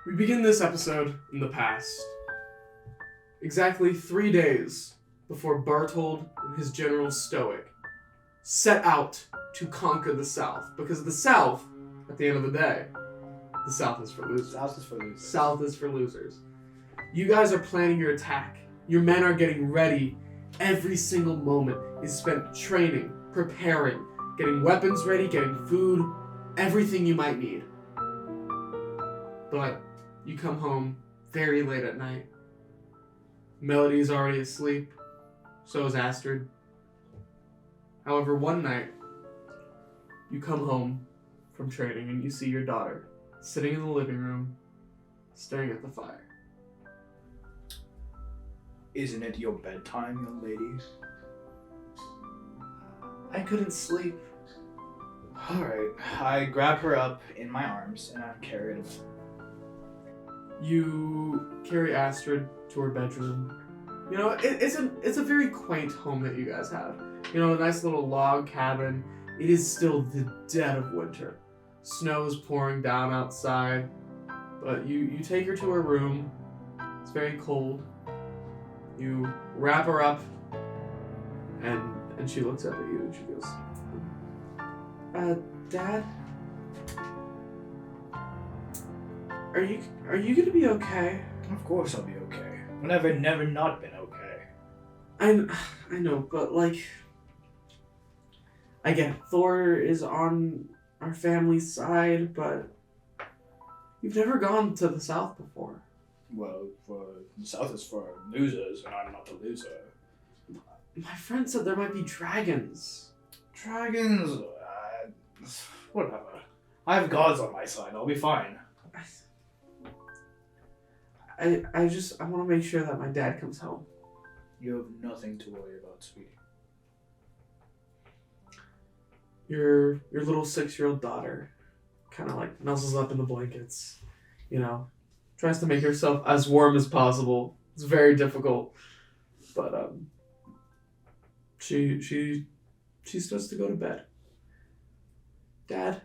We begin this episode in the past. Exactly 3 days before Barthold and his General Stoic set out to conquer the South. Because the South, at the end of the day, the South is for losers. South is for losers. South is for losers. You guys are planning your attack. Your men are getting ready. Every single moment is spent training, preparing, getting weapons ready, getting food, everything you might need. But you come home very late at night. Melody's already asleep. So is Astrid. However, one night, you come home from training and you see your daughter sitting in the living room, staring at the fire. Isn't it your bedtime, young lady? I couldn't sleep. Alright, I grab her up in my arms and I carry her to bed. You carry Astrid to her bedroom. You know, it's a very quaint home that you guys have. You know, a nice little log cabin. It is still the dead of winter. Snow is pouring down outside. But you take her to her room. It's very cold. You wrap her up, and she looks up at you and she goes, Dad? Are you gonna be okay? Of course I'll be okay. I've never not been okay. I know, but like, I get Thor is on our family's side, but you've never gone to the South before. Well, the South is for losers, and I'm not a loser. My friend said there might be dragons. Dragons? Whatever. I have gods on my side, I'll be fine. I want to make sure that my dad comes home. You have nothing to worry about, sweetie. Your little 6-year-old daughter kind of like nuzzles up in the blankets, you know, tries to make herself as warm as possible. It's very difficult, but she starts to go to bed. Dad.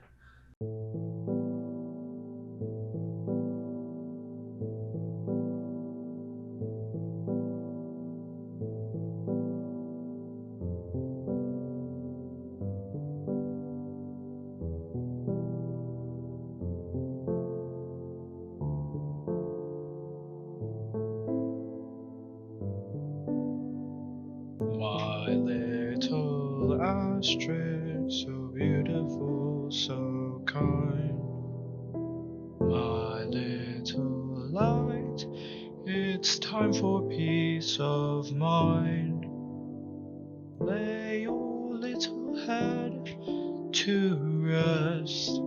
My little Astrid, so beautiful, so kind. My little light, it's time for peace of mind. Lay your little head to rest.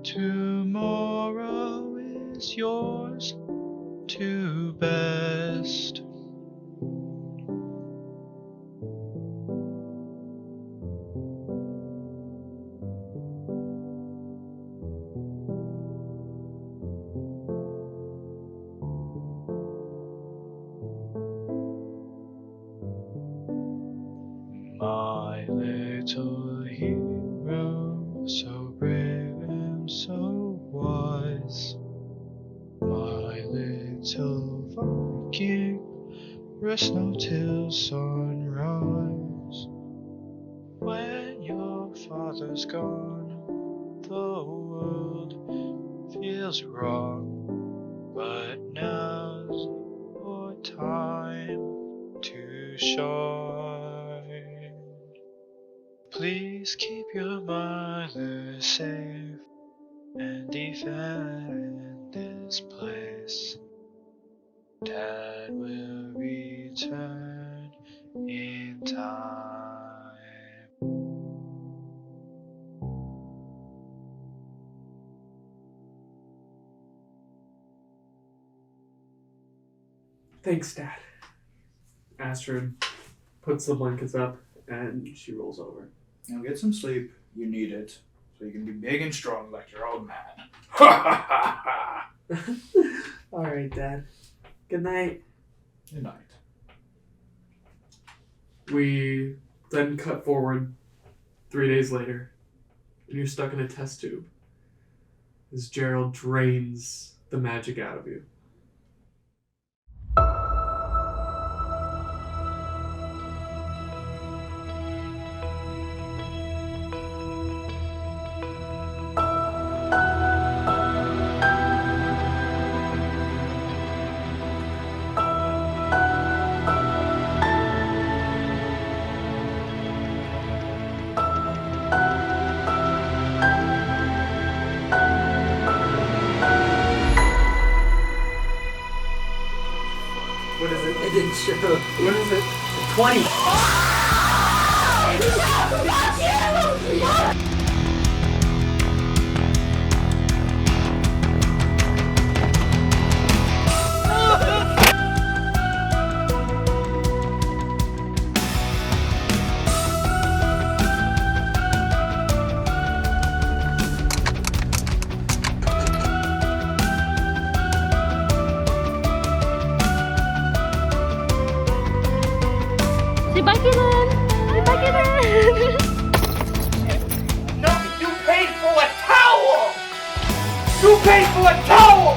Tomorrow is yours to best. My little hero, so brave and so wise. My little Viking, rest not till sunrise. When your father's gone, the world feels wrong, but now's your time to shine. Please keep your mother safe and defend this place. Dad will return in time. Thanks, Dad. Astrid puts the blankets up and she rolls over. Now get some sleep. You need it. So you can be big and strong like your old man. Ha ha ha ha! Alright, Dad. Good night. Good night. We then cut forward 3 days later, and you're stuck in a test tube. as Gerald drains the magic out of you. What is it? It didn't show. What is it? 20. Say bye, Caitlin! Say bye, Caitlin! No, you paid for a towel! You paid for a towel!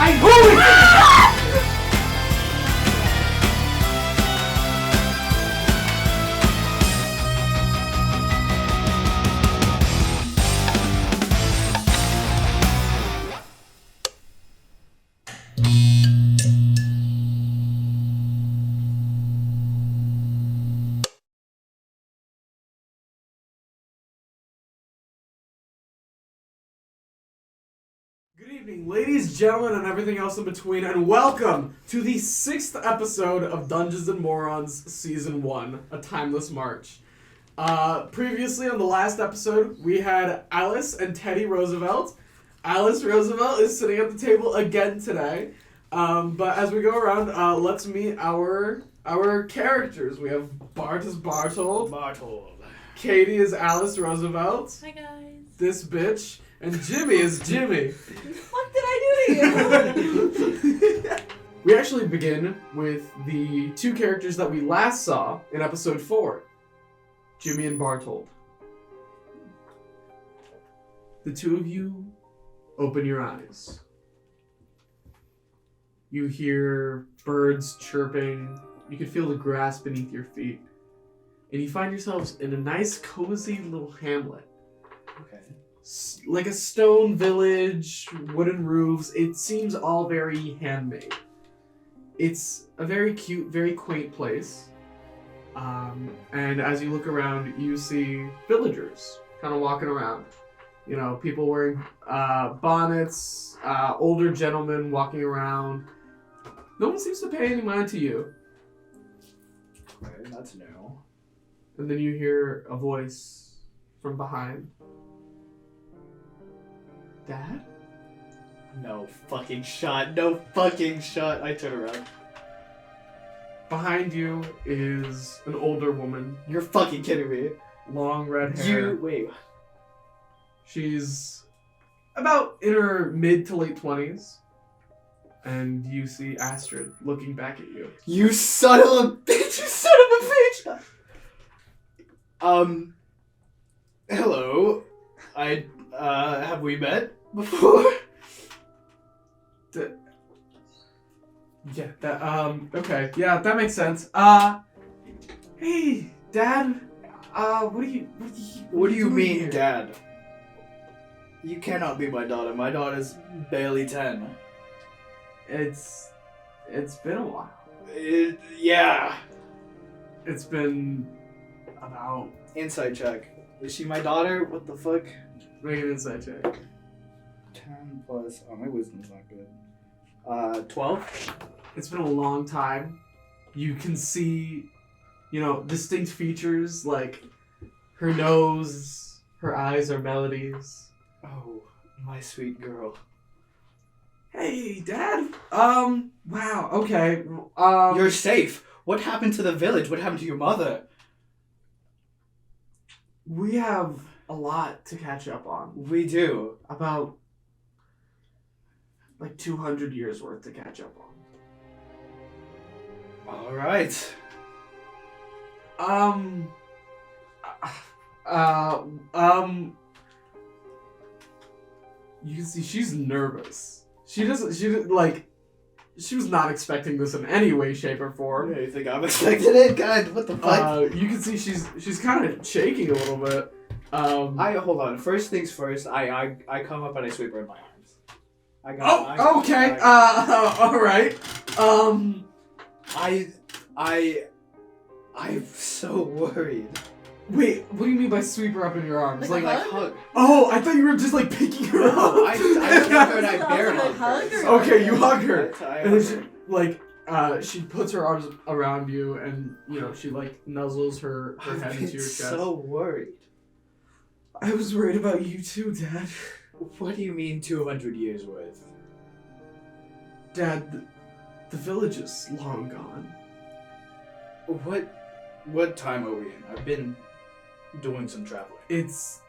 I ruined it! Good evening, ladies, gentlemen, and everything else in between, and welcome to the 6th episode of Dungeons & Morons Season 1, A Timeless March. Previously on the last episode, we had Alice and Teddy Roosevelt. Alice Roosevelt is sitting at the table again today. But as we go around, let's meet our characters. We have Bart as Barthold, Barthold. Katie is Alice Roosevelt, Hi, guys. this bitch, and Jimmy is Jimmy. What did I do to you? We actually begin with the two characters that we last saw in episode 4, Jimmy and Barthold. The two of you open your eyes. You hear birds chirping. You can feel the grass beneath your feet. And you find yourselves in a nice, cozy little hamlet. Okay. Like a stone village, wooden roofs. It seems all very handmade. It's a very cute, very quaint place. And as you look around, you see villagers kind of walking around. You know, people wearing bonnets, older gentlemen walking around. No one seems to pay any mind to you. Okay, that's new. And then you hear a voice from behind. Dad? No fucking shot. No fucking shot. I turn around. Behind you is an older woman, You're fucking kidding me. long red hair. Wait. She's about in her mid to late 20s. And you see Astrid looking back at you. You son of a bitch! You son of a bitch! Hello. Have we met before? Okay. Yeah, that makes sense. Hey, Dad. What do you mean, here? Dad? You cannot be my daughter. My daughter's barely 10. It's been a while. Yeah. It's been about... Insight check. Is she my daughter? What the fuck? Make an insight check. 10 plus... Oh, my wisdom's not good. 12? It's been a long time. You can see, distinct features like her nose, her eyes are melodies. Oh, my sweet girl. Hey, Dad. Wow. Okay. You're safe. What happened to the village? What happened to your mother? We have a lot to catch up on. We do. About like 200 years worth to catch up on. All right. You can see she's nervous. She was not expecting this in any way, shape, or form. Yeah, you think I'm expecting it? God, what the fuck? You can see she's kind of shaking a little bit. I hold on. First things first. I come up and I sweep her in my arms. Okay. All right. I'm so worried. Wait, what do you mean by sweep her up in your arms? Like a hug? hug. Oh, I thought you were just like picking her up. No, I took her and I bear Like hug hug her. or- Okay, you hug her. I And hug then she puts her arms around you, and she like nuzzles her head I've into been your chest. so worried. I was worried about you too, Dad. What do you mean 200 years worth? Dad, the village is long gone. What time are we in? I've been doing some traveling. It's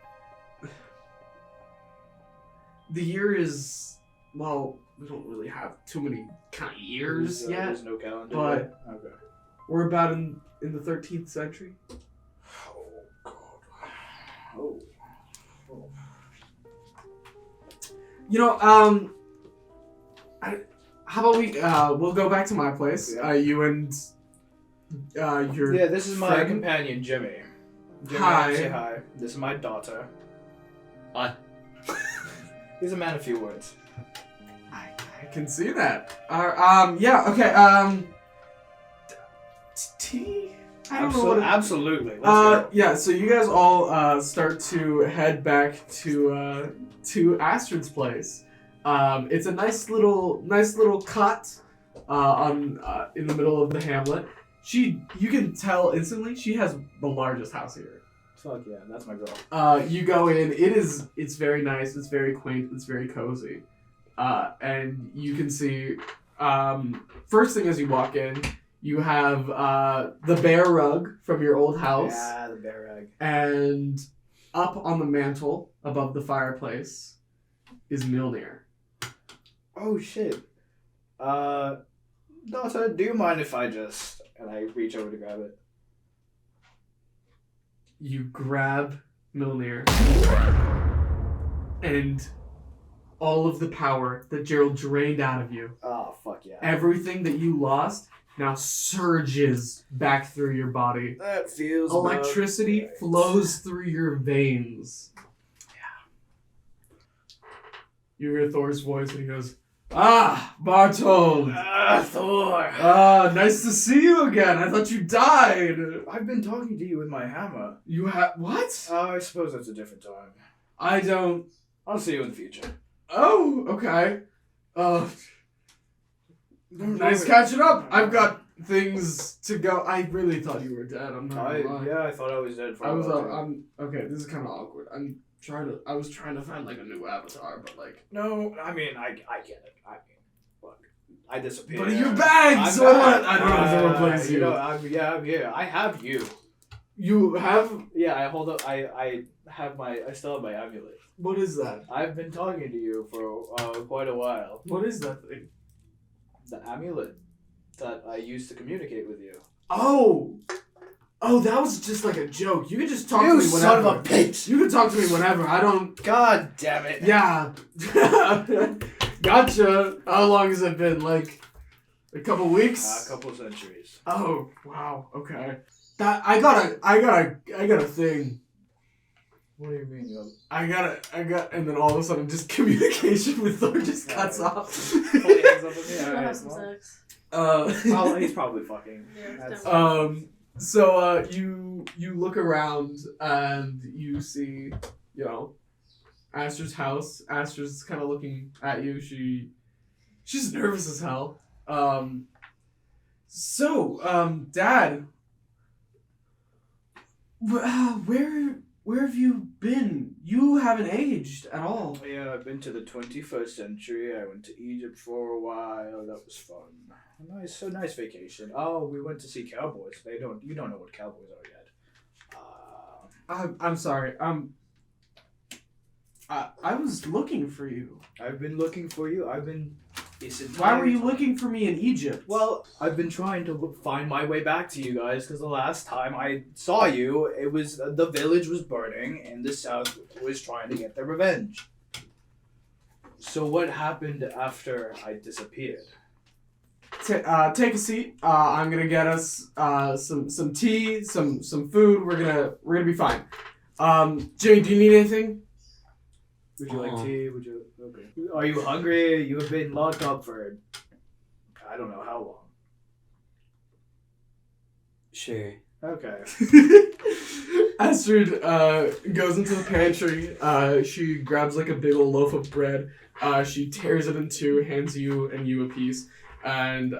the year is well, we don't really have too many kind of years yet. There's no calendar. but- yet? Okay. We're about in the 13th century. Oh God. Oh. How about we'll go back to my place. Yeah. You and your Yeah, this is my friend? companion, Jimmy. Jimmy, Hi. say hi. This is my daughter. Hi. He's a man of few words. I can see that. Yeah. Okay. Tea. I don't know what. Absolutely. Let's go. Yeah. So you guys all start to head back to Astrid's place. It's a nice little cot in the middle of the hamlet. You can tell instantly she has the largest house here. Fuck yeah, that's my girl. You go in. It's very nice. It's very quaint. It's very cozy. And you can see first thing as you walk in, you have the bear rug from your old house. Yeah, the bear rug. And up on the mantle above the fireplace is Milnir. Oh shit. Daughter, do you mind if I just... And I reach over to grab it. You grab Milnir, and all of the power that Gerald drained out of you, Oh, fuck yeah. everything that you lost, now surges back through your body. That feels Electricity about right. flows through your veins. You hear Thor's voice, and he goes, "Ah, Barthold! Thor! Nice to see you again. I thought you died. I've been talking to you with my hammer. You have what? I suppose that's a different time. I don't. I'll see you in the future. Oh, okay. Nice catching up. I've got things to go. I really thought you were dead. I'm not gonna lie. Yeah, I thought I was dead for I a was. while, too. I'm okay. This is kind of awkward. I was trying to find like a new avatar, but like. No, I mean, I get it. I mean, look, I disappeared. But you're back, I'm so back. what? I don't have to replace you. I'm here. I have you. You have. Yeah, I hold up. I still have my amulet. What is that? I've been talking to you for quite a while. What is that thing? The amulet that I used to communicate with you. Oh, that was just like a joke. You can just talk to You me son whenever. of a bitch! You can talk to me whenever. I don't. God damn it! Yeah. Gotcha. How long has it been? Like a couple weeks? A couple centuries. Oh, wow. Okay. That I got a thing. What do you mean? I got, and then all of a sudden, just communication with Thor just cuts off. Fully hangs up with me? We're gonna Alright, have some well. sex. Oh, he's probably fucking. Yeah, That's- definitely. So you look around and you see, Astra's house. Astra's kind of looking at you. She's nervous as hell. Dad, where have you been? You haven't aged at all. Yeah, I've been to the 21st century. I went to Egypt for a while. That was fun. A nice vacation. Oh, we went to see cowboys. You don't know what cowboys are yet. I'm sorry. I was looking for you. I've been looking for you. Why were you looking for me in Egypt? Well, I've been trying to find my way back to you guys because the last time I saw you, it was the village was burning and the South was trying to get their revenge. So what happened after I disappeared? Take a seat. I'm gonna get us some tea, some food. We're gonna be fine. Jimmy, do you need anything? Would you like tea? Would you? Okay. Are you hungry? You have been locked up for I don't know how long. Sure. Okay. Astrid goes into the pantry. She grabs like a big old loaf of bread. She tears it in two, hands you and you a piece, and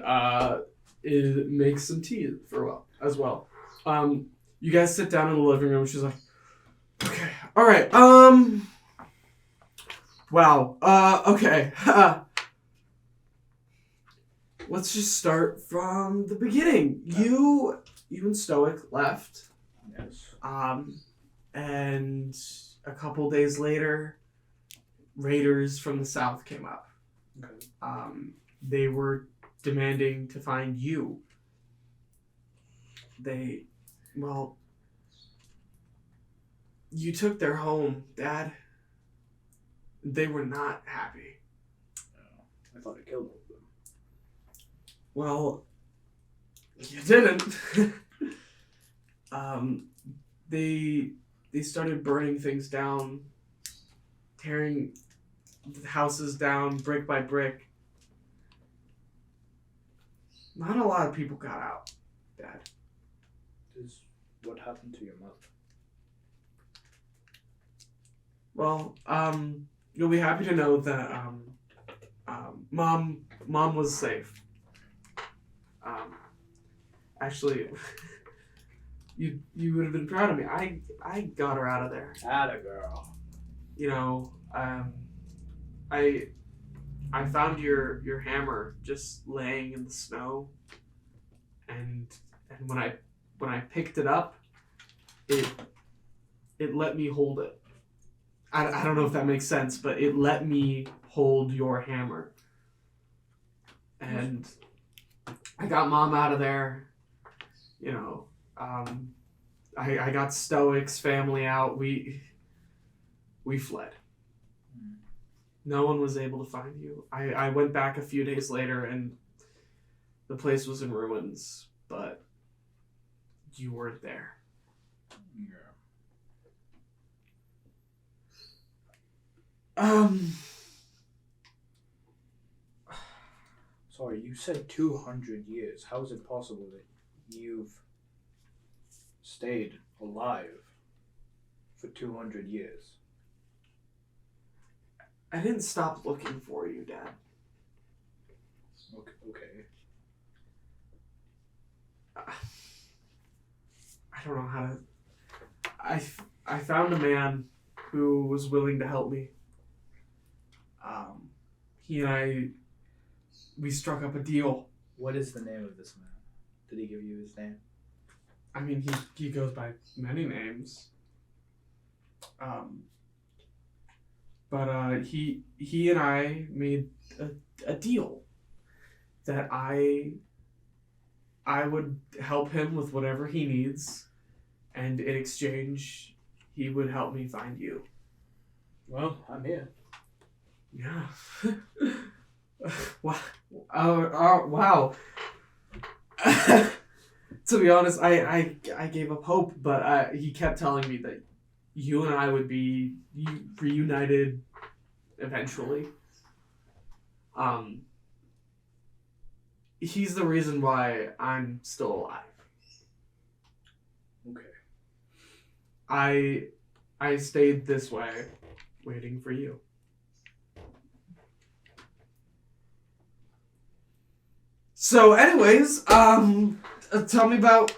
it makes some tea as well. You guys sit down in the living room. She's like, okay, all right. Wow. Okay. Let's just start from the beginning. You and Stoic left. Yes. And a couple days later, raiders from the south came up. Okay. They were demanding to find you. You took their home, Dad. They were not happy. I thought I killed all of them. Well, you didn't. They started burning things down, tearing the houses down brick by brick. Not a lot of people got out, Dad. What happened to your mother? Well, you'll be happy to know that Mom was safe. Actually, you would have been proud of me. I got her out of there. Atta girl. You know, I found your hammer just laying in the snow, and when I picked it up, it let me hold it. I don't know if that makes sense, but it let me hold your hammer. And I got Mom out of there. You know, I got Stoic's family out. We fled. No one was able to find you. I went back a few days later and the place was in ruins, but you weren't there. Yeah. Sorry, you said 200 years. How is it possible that you've stayed alive for 200 years? I didn't stop looking for you, Dad. Okay. I don't know how to... I found a man who was willing to help me. He and we struck up a deal. What is the name of this man? Did he give you his name? I mean, he goes by many names. But he and I made a deal that I would help him with whatever he needs, and in exchange, he would help me find you. Well, I'm here. Yeah. Wow. Wow. To be honest, I gave up hope, but he kept telling me that you and I would be reunited eventually. He's the reason why I'm still alive. Okay. I stayed this way, waiting for you. So, anyways, tell me about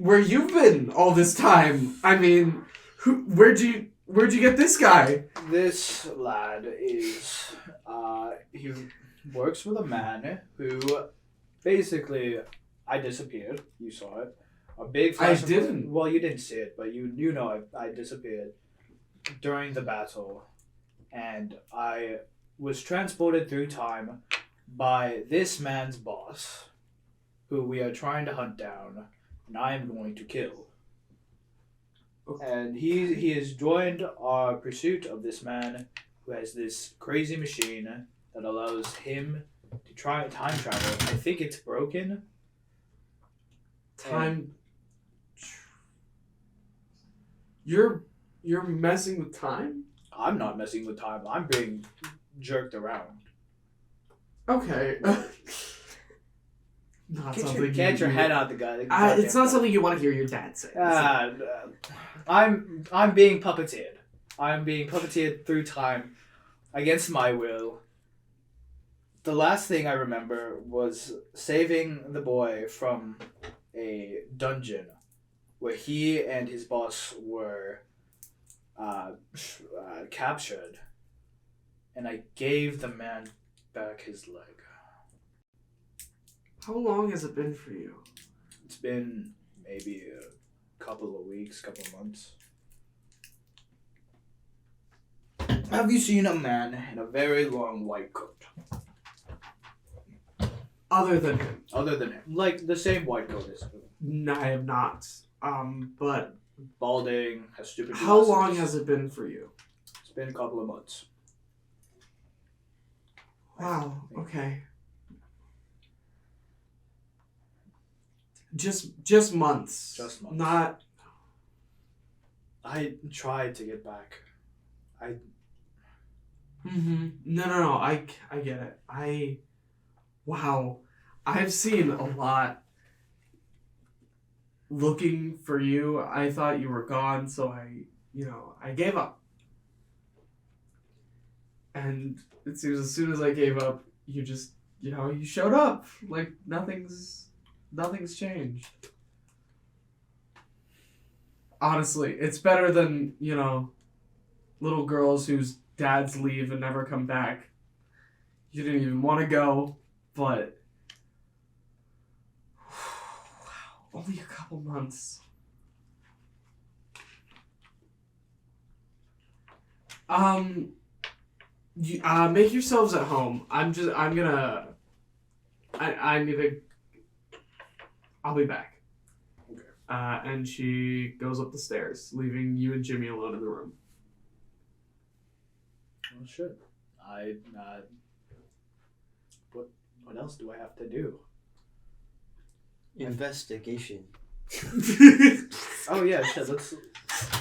where you've been all this time. I mean, where'd you get this guy? This lad is, he works with a man who, basically, I disappeared. You saw it. A big flash. I didn't. Well, you didn't see it, but you know I disappeared during the battle, and I was transported through time by this man's boss, who we are trying to hunt down, and I am going to kill. And he has joined our pursuit of this man who has this crazy machine that allows him to try time travel. I think it's broken. Time. You're messing with time? I'm not messing with time. I'm being jerked around. Okay. Not something Get your head out the guy. It's not something you want to hear your dad say. I'm being puppeteered. I'm being puppeteered through time against my will. The last thing I remember was saving the boy from a dungeon where he and his boss were captured, and I gave the man back his leg. How long has it been for you? It's been maybe a couple of weeks, couple of months. Have you seen a man in a very long white coat? Other than him? Other than him. Like the same white coat as him. No, I have not. But Balding, has stupid how glasses. long has it been for you? It's been a couple of months. Wow, okay. Just months. Just months. Not... I tried to get back. No. I get it. Wow. I've seen a lot looking for you. I thought you were gone, so I gave up. And it seems as soon as I gave up, you just, you showed up. Like nothing's changed. Honestly, it's better than, little girls whose dads leave and never come back. You didn't even want to go, but wow, only a couple months. Make yourselves at home. I'll be back. Okay. And she goes up the stairs, leaving you and Jimmy alone in the room. Oh shit. What else do I have to do? Investigation. Oh yeah, shit. Let's.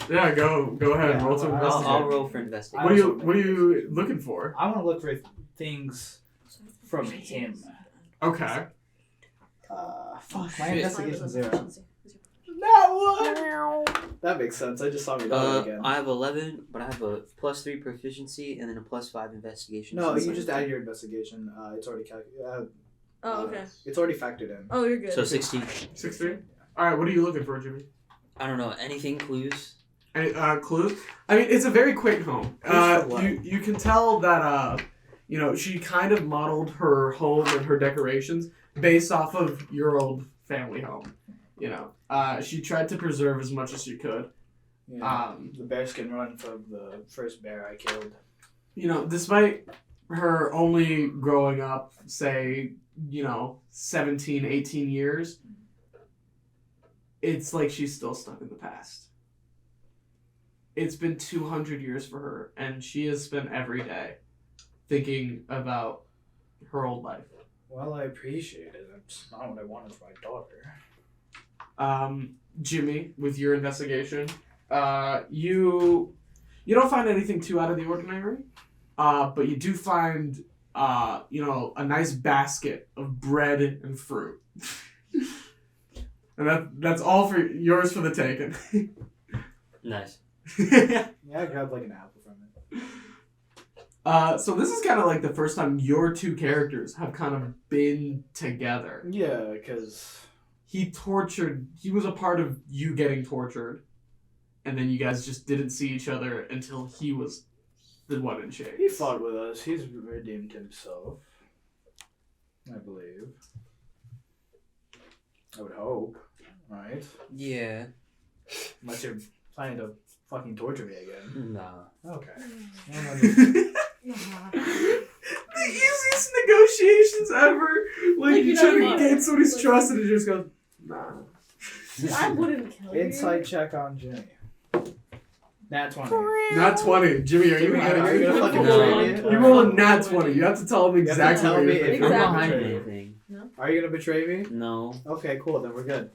Yeah, go ahead. Yeah, roll to investigate. I'll roll for investigation. What are you looking for? I want to look for things from him. Okay. Fuck. My investigation 0. Meow. That makes sense. I just saw me die again. I have 11, but I have a +3 proficiency and then a +5 investigation. No, so you just add your investigation. It's already calculated. Oh, okay. It's already factored in. Oh, you're good. So 16. 16? Alright, what are you looking for, Jimmy? I don't know. Anything clues? Any clues? I mean, it's a very quaint home. Clues for what? You can tell that, she kind of modeled her home and her decorations based off of your old family home. She tried to preserve as much as she could. Yeah. The bearskin run from the first bear I killed. Despite her only growing up, say, 17, 18 years, it's like she's still stuck in the past. It's been 200 years for her, and she has spent every day thinking about her old life. Well, I appreciate it. That's not what I wanted for my daughter. Jimmy, with your investigation, you don't find anything too out of the ordinary, but you do find, a nice basket of bread and fruit. And that's all for yours for the taking. Nice. Yeah, I grabbed like an apple from it. So this is kind of like the first time your two characters have kind of been together. Yeah, because He was a part of you getting tortured, and then you guys just didn't see each other until he was the one in chains. he fought with us. He's redeemed himself. I believe. I would hope. Right? Yeah. Unless you're planning to fucking torture me again. Nah. Okay. The easiest negotiations ever. Like you you try know, to gain somebody's like- trust and it just goes, nah. I wouldn't kill you. Insight check on Jimmy. Nat 20. Not 20. Jimmy, are you Jimmy, hiding are you gonna fucking anything? betray me? You roll a nat 20. You have to tell him You have to exactly tell what me you're if thinking. I'm not Exactly. hiding anything. Are you gonna betray me? No. Okay, cool. Then we're good.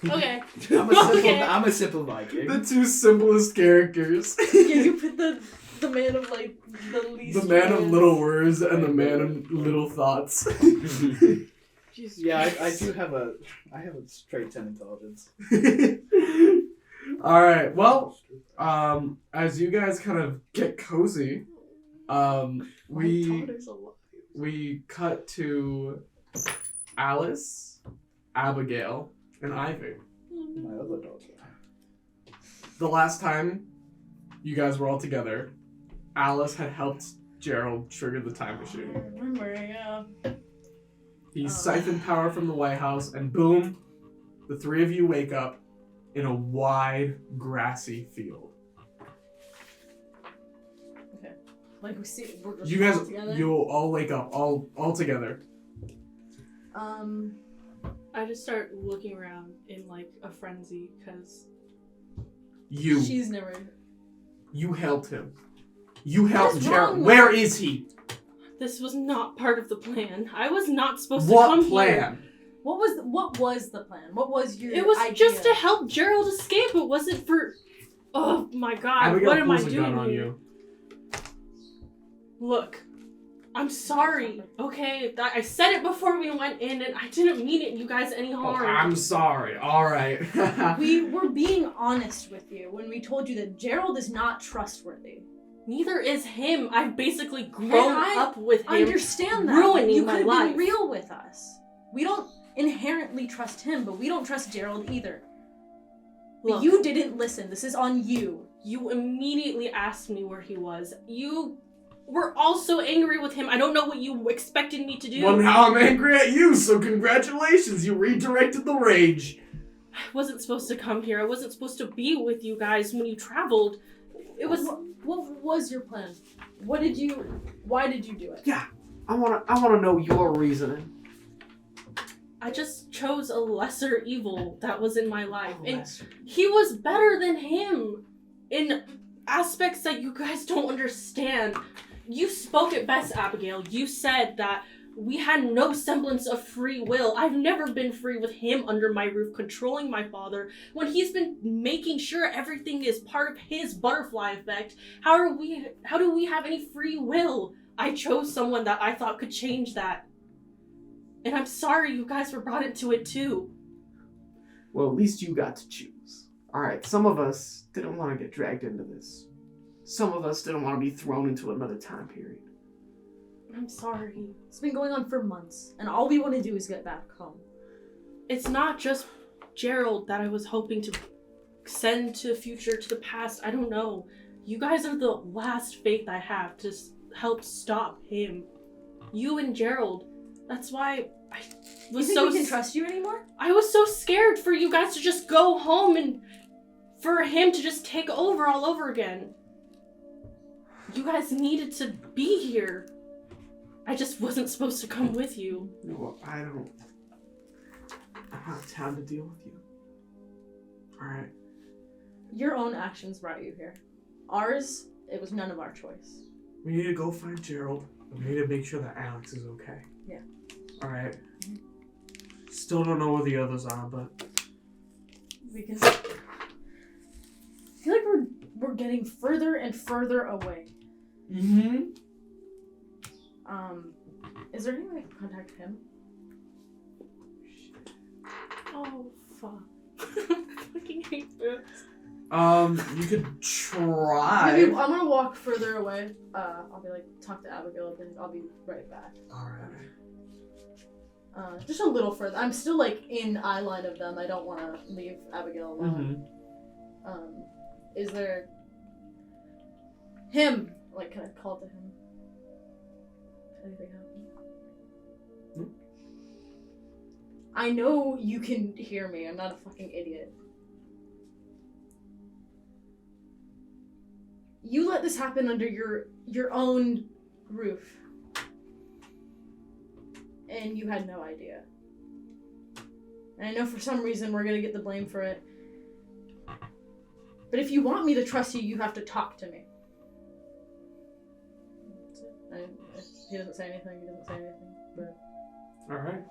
Okay. I'm a simple Viking. The two simplest characters. Yeah, you put the man of like the least. The man of words. little words and the man of little thoughts. Jesus Yeah, I Christ. do have a straight 10 intelligence. Alright, well, as you guys kind of get cozy, we cut to Alice, Abigail, and Ivy. My other daughter. The last time you guys were all together, Alice had helped Gerald trigger the time I machine. remember, yeah. He siphoned power from the White House, and boom, the three of you wake up in a wide, grassy field. Like we see, we're just You guys, all together. you'll all wake up, all together. I just start looking around in like a frenzy because She's never. You helped him. You helped What's Gerald. wrong with Where is he? this was not part of the plan. I was not supposed to What come plan? here. What was the plan? What was your? It was idea? just to help Gerald escape. It wasn't for. Oh my God! Abigail what am I pulls a doing gun on here? you. Look, I'm sorry. Okay, I said it before we went in, and I didn't mean it. You guys any Oh, harm? I'm sorry. All right. We were being honest with you when we told you that Gerald is not trustworthy. Neither is him. I've basically grown I up with him. Understand that. ruining you my could have life. been real with us. We don't inherently trust him, but we don't trust Gerald either. But Look, you didn't listen. This is on you. You immediately asked me where he was. You were also angry with him. I don't know what you expected me to do. Well, now I'm angry at you, so congratulations. You redirected the rage. I wasn't supposed to come here. I wasn't supposed to be with you guys when you traveled. It was... What was your plan? Why did you do it? I wanna know your reasoning. I just chose a lesser evil that was in my life. And he was better than him in aspects that you guys don't understand. You spoke it best, Abigail. You said that we had no semblance of free will. I've never been free with him under my roof, controlling my father, when he's been making sure everything is part of his butterfly effect. How do we have any free will? I chose someone that I thought could change that. And I'm sorry you guys were brought into it too. Well, at least you got to choose. Alright, some of us didn't want to get dragged into this. Some of us didn't want to be thrown into another time period. I'm sorry. It's been going on for months, and all we want to do is get back home. It's not just Gerald that I was hoping to send to the future, to the past. I don't know. You guys are the last faith I have to help stop him. You and Gerald. That's why I was You think so... we can trust you anymore? I was so scared for you guys to just go home and for him to just take over all over again. You guys needed to be here. I just wasn't supposed to come with you. No, I don't have time to deal with you. Alright. Your own actions brought you here. Ours, it was none of our choice. We need to go find Gerald. And we need to make sure that Alex is okay. Yeah. Alright. Still don't know where the others are, but... We can... I feel like we're getting further and further away. Mm-hmm. Is there any way I can contact him? Oh, fuck. I fucking hate this. You could try. Maybe I'm gonna walk further away. I'll be like, talk to Abigail, then I'll be right back. Alright. Just a little further. I'm still like in eye line of them. I don't want to leave Abigail alone. Mm-hmm. Is there him? Like, can I call to him? If anything happens? I know you can hear me. I'm not a fucking idiot. You let this happen under your own roof. And you had no idea. And I know for some reason we're gonna get the blame for it. But if you want me to trust you, you have to talk to me. He doesn't say anything, but... Alright.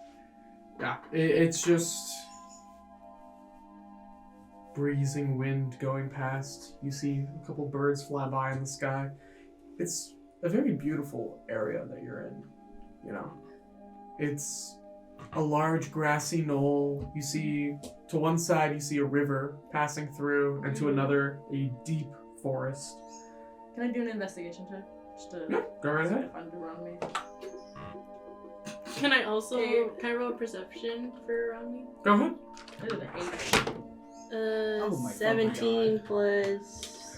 Yeah, it's just... breezing wind going past. You see a couple birds fly by in the sky. It's a very beautiful area that you're in, you know. It's a large grassy knoll. You see, to one side you see a river passing through, and to another, a deep forest. Can I do an investigation check? Just to Go right ahead. find around me. Can I roll a perception for around me? Go ahead. I did an 8. Oh my 17 God. plus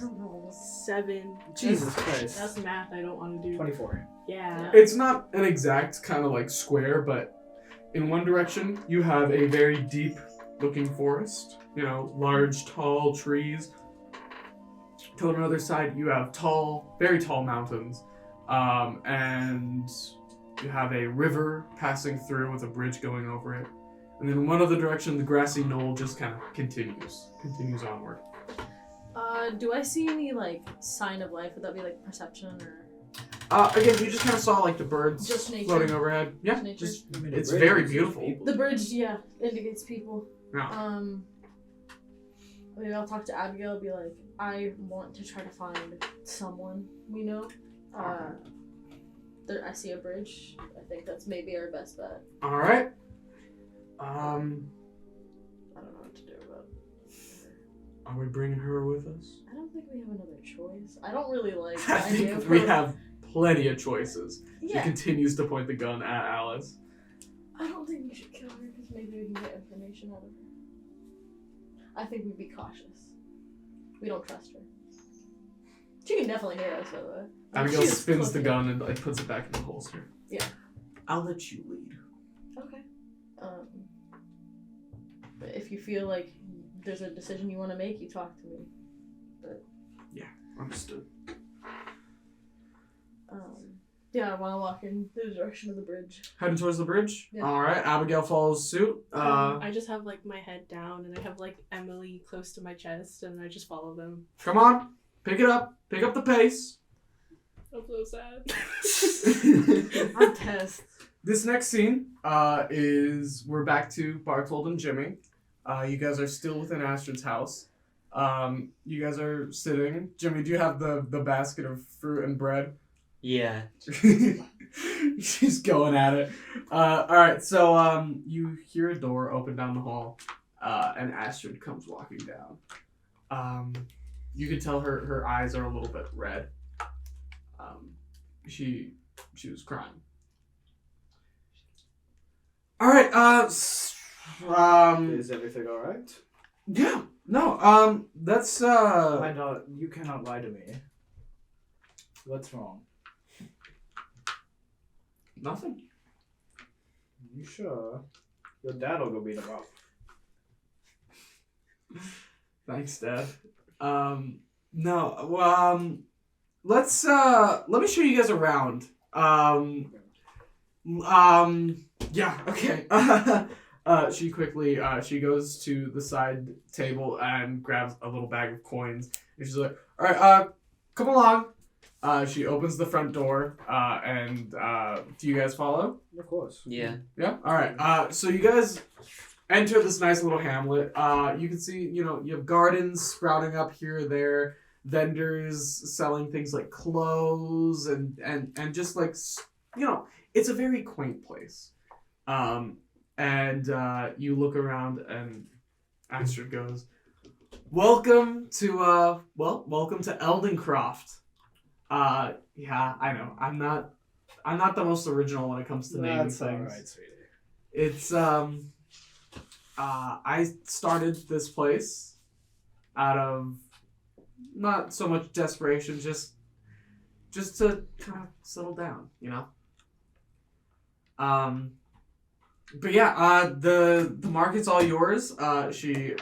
7. Jesus Christ. That's math I don't want to do. 24. Yeah. It's not an exact kind of like square, but in one direction you have a very deep looking forest, you know, large, tall trees. To another side you have tall, very tall mountains, and you have a river passing through with a bridge going over it. And then in one other direction, the grassy knoll just kind of continues onward. Do I see any, like, sign of life? Would that be, like, perception, or...? Again, you just kind of saw, like, the birds Just nature. floating overhead. Yeah, Just nature. just, I mean, it's the very bridge is beautiful. people. The bridge, yeah, indicates people. Yeah. Maybe I'll talk to Abigail, be like, I want to try to find someone we know. I see a bridge. I think that's maybe our best bet. Alright. I don't know what to do about it. Are we bringing her with us? I don't think we have another choice. I don't really like the I idea of think we her- have plenty of choices. She Yeah. continues to point the gun at Alice. I don't think we should kill her because maybe we can get information out of her. I think we'd be cautious. We don't trust her. She can definitely hear us, by the way. Abigail She is spins the close. gun and like puts it back in the holster. Yeah. I'll let you lead. Okay. But if you feel like there's a decision you want to make, you talk to me. Understood. Yeah, I want to walk in the direction of the bridge. Heading towards the bridge. Yeah. All right. Abigail follows suit. I just have like my head down and I have like Emily close to my chest and I just follow them. Come on, pick it up. Pick up the pace. I'm so sad. I'm pissed. This next scene is we're back to Barthold and Jimmy. You guys are still within Astrid's house. You guys are sitting. Jimmy, do you have the basket of fruit and bread? Yeah. She's going at it. Alright, so you hear a door open down the hall, and Astrid comes walking down. You can tell her eyes are a little bit red. She was crying. Alright, Is everything alright? yeah, no, that's, You cannot lie to me. What's wrong? nothing. You sure? Your dad will go beat him up. Thanks, Dad. No, well, let me show you guys around. Yeah, okay. She quickly, she goes to the side table and grabs a little bag of coins. And she's like, alright, come along. She opens the front door, and do you guys follow? Of course. Yeah. Yeah? Alright, so you guys enter this nice little hamlet. You can see, you have gardens sprouting up here or there, vendors selling things like clothes, and just like, it's a very quaint place. And you look around and Astrid goes, welcome to Eldingcroft. Yeah, I know. I'm not the most original when it comes to naming That's things. alright, sweetie. It's I started this place out of not so much desperation, just to kind of settle down, But yeah, the market's all yours. She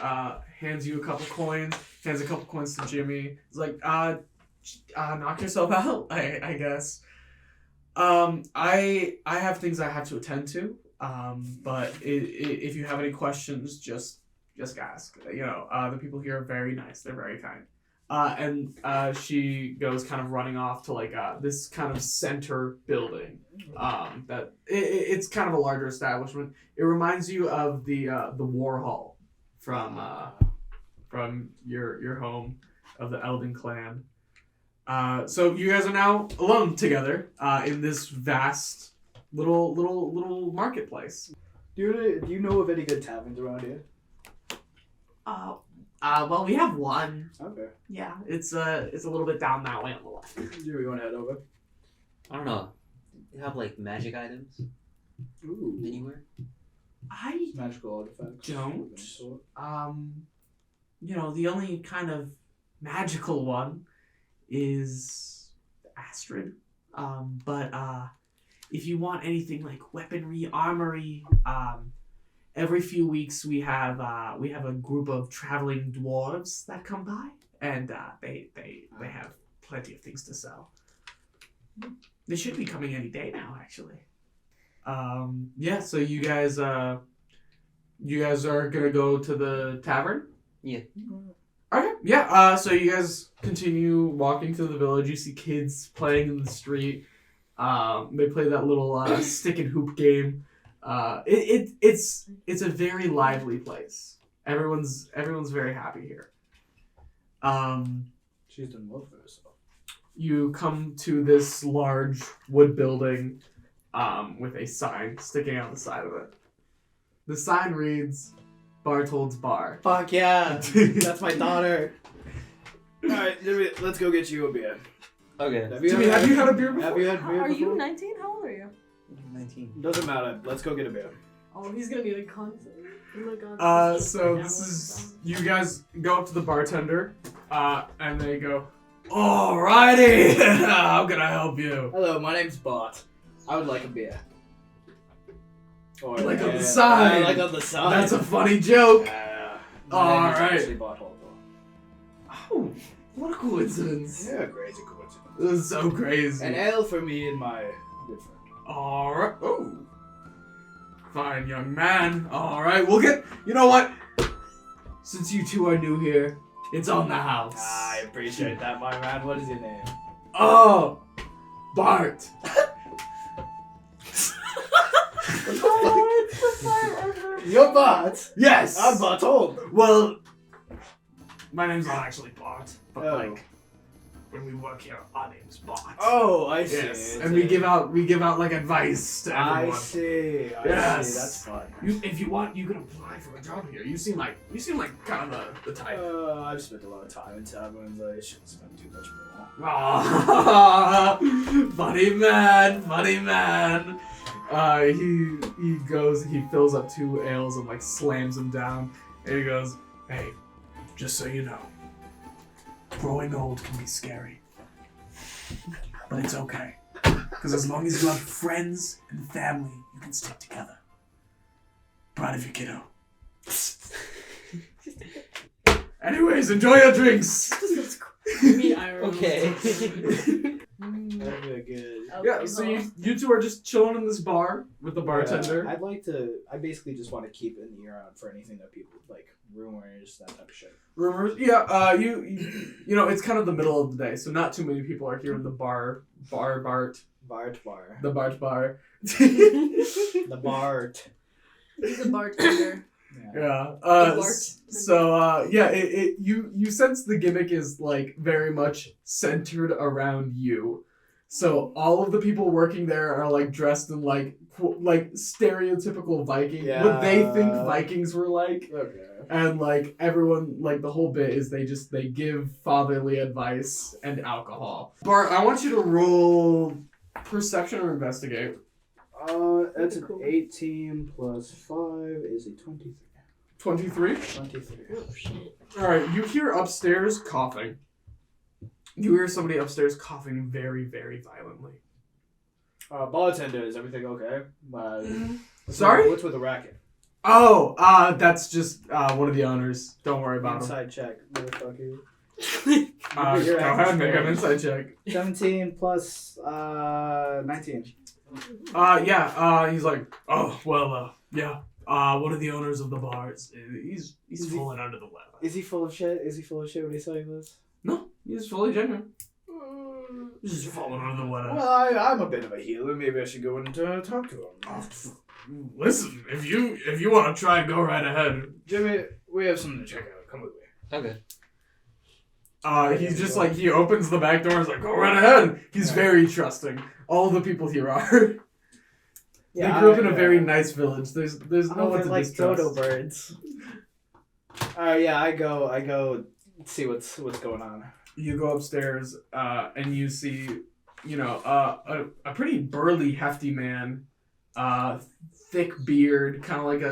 hands you a couple coins, hands a couple coins to Jimmy. It's like, knock yourself out, I guess. I have things I have to attend to. But if you have any questions, just ask. The people here are very nice. They're very kind. And she goes kind of running off to like this kind of center building. That it's kind of a larger establishment. It reminds you of the War Hall from your home of the Elding clan. So you guys are now alone together in this vast little marketplace. Do you know of any good taverns around here? Well, we have one. Okay. Yeah, it's a little bit down that way on the left. Do we want to head over? I don't know. You have like magic items Ooh. anywhere? I Magical artifacts. don't. of any sort. The only kind of magical one is Astrid. But if you want anything like weaponry, armory, every few weeks we have a group of traveling dwarves that come by, and they have plenty of things to sell. They should be coming any day now, actually. Yeah. So you guys are gonna go to the tavern? Yeah. Okay. Yeah. So you guys continue walking through the village. You see kids playing in the street. They play that little stick and hoop game. It's a very lively place. Everyone's very happy here. She's done well for herself. You come to this large wood building with a sign sticking out the side of it. The sign reads, Barthold's Bar. Fuck yeah! That's my daughter. Alright, Jimmy, let's go get you a beer. Okay. Jimmy, have you had a beer before? Have you had beer Are before? you 19? How old are you? 19. Doesn't matter. Let's go get a beer. Oh, he's gonna be the constant. Oh my god. So this is, you guys go up to the bartender, and they go, alrighty, how can I help you? Hello, my name's Bart. I would like a beer. Or Like on the side. Like on the side. That's a funny joke. My name is Alright. actually Barthold. Oh, what a coincidence. Yeah, crazy coincidence. This is so crazy. An ale for me and my good friend. Alright, oh. Fine, young man. Alright, we'll get, you know what? Since you two are new here, it's on the house. I appreciate that, my man. What is your name? Oh, Bart. You're Bart. Yes. I'm Barthold. Well, my name's not actually Bart, but Oh. like when we work here, our name's Bart. Oh, I see. Yes, and we give out like advice to everyone. I see. I Yes. see. That's fun. If you want, you can apply for a job here. You seem like kind of the type. I've spent a lot of time in taverns. I shouldn't spend too much more. Aw, funny man. He goes, he fills up 2 ales and like slams them down, and he goes, "Hey, just so you know, growing old can be scary, but it's okay, because as long as you have friends and family, you can stick together. Proud of you, kiddo." Anyways, enjoy your drinks. Okay. That'd be good. Yeah, so you two are just chilling in this bar with the bartender. I basically just want to keep an ear out for anything that people like, rumors, that type of shit. Rumors? Yeah, you know, it's kind of the middle of the day, so not too many people are here in the Bart. Bart. The Bart bar. The Bart. He's a bartender. Yeah. The Bart. So yeah, you sense the gimmick is like very much centered around you. So all of the people working there are like dressed in like stereotypical Viking, what they think Vikings were like. Okay. And like everyone, like the whole bit is they give fatherly advice and alcohol. Bart, I want you to roll perception or investigate. That's an 18 plus 5 is a 23. 23? 23. Oh shit. Alright, you hear upstairs coughing. You hear somebody upstairs coughing very, very violently. Bartender, is everything okay? Sorry? What's with the racket? Oh, that's just one of the owners. Don't worry about him. Inside check, motherfucker. Go Your ahead, make an average insight check. 17 plus 19. He's like, oh, well, yeah. One of the owners of the bars. He's fallen under the weather. Is he full of shit? Is he full of shit when he's saying this? No, he's fully genuine. He's just fallen under the weather. Well, I'm a bit of a healer. Maybe I should go and talk to him. Listen, if you want to try, go right ahead. Jimmy, we have something to check out. Come with me. Okay. He's just like, he opens the back door and is like, go right ahead. He's very trusting. All the people here are. They grew up in a very nice village. There's no one to like distrust. dodo birds. I go see what's going on. You go upstairs, and you see, a pretty burly, hefty man, thick beard, kind of like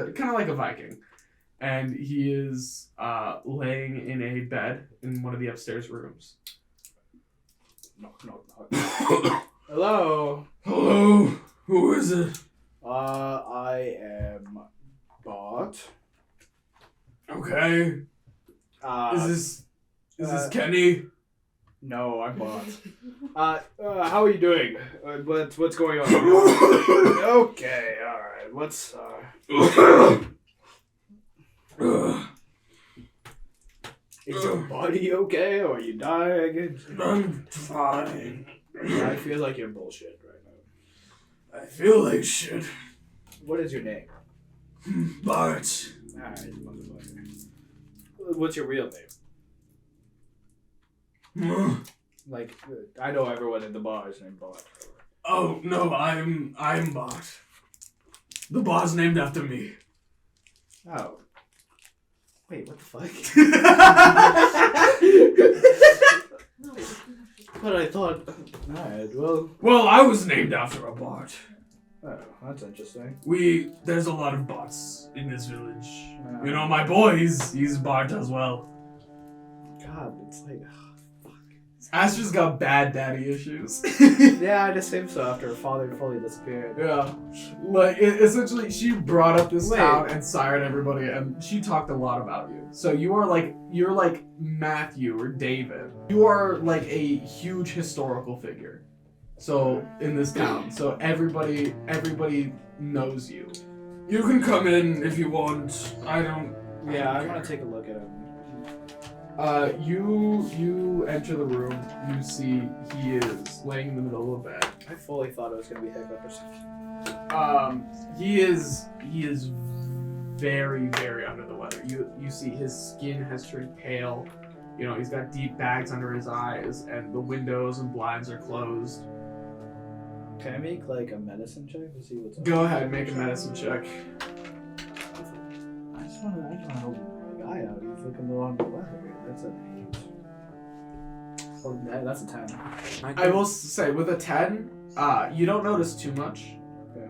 a Viking, and he is laying in a bed in one of the upstairs rooms. Knock. Hello. Hello. Who is it? I am Bart. Okay. Is this Kenny? No, I'm Bart. How are you doing? What's going on? Okay, alright. What's, Is your body okay, or are you dying? I'm fine. I feel like you're bullshit right now. I feel like shit. What is your name? Bart. Alright, motherfucker. What's your real name? Like, I know everyone in the bar is named Bart. Oh no, I'm Bart. The bar's named after me. Oh. Wait, what the fuck? But I thought... Alright, well... Well, I was named after a Bart. Oh, that's interesting. There's a lot of Barts in this village. My boy, he's Bart as well. God, it's like... Astra's got bad daddy issues. Yeah, I just assumed so after her father fully disappeared. Yeah. Like, essentially, she brought up this town and sired everybody, and she talked a lot about you. So you're like Matthew or David. You are like a huge historical figure. So, in this town. So everybody knows you. You can come in if you want. I don't... Yeah, I want to take a look at him. You enter the room. You see he is laying in the middle of the bed. I fully thought it was gonna be hiccup or something. He is very, very under the weather. You see his skin has turned pale. He's got deep bags under his eyes, and the windows and blinds are closed. Can I make like a medicine check to see what's up? Go ahead, make a medicine check. I just want to help my guy out. He's looking low on the weather. That's a 10. I will say, with a 10, you don't notice too much. Okay.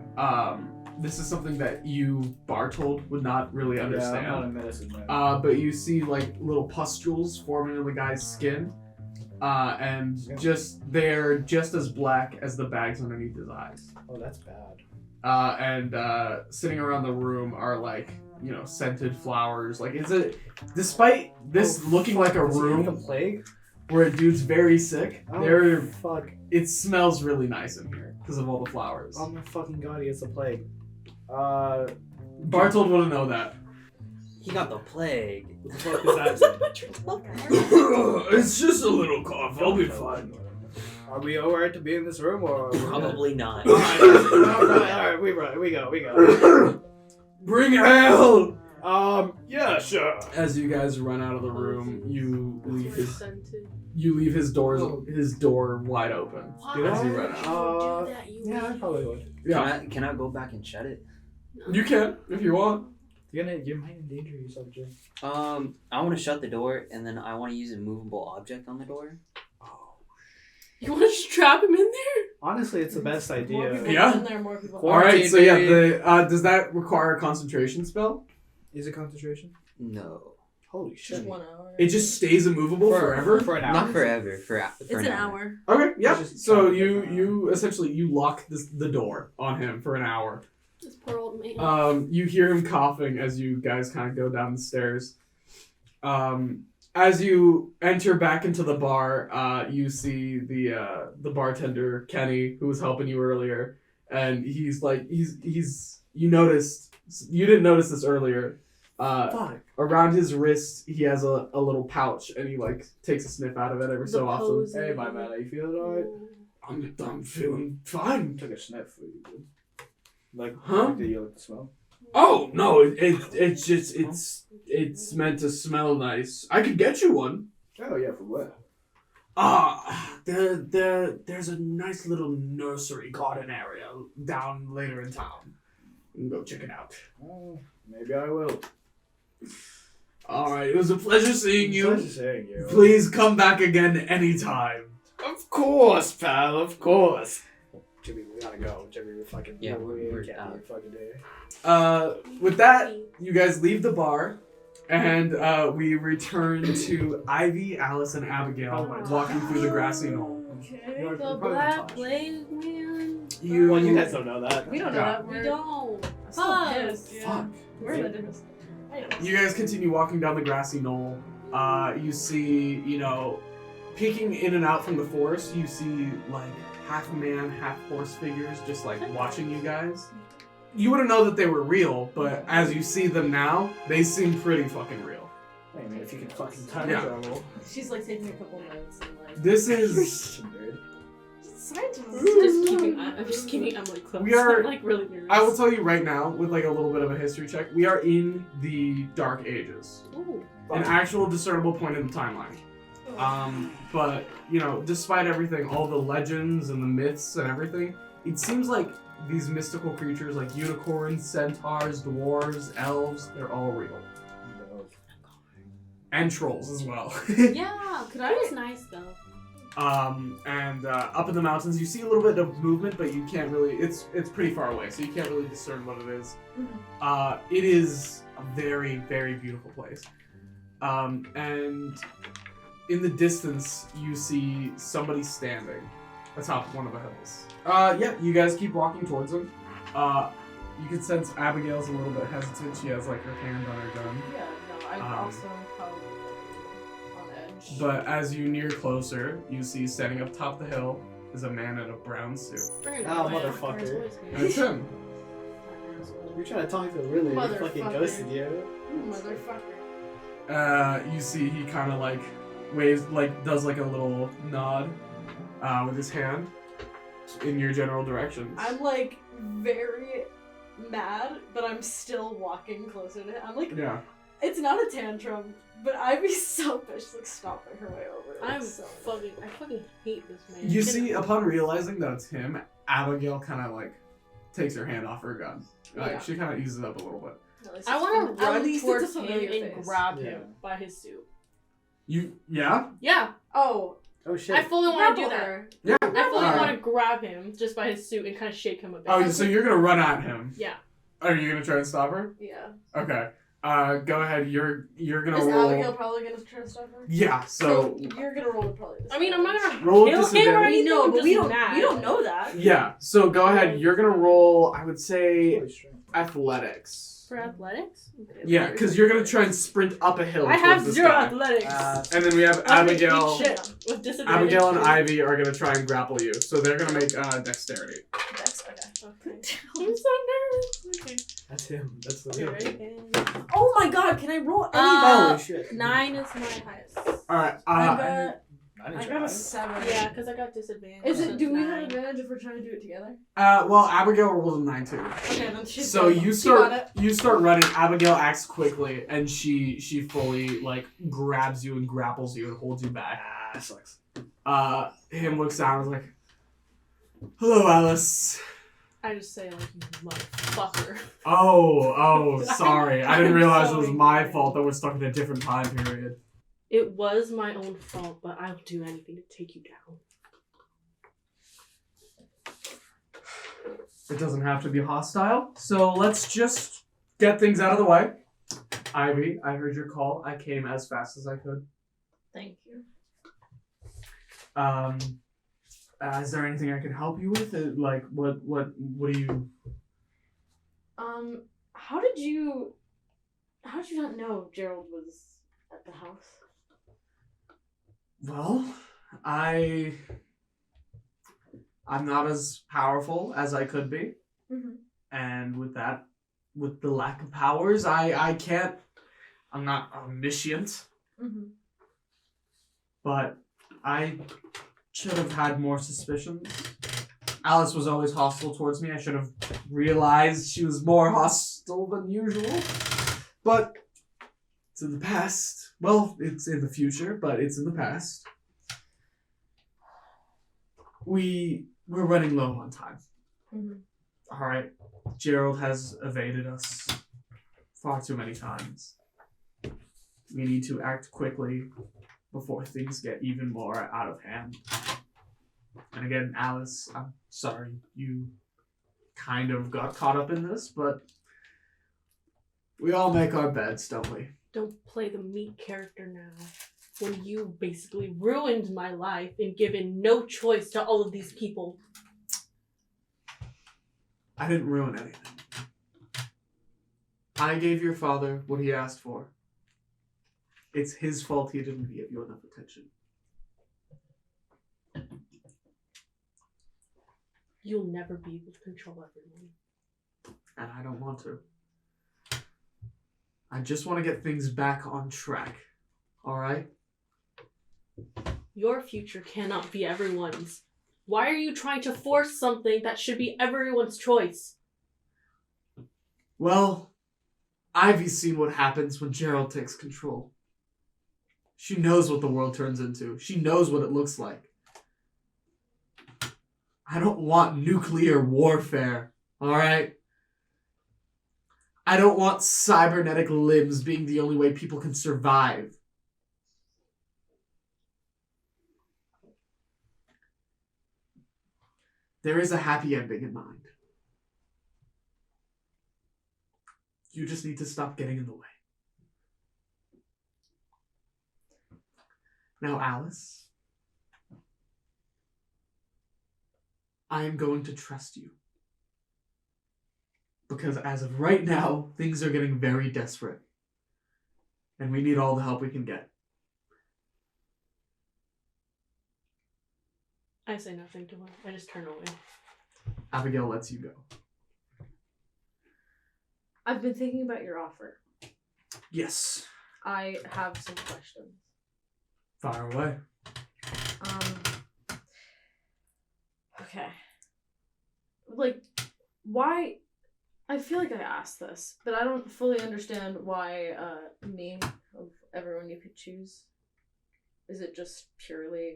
This is something that you, Barthold, would not really understand. Yeah, I'm not a medicine man. But you see like little pustules forming on the guy's skin, and they're just as black as the bags underneath his eyes. Oh, that's bad. And sitting around the room are like scented flowers. Like despite this looking like a room the plague where a dude's very sick, fuck. It smells really nice in here because of all the flowers. Oh my fucking god, he gets the plague. Barthold wouldn't know that. He got the plague. What the fuck is that? It's just a little cough. I'll be fine. Are we alright to be in this room or? Probably not. Alright, we go. Bring hell! Yeah, sure. As you guys run out of the room, you leave his door wide open. As you run out. Yeah, I probably would. Yeah, Can I go back and shut it? you can if you want. You might endanger yourself, Jay. I want to shut the door, and then I want to use a movable object on the door. You want to just trap him in there? Honestly, it's the best idea. Yeah. In there, more people. All right. So yeah, does that require a concentration spell? Is it concentration? No. Holy shit. Just 1 hour. It just stays immovable forever. For an hour. Not forever. For It's an hour. Okay. Yeah. Just So you essentially lock the door on him for an hour. This poor old man. You hear him coughing as you guys kind of go down the stairs. As you enter back into the bar, you see the bartender Kenny, who was helping you earlier, and he's you didn't notice this earlier. Around his wrist, he has a little pouch, and he like takes a sniff out of it every so often. Hey, my man, are you feeling alright? I'm feeling fine. Took a sniff for you, dude. Like, Huh? do you like the smell? Oh no, it's just it's meant to smell nice. I could get you one. Oh yeah, from where? There's a nice little nursery garden area down later in town. You can go check it out. Oh, maybe I will. All right, it was a pleasure seeing you. Pleasure seeing you. Please come back again anytime. Of course, pal. Of course. Jimmy, we gotta go. Jimmy, we fucking we're can't out. be fucking day. With that, you guys leave the bar, and we return to Ivy, Alice, and Abigail walking through the grassy knoll. Okay. The Black Plague, man. Well, you guys don't know that. We don't know that. We don't. I'm still pissed. Fuck. We're the difference. You guys continue walking down the grassy knoll. You see, peeking in and out from the forest, you see, like, half man, half horse figures just, like, watching you guys. You wouldn't know that they were real, but as you see them now, they seem pretty fucking real. Hey, man, if you could fucking time Yeah. travel. She's like taking a couple notes and like. This is... Scientist. I'm just keeping Emily close. We are- I'm like really nervous. I will tell you right now, with, like, a little bit of a history check, we are in the Dark Ages. Ooh. An actual discernible point in the timeline. But, despite everything, all the legends and the myths and everything, it seems like these mystical creatures like unicorns, centaurs, dwarves, elves, they're all real. And trolls as well. Yeah, that was nice though. And up in the mountains, you see a little bit of movement, but you can't really, it's pretty far away, so you can't really discern what it is. It is a very, very beautiful place. And in the distance, you see somebody standing atop one of the hills. You guys keep walking towards him. You can sense Abigail's a little bit hesitant. She has, like, her hand on her gun. Yeah, no, I'm also probably on edge. But as you near closer, you see standing up top the hill is a man in a brown suit. Oh, motherfucker. And it's him. You're trying to talk to really fucking Motherfucker. ghosted you. Motherfucker. You see he kind of, like, waves, like, does, like, a little nod with his hand in your general directions. I'm like very mad, but I'm still walking closer to him. I'm like, Yeah. it's not a tantrum, but I'd be selfish, like stopping her way over. I It's so fucking hate this man. You see, upon realizing that it's him, Abigail kind of, like, takes her hand off her gun. Like, Yeah. she kind of eases up a little bit. At least I it's want to at run least towards it's a him familiar and face. grab Yeah. him by his suit. Yeah? Yeah, Oh, Oh shit. I fully want to do that. her. Yeah. I fully Alright. want to grab him just by his suit and kind of shake him a bit. Oh, so you're gonna run at him? Yeah. Are you gonna try and stop her? Yeah. Okay. Go ahead. You're gonna Is roll. Abigail probably gonna try to stop her? Yeah. So you're gonna roll with probably. I mean, I'm not gonna Roll kill him or disadvantage. anything. No, but just we don't. mad. We don't know that. yeah. So go ahead. You're gonna roll. I would say Holy shit. athletics. For athletics? Okay, Yeah, because you're gonna try and sprint up a hill. I towards have this 0 guy. athletics. And then we have I'm gonna Abigail. eat shit with disadvantage. Abigail and Ivy are gonna try and grapple you, so they're gonna make dexterity. That's okay. Okay. I'm so nervous. Okay. That's him. That's the Okay, him. ready? And... Oh my God! Can I roll any? Holy shit. 9 is my highest. All right. I got a 7. Yeah, because I got disadvantage. Is so it? Do we have 9. advantage if we're trying to do it together? Well, Abigail rolled a 9 too. Okay, then she's. So good. you She got start running. Abigail acts quickly, and she fully like grabs you and grapples you and holds you back. That sucks. Him looks down and is like, "Hello, Alice." I just say, like, you motherfucker. Oh, sorry. I didn't I'm realize it was sorry. my fault that we're stuck in a different time period. It was my own fault, but I'll do anything to take you down. It doesn't have to be hostile, so let's just get things out of the way. Ivy, I heard your call. I came as fast as I could. Thank you. Is there anything I can help you with? Like, what do you... How did you not know Gerald was at the house? Well, I'm not as powerful as I could be. Mm-hmm. And with the lack of powers, I'm not omniscient. Mm-hmm. But I should have had more suspicions. Alice was always hostile towards me. I should have realized she was more hostile than usual. But it's in the past. Well, it's in the future, but it's in the past. We're running low on time. Mm-hmm. All right. Gerald has evaded us far too many times. We need to act quickly before things get even more out of hand. And again, Alice, I'm sorry you kind of got caught up in this, but we all make our beds, don't we? Don't play the meat character now. When you basically ruined my life and given no choice to all of these people. I didn't ruin anything. I gave your father what he asked for. It's his fault he didn't give you enough attention. You'll never be able to control everyone. And I don't want to. I just want to get things back on track. Alright? Your future cannot be everyone's. Why are you trying to force something that should be everyone's choice? Well, Ivy's seen what happens when Gerald takes control. She knows what the world turns into. She knows what it looks like. I don't want nuclear warfare, alright? I don't want cybernetic limbs being the only way people can survive. There is a happy ending in mind. You just need to stop getting in the way. Now, Alice, I am going to trust you. Because as of right now, things are getting very desperate. And we need all the help we can get. I say nothing to her. I just turn away. Abigail lets you go. I've been thinking about your offer. Yes. I have some questions. Fire away. Okay. Like, why... I feel like I asked this, but I don't fully understand why, me, of everyone you could choose. Is it just purely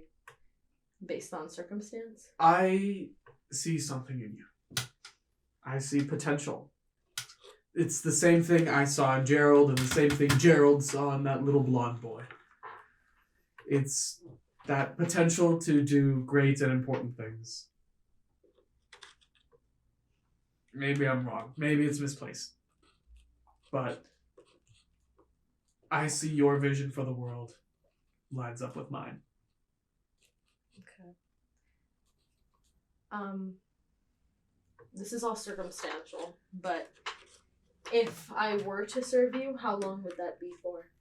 based on circumstance? I see something in you. I see potential. It's the same thing I saw in Gerald and the same thing Gerald saw in that little blonde boy. It's that potential to do great and important things. Maybe I'm wrong. Maybe it's misplaced. But I see your vision for the world lines up with mine. Okay. This is all circumstantial, but if I were to serve you, how long would that be for?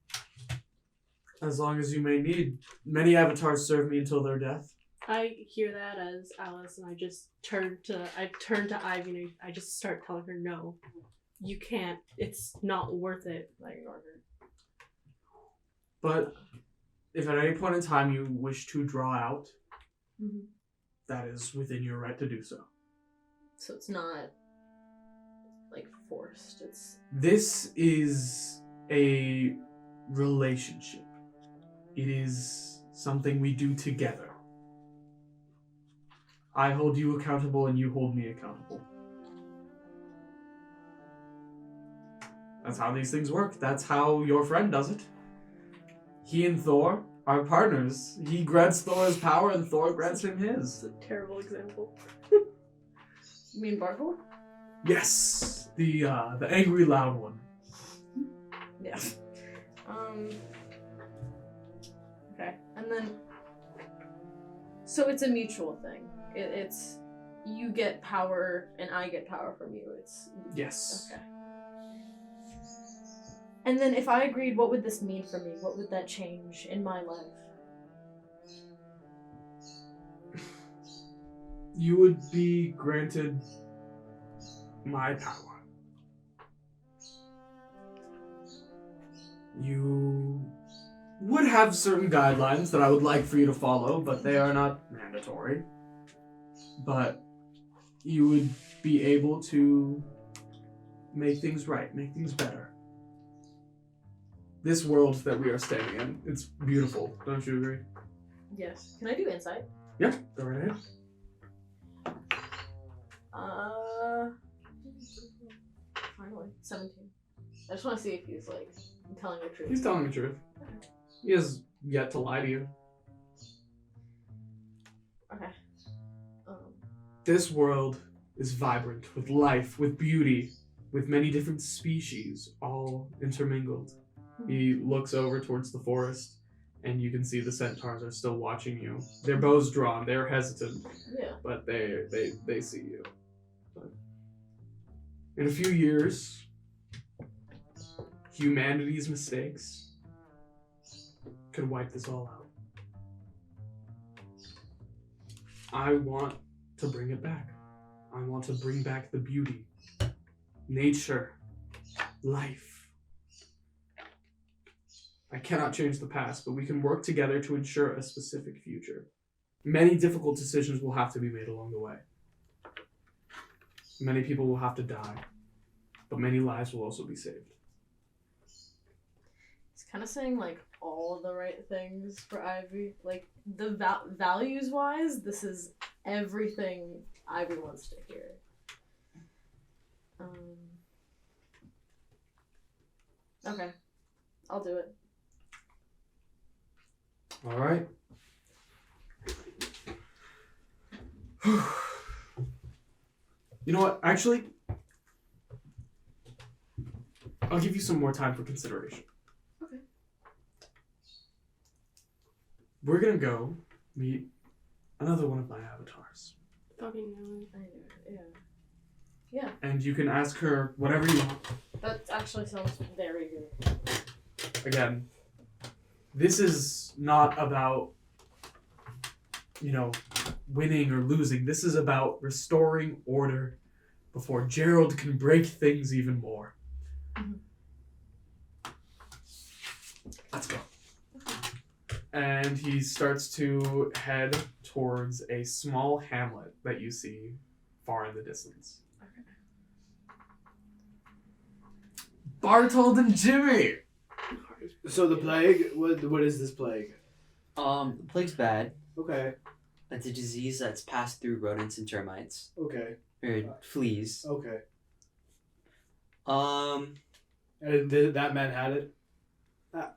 As long as you may need. Many avatars serve me until their death. I hear that as Alice, and I just turn to Ivy, and I just start telling her, no, you can't. It's not worth it. I ignore her. But if at any point in time you wish to draw out, Mm-hmm. that is within your right to do so. So it's not, like, forced. This is a relationship. It is something we do together. I hold you accountable and you hold me accountable. That's how these things work. That's how your friend does it. He and Thor are partners. He grants Thor's power and Thor grants him his. It's a terrible example. You mean Barthold? Yes, the angry loud one. Yeah. Okay, and then... So it's a mutual thing. It's... you get power and I get power from you. It's Yes. okay. And then if I agreed, what would this mean for me? What would that change in my life? You would be granted my power. You would have certain guidelines that I would like for you to follow, but they are not mandatory. But you would be able to make things right, make things better. This world that we are staying in, it's beautiful. Don't you agree? Yes. Can I do insight? Yeah, go right ahead. Finally, 17. I just want to see if he's like telling the truth. He's telling the truth. He has yet to lie to you. Okay. This world is vibrant with life, with beauty, with many different species, all intermingled. He looks over towards the forest, and you can see the centaurs are still watching you. Their bows drawn, they're hesitant, Yeah. but they see you. But in a few years, humanity's mistakes could wipe this all out. I want to bring it back. I want to bring back the beauty, nature, life. I cannot change the past, but we can work together to ensure a specific future. Many difficult decisions will have to be made along the way. Many people will have to die, but many lives will also be saved. He's kind of saying like all of the right things for Ivy. Like the values wise, this is everything Ivy wants to hear. Okay, I'll do it. All right. You know what? Actually, I'll give you some more time for consideration. Okay. We're gonna go meet another one of my avatars. Fucking no. I knew it. Yeah. And you can ask her whatever you want. That actually sounds very good. Again, this is not about, winning or losing. This is about restoring order before Gerald can break things even more. Mm-hmm. Let's go. And he starts to head towards a small hamlet that you see far in the distance. Barthold and Jimmy! So the plague, what is this plague? The plague's bad. Okay. It's a disease that's passed through rodents and termites. Okay. Or fleas. Okay. Um, And that man had it?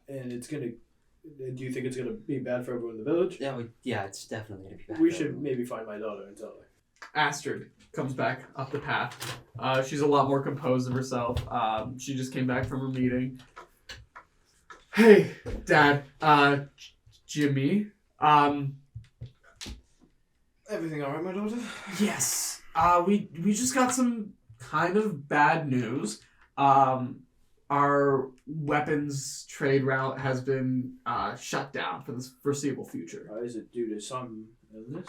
And it's gonna... Do you think it's gonna be bad for everyone in the village? yeah, it's definitely gonna be bad. We for should everyone. maybe find my daughter and tell her. Astrid comes back up the path. She's a lot more composed of herself. She just came back from her meeting. Hey, Dad. Jimmy. Everything alright, my daughter? Yes. We just got some kind of bad news. Our weapons trade route has been shut down for the foreseeable future. Is it due to some illness?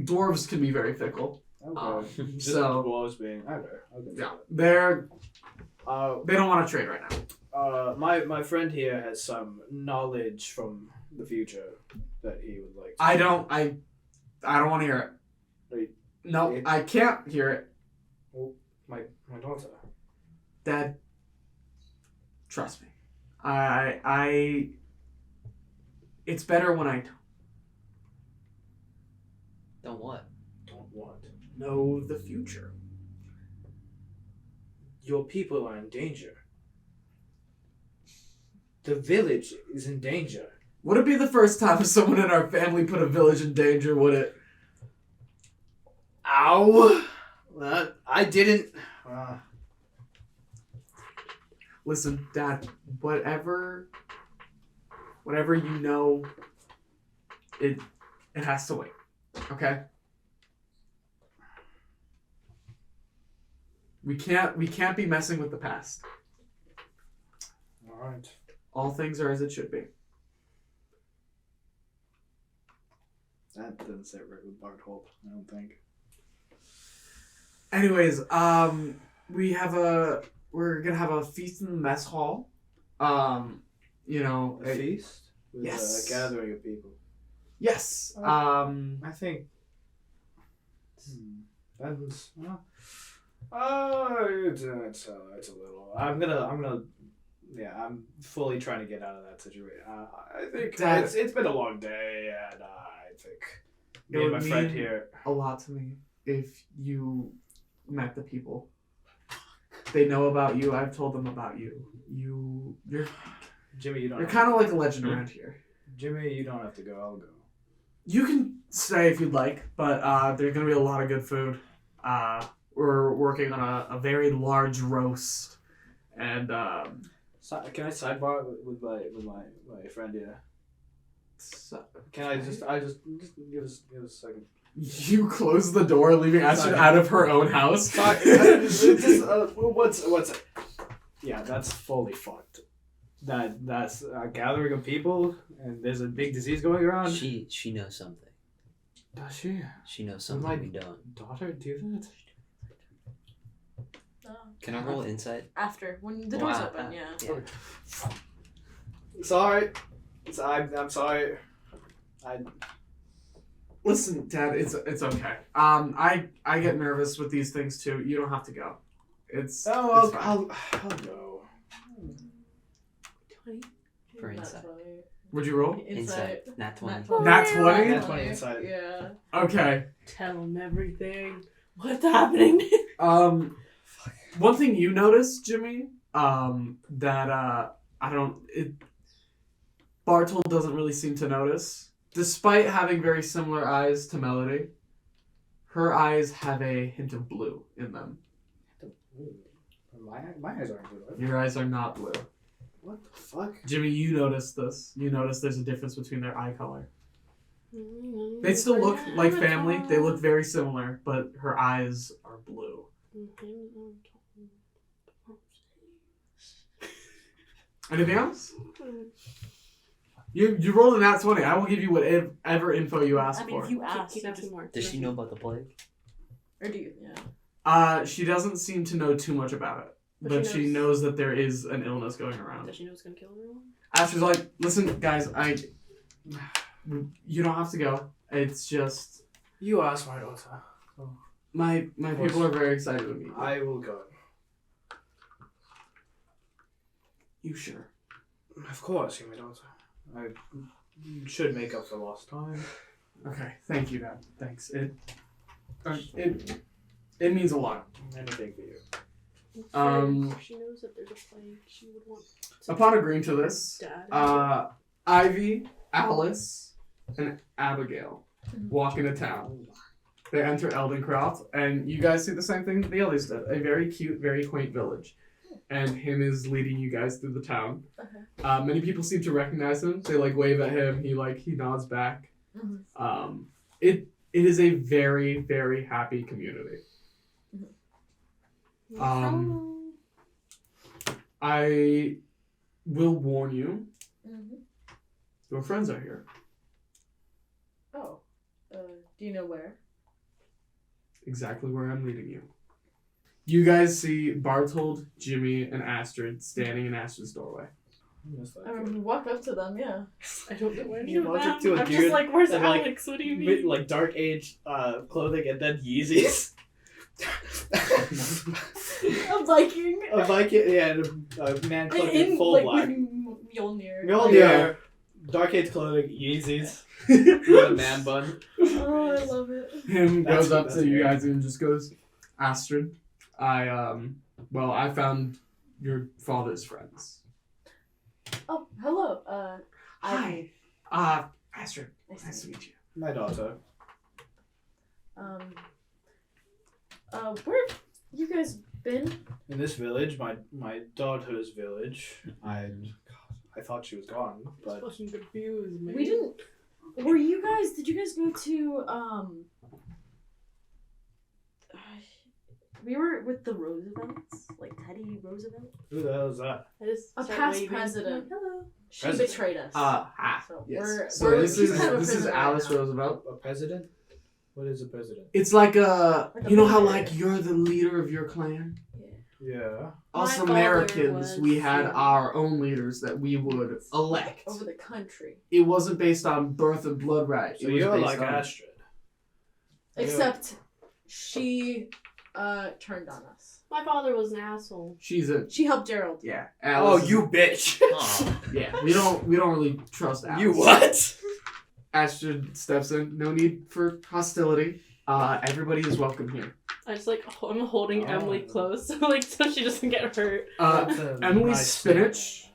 Dwarves can be very fickle. Okay. Just so- dwarves being... Okay. Yeah, they don't want to trade right now. My friend here has some knowledge from the future that he would like to... I don't want to hear it. Wait. No, I can't hear it. My daughter. Dad, trust me. It's better when I Don't what? Don't what? know the future. Your people are in danger. The village is in danger. Would it be the first time someone in our family put a village in danger, would it? Ow! I didn't... Listen, Dad, whatever you know, it has to wait. Okay. We can't be messing with the past. Alright. All things are as it should be. That doesn't sit right with Barthold, I don't think. Anyways, we're gonna have a feast in the mess hall. You know, A feast? With yes. a gathering of people. Yes. I think... Depends. It's a little... I'm fully trying to get out of that situation. I think it's been a long day, and I think me and my friend here... a lot to me if you met the people. They know about you. I've told them about you. You're Jimmy, you don't. You're kind of like a legend around here. Jimmy, you don't have to go. I'll go. You can stay if you'd like, but there's gonna be a lot of good food. We're working on a very large roast, and can I sidebar with my friend here? Can I just give us a second? You close the door, leaving Astrid out of her own house. What's it? Yeah, that's fully fucked. That's a gathering of people, and there's a big disease going around. She knows something. Does she? She knows something we don't. Daughter do that? Can I roll insight? After, when the door's open, yeah. Sorry. I'm sorry. Listen, Dad, it's okay. I get nervous with these things too. You don't have to go. I'll go. 20. For insight. Would you roll? Insight. Nat 20. Nat 20? Nat 20 insight. Yeah. Okay. Tell him everything. What's happening? One thing you notice, Jimmy, that Barthold doesn't really seem to notice. Despite having very similar eyes to Melody, her eyes have a hint of blue in them. My eyes aren't blue. Right? Your eyes are not blue. What the fuck? Jimmy, you notice this. You notice there's a difference between their eye color. They still look like family. They look very similar, but her eyes are blue. Anything else? You rolled a nat 20. I will give you whatever info you ask for. If you ask, Keep asking more. Does she know about the plague? or do you? Yeah. She doesn't seem to know too much about it, but she knows that there is an illness going around. Does she know it's gonna kill everyone? Astrid's like, listen, guys, you don't have to go. It's just You asked my daughter. my people are very excited to meet you. I will go. You sure? Of course, you're my daughter. I should make up for lost time. Okay, thank you, Dad. Thanks. It means a lot. Anything for you. If she knows that there's a plague, she would want to Upon agreeing to this, Dad. Ivy, Alice, and Abigail walk into town. They enter Elding, and you guys see the same thing the others did. A very cute, very quaint village. And him is leading you guys through the town. Okay. Many people seem to recognize him. They wave at him. He nods back. It is a very, very happy community. I will warn you. Your friends are here. Oh. Do you know where? Exactly where I'm leading you. You guys see Barthold, Jimmy, and Astrid standing in Astrid's doorway. I remember we walked up to them, yeah. I don't know where You walked up to a I'm dude just like, where's and, like, Alex? What do you mean? Like dark age clothing and then Yeezys. A Viking. A Viking, yeah, and a man cloaked in full black. With Mjolnir. Mjolnir, dark age clothing, Yeezys, with a man bun. Oh, I love it. Him That's goes up that's to you great. guys and just goes, Astrid, I found your father's friends. Oh, hello. Hi. Astrid, nice to meet you. My daughter. Where have you guys been? In this village, my daughter's village. I thought she was gone, but fucking confused, man. We didn't. Did you guys go to, we were with the Roosevelts, like Teddy Roosevelt. Who the hell is that? I just A start past waving. president. Hello. She President. betrayed us. So Yes. we're So this she's is kind of a this is prisoner Alice right now. Roosevelt. A president? What is a president? It's like a Like a you know how leader. like you're the leader of your clan. Yeah. Us My father Americans, was, we had yeah. our own leaders that we would elect. Over the country. It wasn't based on birth and blood right. So it was you're based like on, Astrid. Except she turned on us. My father was an asshole. She's a She helped Gerald. yeah. Oh, Alice is- you bitch. Aw. yeah. We don't really trust Alice. You what? Astrid steps in. No need for hostility. Everybody is welcome here. I just like I'm holding Oh. Emily close, like so she doesn't get hurt. That's a Emily nice Spinach,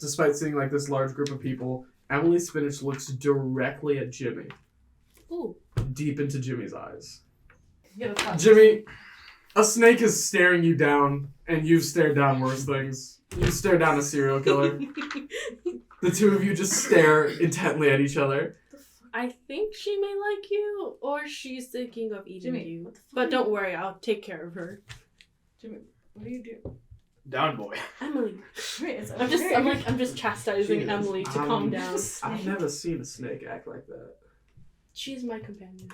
despite seeing like this large group of people, Emily Spinach looks directly at Jimmy, Ooh. deep into Jimmy's eyes. You gotta touch Jimmy, a snake is staring you down, and you've stared down worse things. You stare down a serial killer. The two of you just stare intently at each other. I think she may like you, or she's thinking of eating Jimmy, you. what the fuck But are don't worry, I'll take care of her. Jimmy, what do you do? Down boy. Emily. Wait, it's I'm just chastising Jeez. Emily to calm down. I've never seen a snake act like that. She's my companion.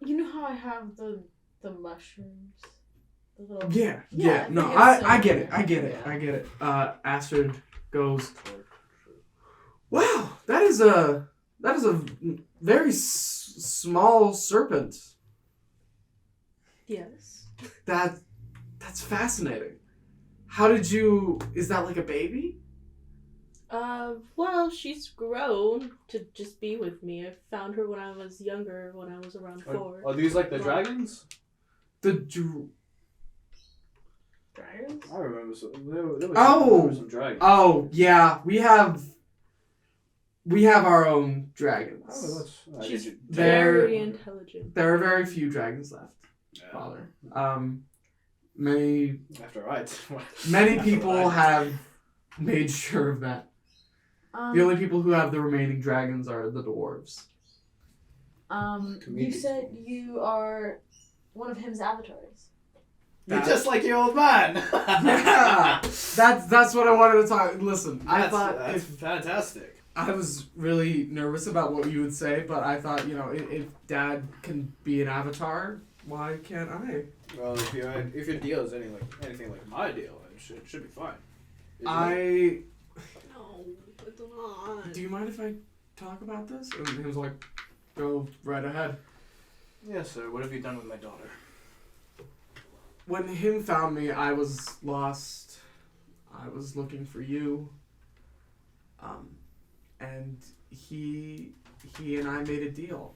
You know how I have the mushrooms? The little... Yeah. Yeah, No, I think it's I so get it. I weird. get it. Yeah. I get it. Astrid goes, wow, that is a very small serpent. Yes. That's fascinating. How did you? Is that like a baby? Well, she's grown to just be with me. I found her when I was younger, when I was around 4. Are these like the Well- dragons? Dragons? I remember some. There was some dragons. Oh yeah, we have our own dragons. Oh, that's. She's did you- very intelligent. There are very few dragons left, Yeah. Father. Many After I. people have made sure of that. The only people who have the remaining dragons are the dwarves. You Comedian. said you are one of him's avatars. You're just like your old man. Yeah, that's what I wanted to talk. Listen, I thought that's if fantastic. I was really nervous about what you would say, but I thought if Dad can be an avatar, why can't I? Well, if your deal is anything like my deal, it should be fine. Isn't it? No, it's not. Do you mind if I talk about this? And he was like, go right ahead. Yes, sir. What have you done with my daughter? When him found me, I was lost. I was looking for you. And he and I made a deal.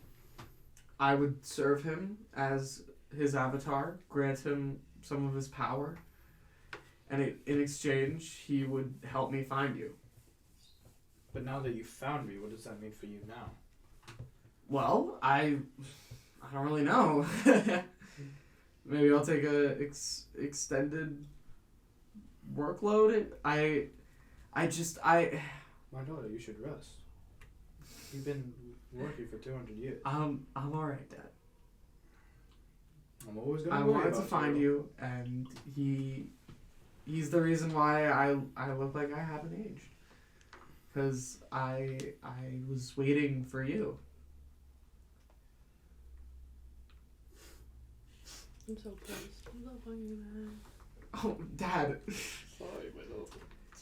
I would serve him as his avatar, grant him some of his power, and in exchange, he would help me find you. But now that you found me, what does that mean for you now? Well, I don't really know. Maybe I'll take a extended workload. My daughter, you should rest. You've been working for 200 years. I'm alright, Dad. I'm always gonna I worry wanted to about find you, and he's the reason why I look like I haven't aged. Because I was waiting for you. I'm so pissed. I'm so fucking mad. Oh, Dad. Sorry, my love.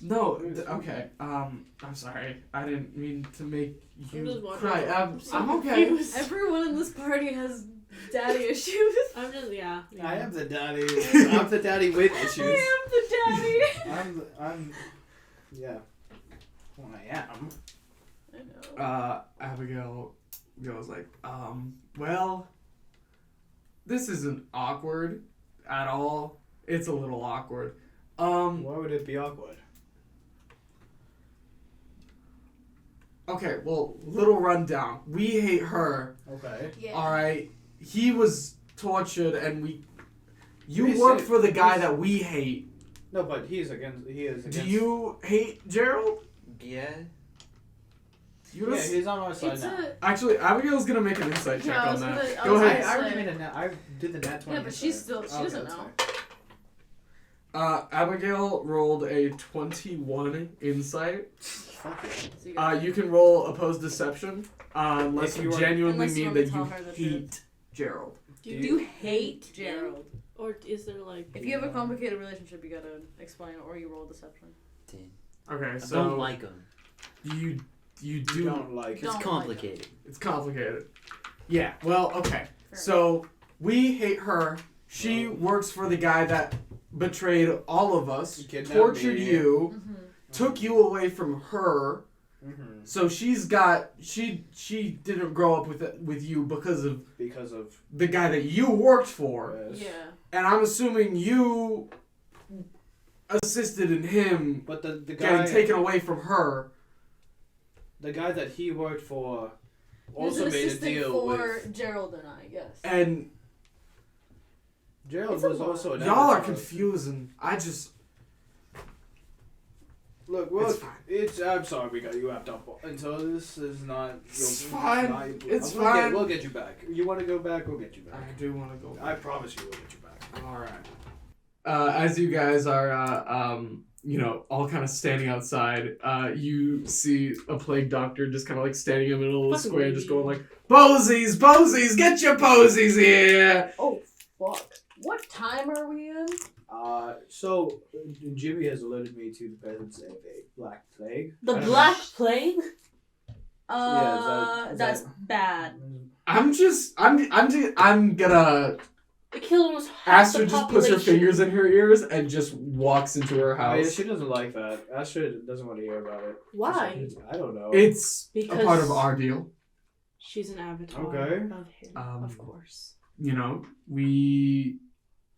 No, okay. I'm sorry. I didn't mean to make I'm just you wondering. cry. I'm I'm okay. confused. Everyone in this party has daddy issues. I'm just yeah. I am the daddy. I'm the daddy with issues. I am the daddy. I'm. Yeah. Well, I am. I know. Abigail goes like, well, this isn't awkward at all. It's a little awkward. Why would it be awkward? Okay, well, little rundown. We hate her. Okay. Yeah. Alright. He was tortured and you We work said- for the guy that we hate. No, but he is against. Do you hate Gerald? Yeah. You Yeah, just, he's on our side It's now. actually, Abigail's gonna make an insight check Yeah, I on was that. gonna- I Go was ahead. gonna I already say- made I did the nat 20. Yeah, but she's still. She doesn't that's know. fine. Abigail rolled a 21 insight. Fuck it. So you got- You can roll opposed deception unless If you you are- genuinely Unless you mean want to that tell you her the hate truth. Gerald. Do you hate Gerald. him? Or is there like... If you have a complicated relationship, you gotta explain, or you roll deception. Okay, I so don't like him. you You do. don't like Don't It's like complicated. It's complicated. Yeah. Well, okay. Fair So we hate her. She works for the guy that betrayed all of us, Kidnapped tortured me. you, Mm-hmm. took you away from her. Mm-hmm. So she didn't grow up with you because of Because of the guy that you worked for. yes. Yeah. And I'm assuming you assisted in him But the getting guy taken away from her. the guy that he worked for He was also an made a assistant deal for with Gerald and I, yes. And Gerald It's a was lot. also an y'all are avatar. confusing. I just. Look, well, It's fine. I'm sorry we got you wrapped up until this is not. It's you'll- fine. not- It's we'll get- fine. we'll get you back. You want to go back? We'll get you I back. do want to go. I promise you, we'll get you back. All right. As you guys are, all kind of standing outside, you see a plague doctor just kind of like standing in the middle of the Fucking square, just weird. going like, "Posies, posies, get your posies here!" Oh, fuck. What time are we in? So Jimmy has alerted me to the presence of a black plague. The I don't Black Plague? Yeah, is That's that- bad. I'm gonna. It killed almost half Astrid the just puts her population. fingers in her ears and just walks into her Oh, yeah, house. she doesn't like that. Astrid doesn't want to hear about it. Why? I don't know. It's Because a part of our deal. she's an avatar Okay. of him, Um, of course.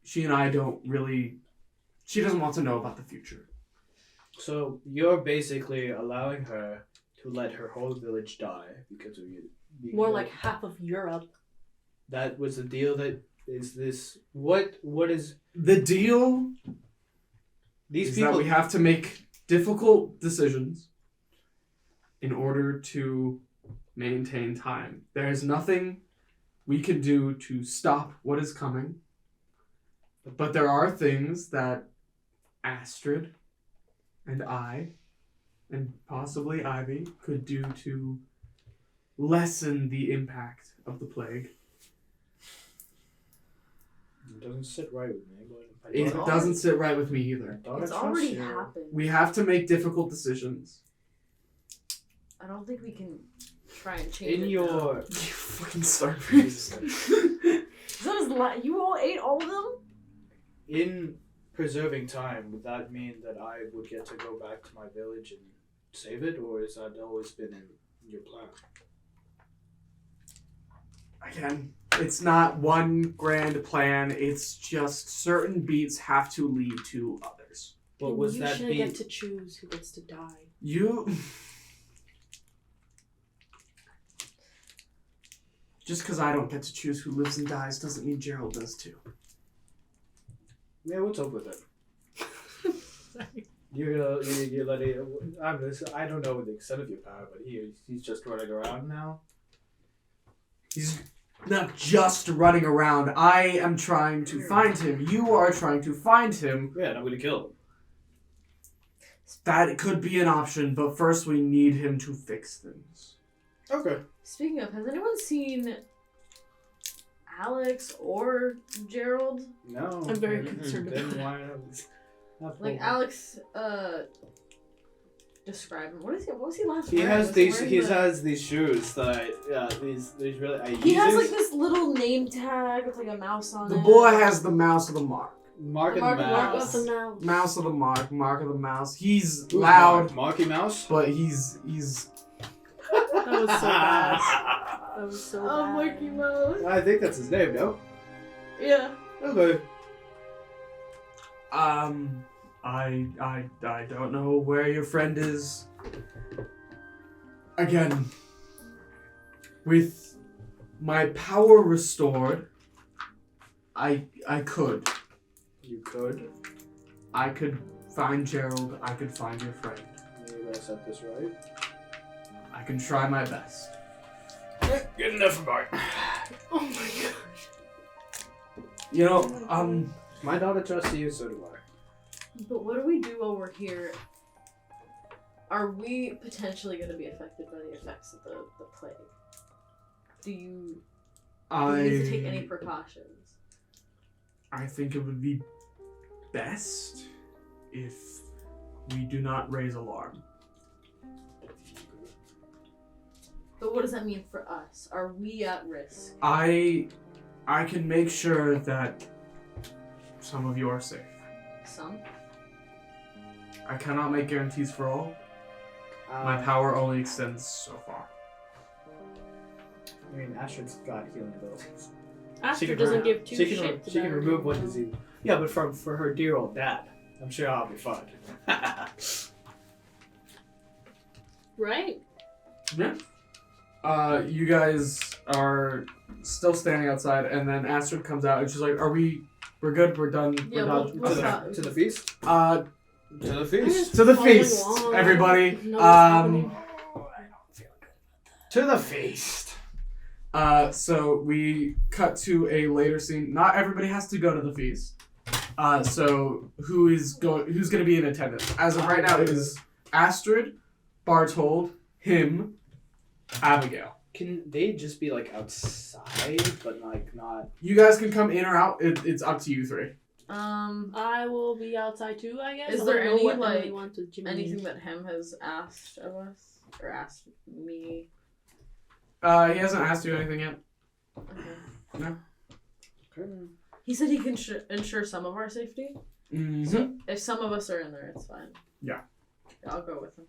She and I don't really. She doesn't want to know about the future. So you're basically allowing her to let her whole village die because of you. More like half of Europe. That was the deal. That is this. What is The deal these is people? that we have to make difficult decisions in order to maintain time. There is nothing we can do to stop what is coming, but there are things that Astrid and I, and possibly Ivy, could do to lessen the impact of the plague. It doesn't sit right with me. But It already- doesn't sit right with me either. It's already happened. We have to make difficult decisions. I don't think we can try and change In it your now. You fucking starfish. So you all ate all of them? in preserving time, would that mean that I would get to go back to my village and save it, or has that always been in your plan? Again, it's not one grand plan. It's just certain beats have to lead to others. What And was you that should beat? get to choose who gets to die. You... Just because I don't get to choose who lives and dies doesn't mean Gerald does too. Yeah, what's up with it? You're letting. I don't know the extent of your power, but he's just running around now. He's not just running around. I am trying to find him. You are trying to find him. Yeah, and I'm gonna kill him. That could be an option, but first we need him to fix things. Okay. Speaking of, has anyone seen Alex or Gerald? No. I'm very concerned Then about why not? Like Alex, describe him. What was he last He wearing? has Was these. wearing He the- has these shoes that these really. He has like this little name tag with like a mouse on The it. boy has the mouse of the mark. Mark The and Mark Mouse. Mark of the mouse. Mouse of the mark. Mark of the mouse. He's Who's loud, Marky Mouse. but he's That was so bad. That was so Oh, bad. Mikey Mouse. I think that's his name, no? Yeah. Okay. I don't know where your friend is. Again, with my power restored, I could. You could. I could find Gerald. I could find your friend. Maybe I set this right. I can try my best. Good enough for Bart. Oh my god. You know, My daughter trusts you, so do I. But what do we do while we're here? Are we potentially going to be affected by the effects of the plague? Do you need to take any precautions? I think it would be best if we do not raise alarm. But what does that mean for us? Are we at risk? I can make sure that some of you are safe. Some? I cannot make guarantees for all. My power only extends so far. I mean, Astrid's got healing abilities. Astrid doesn't give two She shits can about remove it. one disease. Yeah, but for her dear old dad, I'm sure I'll be fine. Right? Yeah. You guys are still standing outside, and then Astrid comes out, and she's like, we're good, we're done, Yeah, we're done. we'll to stop. the feast. Uh, To the feast. to the Following feast, along. everybody. Know what's happening. To the feast. So we cut to a later scene. Not everybody has to go to the feast. So who's going to be in attendance? As of right now, it is Astrid, Barthold, him, Abigail. Can they just be like outside, but like not? You guys can come in or out. It's up to you three. I will be outside too, I guess. Is I there don't know any, what like, Emily wants with Jimmy. Anything that him has asked of us? Or asked me? He hasn't asked you anything yet. Okay. No. He said he can ensure some of our safety. Mm-hmm. So if some of us are in there, it's fine. Yeah. I'll go with him.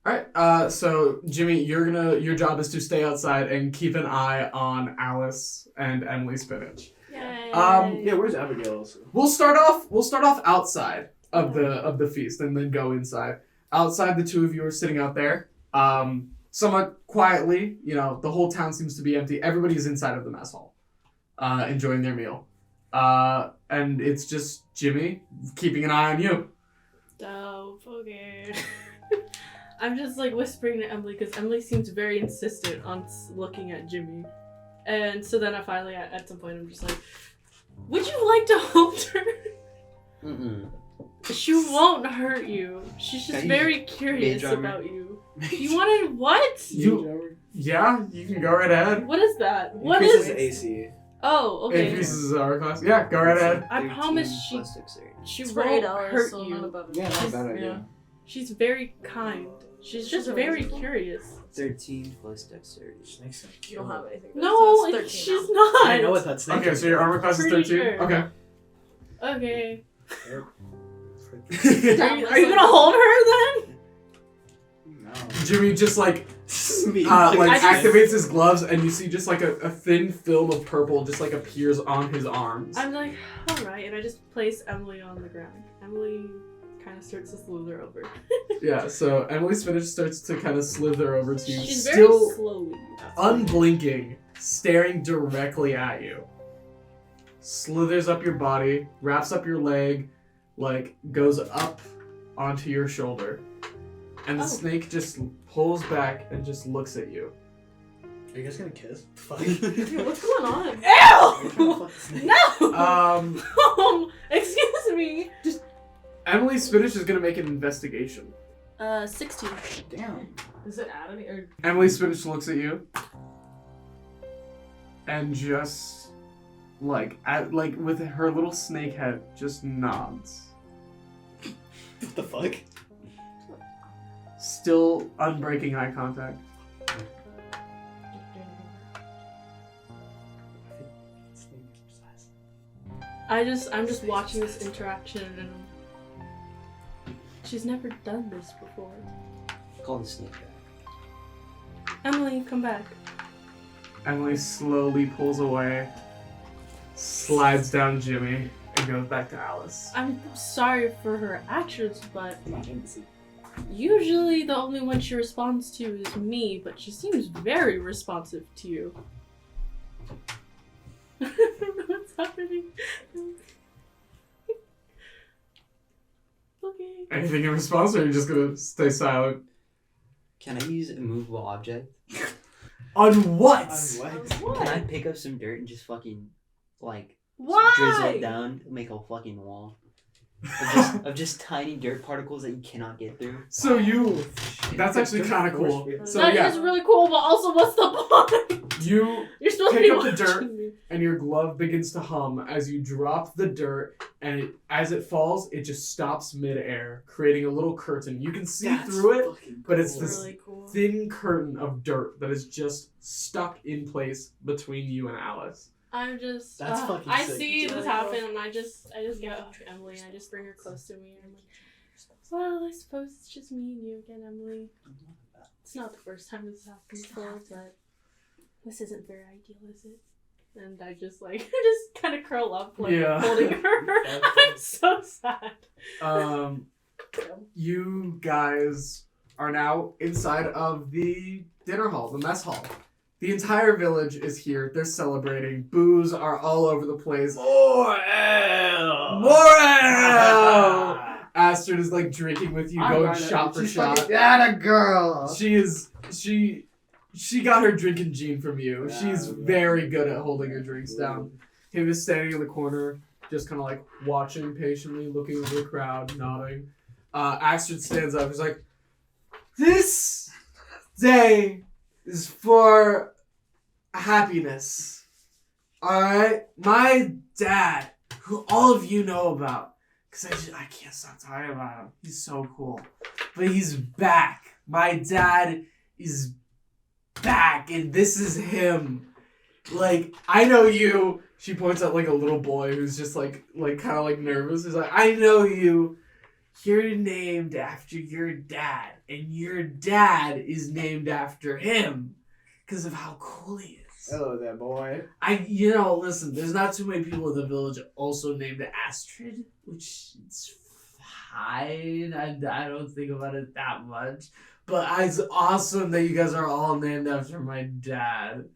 Alright, so Jimmy, your job is to stay outside and keep an eye on Alice and Emily Spinach. Yay. Yeah, where's Abigail? We'll start off outside of the feast and then go inside. Outside, the two of you are sitting out there, somewhat quietly. You know, the whole town seems to be empty. Everybody's inside of the mess hall, enjoying their meal. And it's just Jimmy keeping an eye on you. Dope, okay. I'm just like whispering to Emily because Emily seems very insistent on looking at Jimmy. And so then I finally, at some point, I'm just like, would you like to hold her? Mm-mm. She won't hurt you. She's just Can I very use curious mage armor? about you. You wanted what? Yeah, you can go right ahead. What is that? What Increases is? AC. Oh, It okay. increases his armor class. Yeah, go right ahead. I 13 promise plus dexterity. she It's for won't $8, hurt so not you. above it. Yeah, not a bad idea. Yeah. She's very kind. She's just very curious. 13 plus dexterity. Snake's gonna You don't have anything. No, so it's 13 she's now. not. I know what that snake Okay, is. so your armor class is Pretty 13? sure. Okay. Okay. Stop Are you listening. gonna hold her then? No. Jimmy just like I just- activates his gloves, and you see just like a thin film of purple just like appears on his arms. I'm like, alright, and I just place Emily on the ground. Emily kind of starts to slither over. Yeah, so Emily Spinach starts to kind of slither over to you, She's still very slowly. unblinking, staring directly at you. Slithers up your body, wraps up your leg, like goes up onto your shoulder. And the Oh. snake just pulls back and just looks at you. Are you guys gonna kiss? Fuck. Dude, what's going on? Ew! No! Excuse me! Emily Spinach is gonna make an investigation. 16. Damn. Does it add any? Or Emily Spinach looks at you and just like with her little snake head just nods. What the fuck? Still unbreaking eye contact. I'm just watching this interaction and she's never done this before. Call the snake back. Emily, come back. Emily slowly pulls away, slides down Jimmy, and goes back to Alice. I'm sorry for her actions, but Come on, Jameson. usually the only one she responds to is me, but she seems very responsive to you. What's happening? Okay. Anything in response, or are you just gonna stay silent? Can I use a movable object? On what? Can I pick up some dirt and just fucking, like, Why? drizzle it down, make a fucking wall? Of just tiny dirt particles that you cannot get through? So that's actually kind of cool. So That yeah, is really cool, but also, what's the point? you You're supposed to pick be up the dirt. watching me. and your glove begins to hum as you drop the dirt, and as it falls, it just stops midair, creating a little curtain. You can see through it, but it's this Really cool. thin curtain of dirt that is just stuck in place between you and Alice. I'm just. That's fucking I sick. see this happen, and I just get up to Emily, and I just bring her close to me, and I'm like, well, I suppose it's just me and you again, Emily. It's not the first time this has happened before, but this isn't very ideal, is it? And I just just kind of curl up, Yeah. holding her. I'm so sad. You guys are now inside of the dinner hall, the mess hall. The entire village is here. They're celebrating. Booze are all over the place. More ale! More ale! Astrid is like drinking with you, going shot for shot. That a girl! She got her drinking gene from you. Yeah, She's very good at holding her drinks down. Him is standing in the corner, just kind of like watching patiently, looking over the crowd, nodding. Astrid stands up. He's like, "This day is for happiness. Alright? My dad, who all of you know about, because I can't stop talking about him. He's so cool. But he's back. My dad is back, and this is him. Like, I know you." She points at like a little boy who's just like kind of like nervous. He's like, "I know you. You're named after your dad, and your dad is named after him because of how cool he is." Hello there, boy. Listen, there's not too many people in the village also named Astrid, which is fine. I don't think about it that much. But it's awesome that you guys are all named after my dad.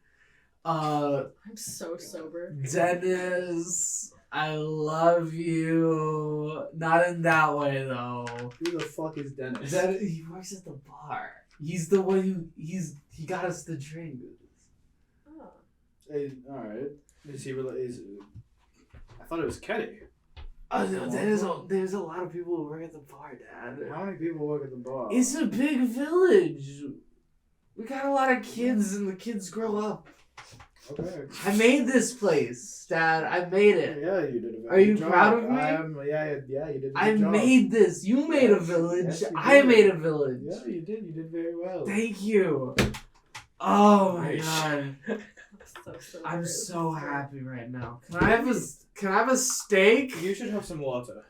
I'm so sober. Dennis, I love you. Not in that way, though. Who the fuck is Dennis? He works at the bar. He's the one he got us the drink. Oh. Hey, alright. Is he really? I thought it was Kenny. Oh, no, there's a lot of people who work at the bar, Dad. How many people work at the bar? It's a big village. We got a lot of kids, and the kids grow up. Okay. I made this place, Dad. I made it. Yeah, you did a very Are you good job. proud of me? Yeah, you did a I good job. made this. You made a Yes, village. yes, you I did. made a village. Yeah, you did. You did very well. Thank you. Oh my Nice. god. So sober. I'm so happy right now. Can I have a steak? You should have some water.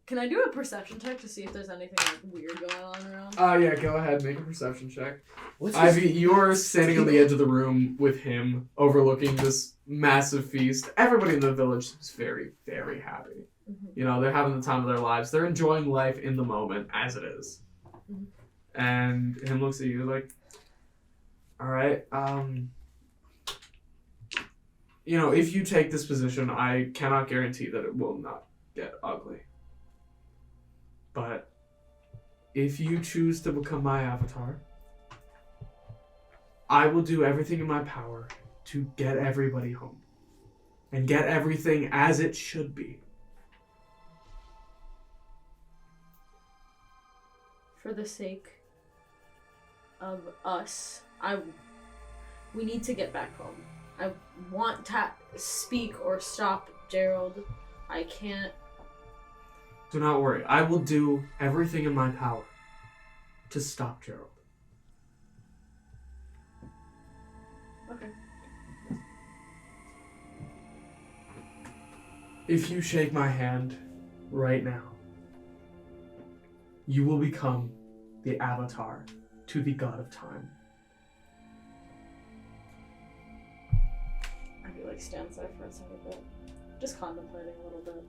Can I do a perception check to see if there's anything like weird going on around? Oh yeah, go ahead, make a perception check. What's Ivy, you're standing on the edge of the room with him, overlooking this massive feast. Everybody in the village is very, very happy. Mhm. You know, they're having the time of their lives. They're enjoying life in the moment as it is. Mhm. And him looks at you like, all right, if you take this position, I cannot guarantee that it will not get ugly. But if you choose to become my avatar, I will do everything in my power to get everybody home. And get everything as it should be. For the sake of us, we need to get back home. I want to speak or stop Gerald. I can't. Do not worry. I will do everything in my power to stop Gerald. Okay. If you shake my hand right now, you will become the avatar to the god of time. I stands there for a second bit, just contemplating a little bit.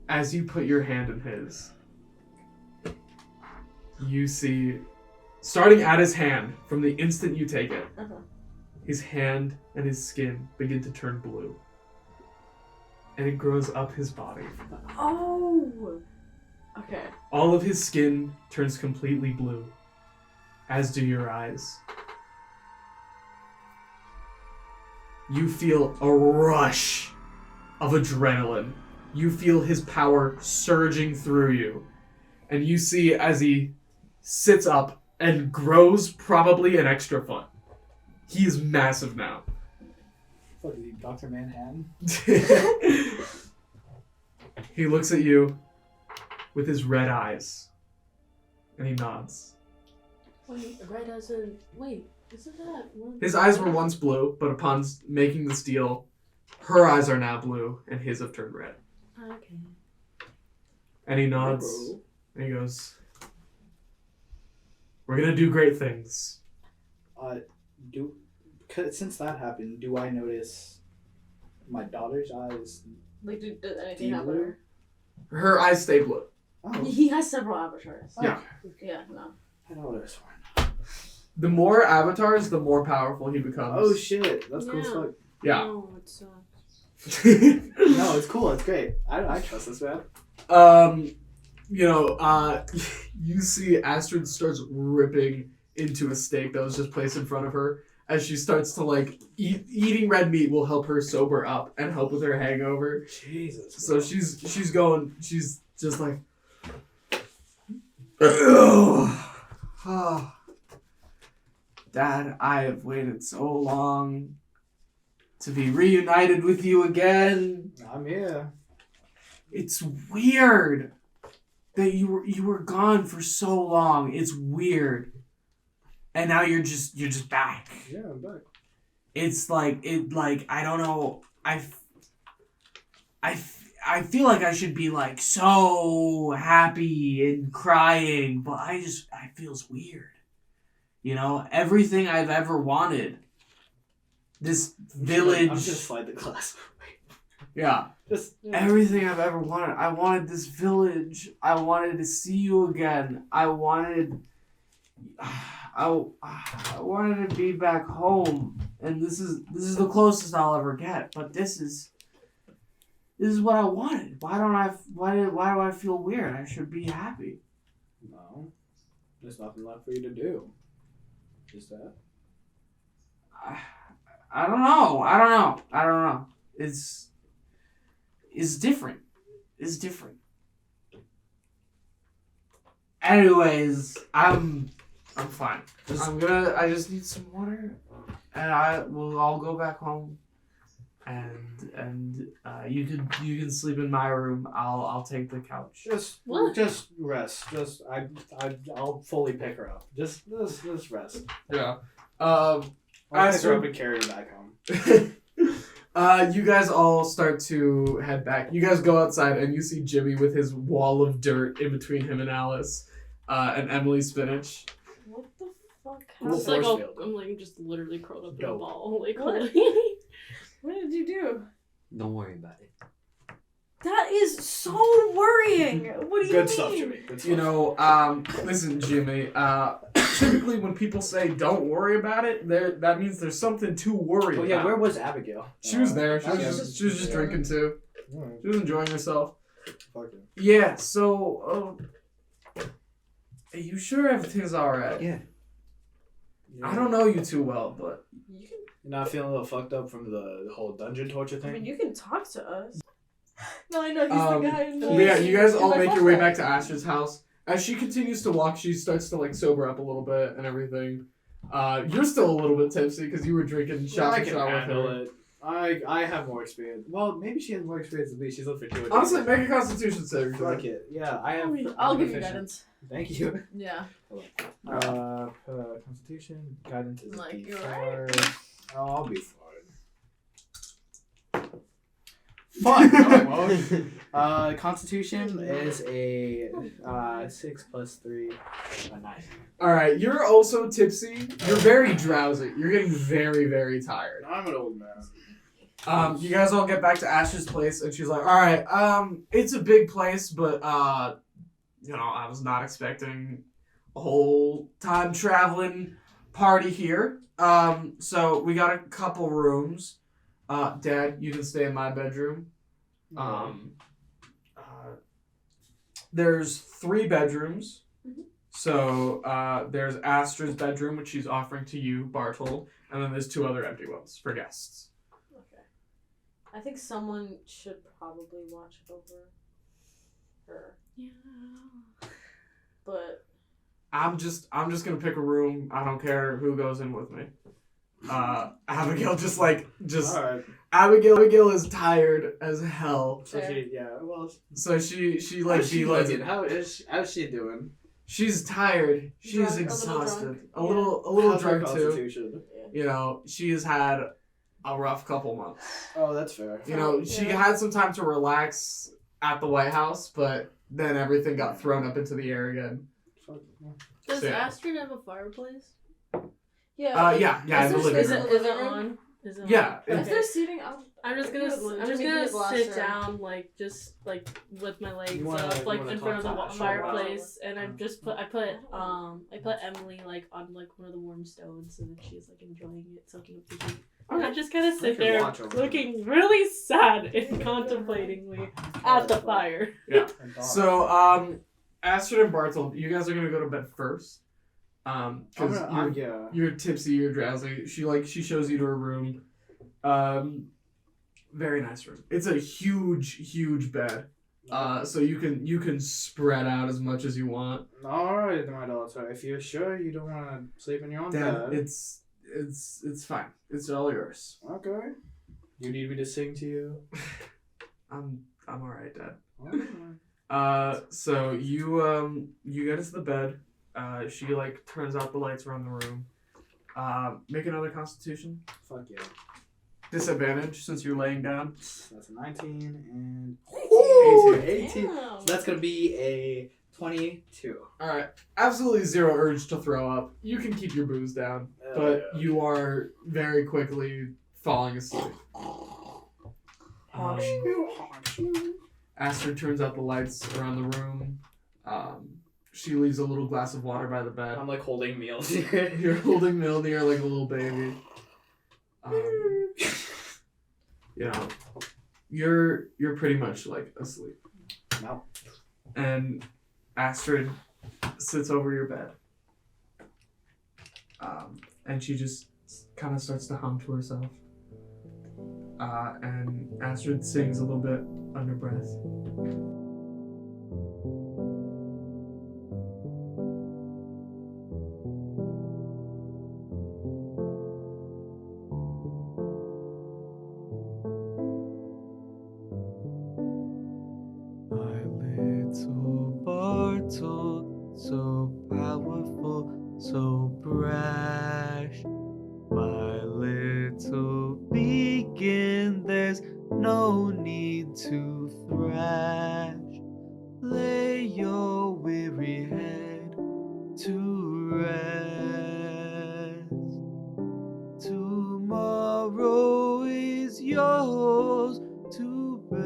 As you put your hand in his, you see, starting at his hand, from the instant you take it, his hand and his skin begin to turn blue. and it grows up his body. Oh. Okay. All of his skin turns completely blue, as do your eyes. You feel a rush of adrenaline. You feel his power surging through you. And you see as he sits up and grows probably an extra foot. He is massive now. What is he, Dr. Manhattan? He looks at you with his red eyes. And he nods. Wait, red as in... Wait, isn't that... His eyes were once blue, but upon making this deal, her eyes are now blue, and his have turned red. Okay. And he nods, and he goes, "We're gonna do great things." Since that happened, do I notice my daughter's eyes? Like, did anything Deep happen? blue? Her eyes stay blue. Oh, He has several avatars. Yeah. Yeah, no. I know what I was for. The more avatars, the more powerful he becomes. Oh shit, that's cool as Yeah. fuck. Yeah. No, it sucks. No, it's cool. It's great. I trust this man. You see Astrid starts ripping into a steak that was just placed in front of her as she starts to eating red meat will help her sober up and help with her hangover. Jesus. So she's just like, oh, Dad, I have waited so long to be reunited with you again. I'm here. It's weird that you were gone for so long. It's weird. And now you're just back. Yeah, I'm back. It's like I don't know. I feel like I should be like so happy and crying, but I feels weird. You know, everything I've ever wanted. This village. I'm just slide the glass. Yeah. Everything I've ever wanted. I wanted this village. I wanted to see you again. I wanted to be back home. And this is the closest I'll ever get. But this is what I wanted. Why do I feel weird? I should be happy. No. There's nothing left for you to do. Just that. I don't know. It's different. It's different. Anyways, I'm fine. I just need some water, and I'll go back home, and you can sleep in my room. I'll take the couch. Just rest. I'll fully pick her up. Just rest. Yeah. I'll pick her up and carry her back home. You guys all start to head back. You guys go outside and you see Jimmy with his wall of dirt in between him and Alice, and Emily Spinach. What the fuck It's happened? like I'm like just literally curled up in a ball. Like What? What did you do? Don't worry about it. That is so worrying. What do you Good mean? stuff, Jimmy. Good stuff. You know, listen, Jimmy. Typically, when people say "don't worry about it," that means there's something to worry Oh yeah, about. where was Abigail? She was there. She Okay. was just drinking too. Alright. She was enjoying herself. Fuck it. Yeah. So, are you sure everything's all right? Yeah. I don't know you too well, but You can, You're not feeling a little fucked up from the whole dungeon torture I thing? mean, you can talk to us. No, I know he's the guy. In the, but yeah, you guys in all my make your way flashback. back to Astrid's house. As she continues to walk, she starts to sober up a little bit and everything. You're still a little bit tipsy because you were drinking shot I for can shot with handle her. it. I have more experience. Well, maybe she has more experience than me. She's lived for 2 days. Honestly, make a Constitution save. Fuck it. Yeah, I have. I'll I'm give you efficient. guidance. Thank you. Yeah. Constitution guidance is Like, D4. you're right. Oh, I'll be fine. Fuck, no, I won't. Constitution is a 6 plus 3, a 9. All right, you're also tipsy. You're very drowsy. You're getting very, very tired. I'm an old man. You guys all get back to Ash's place, and she's like, "All right, it's a big place, but I was not expecting a whole time traveling party here. So we got a couple rooms. Dad, you can stay in my bedroom. There's 3 bedrooms. Mhm. So there's Astra's bedroom, which she's offering to you, Barthold, and then there's 2 other empty ones for guests. Okay. I think someone should probably watch over her. Yeah. But I'm just gonna pick a room. I don't care who goes in with me. Abigail Alright. Abigail is tired as hell. So So she like how's she be like looking? How's she doing? she's tired. She's Drunk, a little exhausted. drunk. A little How's her drunk too. constitution? You know, she has had a rough couple months. Oh, that's fair. You know, she Yeah. had some time to relax at the White House, but then everything got thrown up into the air again. Does Yeah. Astrid have a fireplace? yeah. Yeah, in the living Is room. it, is it on? Is it on? Yeah, Is Okay. there seating? I'm just gonna sit down just with my legs You wanna- up you like wanna in front of the talk to fireplace, and I put Emily like on like one of the warm stones so that she's like enjoying it, soaking up the heat. And I just kind of sit can there watch over looking really sad and contemplatingly at the fire. So, Astrid and Barthold, you guys are gonna go to bed first. Because you're tipsy, you're drowsy. She shows you to her room. Very nice room. It's a huge bed. So you can spread out as much as you want. Alright, my daughter. If you're sure you don't want to sleep in your own Dad, bed. it's fine. It's all yours. Okay. You need me to sing to you? I'm alright, Dad. Alright. So you get us to the bed. She like turns out the lights around the room. Make another Constitution. Fuck yeah. Disadvantage since you're laying down. That's a 19 and... Ooh! 18. Damn. So that's gonna be a 22. Alright. Absolutely zero urge to throw up. You can keep your booze down, but you are very quickly falling asleep. Astrid turns out the lights around the room. She leaves a little glass of water by the bed. I'm like holding meals here. You're holding Milner like a little baby. You know, you're pretty much like asleep. No. And Astrid sits over your bed. And she just kind of starts to hum to herself. And Astrid sings a little bit under breath. My little Barthold, so powerful, so brash. My little beacon, there's no need to thrash. Lay your weary head to rest. Tomorrow is yours to best.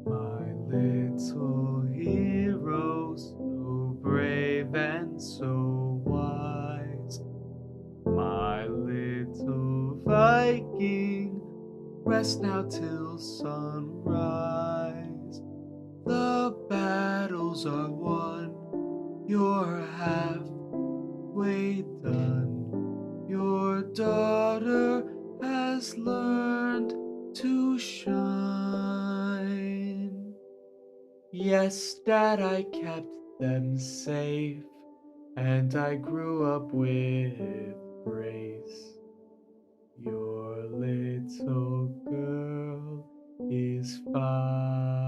My little hero, so brave and so wise. My little Viking, rest now till sunrise. The battles are won, you're halfway done. Your daughter has learned to shine. Yes, Dad, I kept them safe, and I grew up with grace. Your little girl is fine.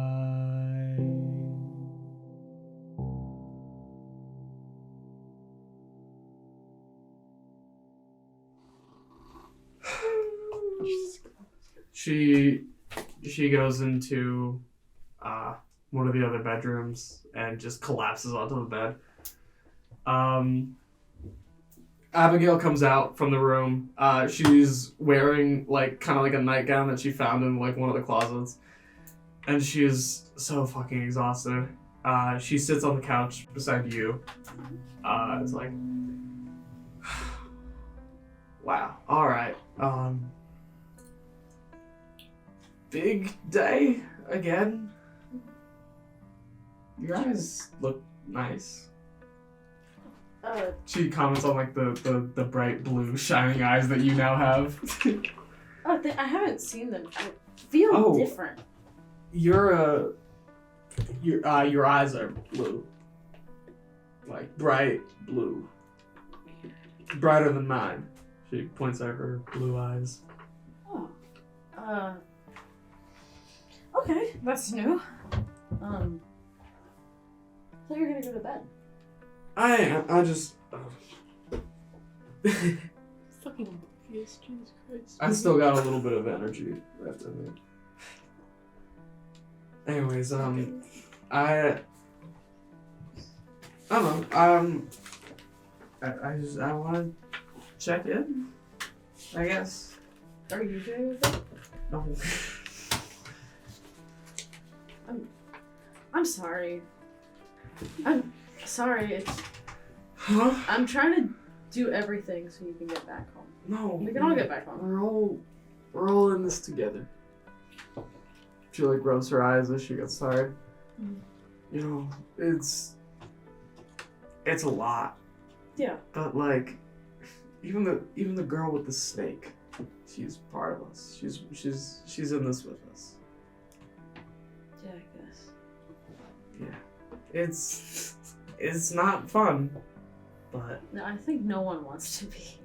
She goes into one of the other bedrooms and just collapses onto the bed. Abigail comes out from the room. She's wearing kind of like a nightgown that she found in one of the closets, and she is so fucking exhausted. She sits on the couch beside you. It's like, wow. All right. Big day again. Your eyes look nice. She comments on the bright blue shining eyes that you now have. I haven't seen them. I feel different. Your eyes are blue. Like bright blue. Brighter than mine. She points at her blue eyes. Oh. Okay, that's new. I thought you were gonna go to bed. I just... Fucking obvious, Jesus Christ. I still got a little bit of energy left in me. Anyways, I don't know, I want to check in, I guess. Are you doing it? No. I'm sorry. I'm sorry. Huh? I'm trying to do everything so you can get back home. No. We can all get back home. We're all in this together. She rubs her eyes as she gets tired. Mm. You know, it's a lot. Yeah. But even the girl with the snake, she's part of us. She's in this with us. Yeah, I guess. Yeah. It's not fun, but No, I think no one wants to be.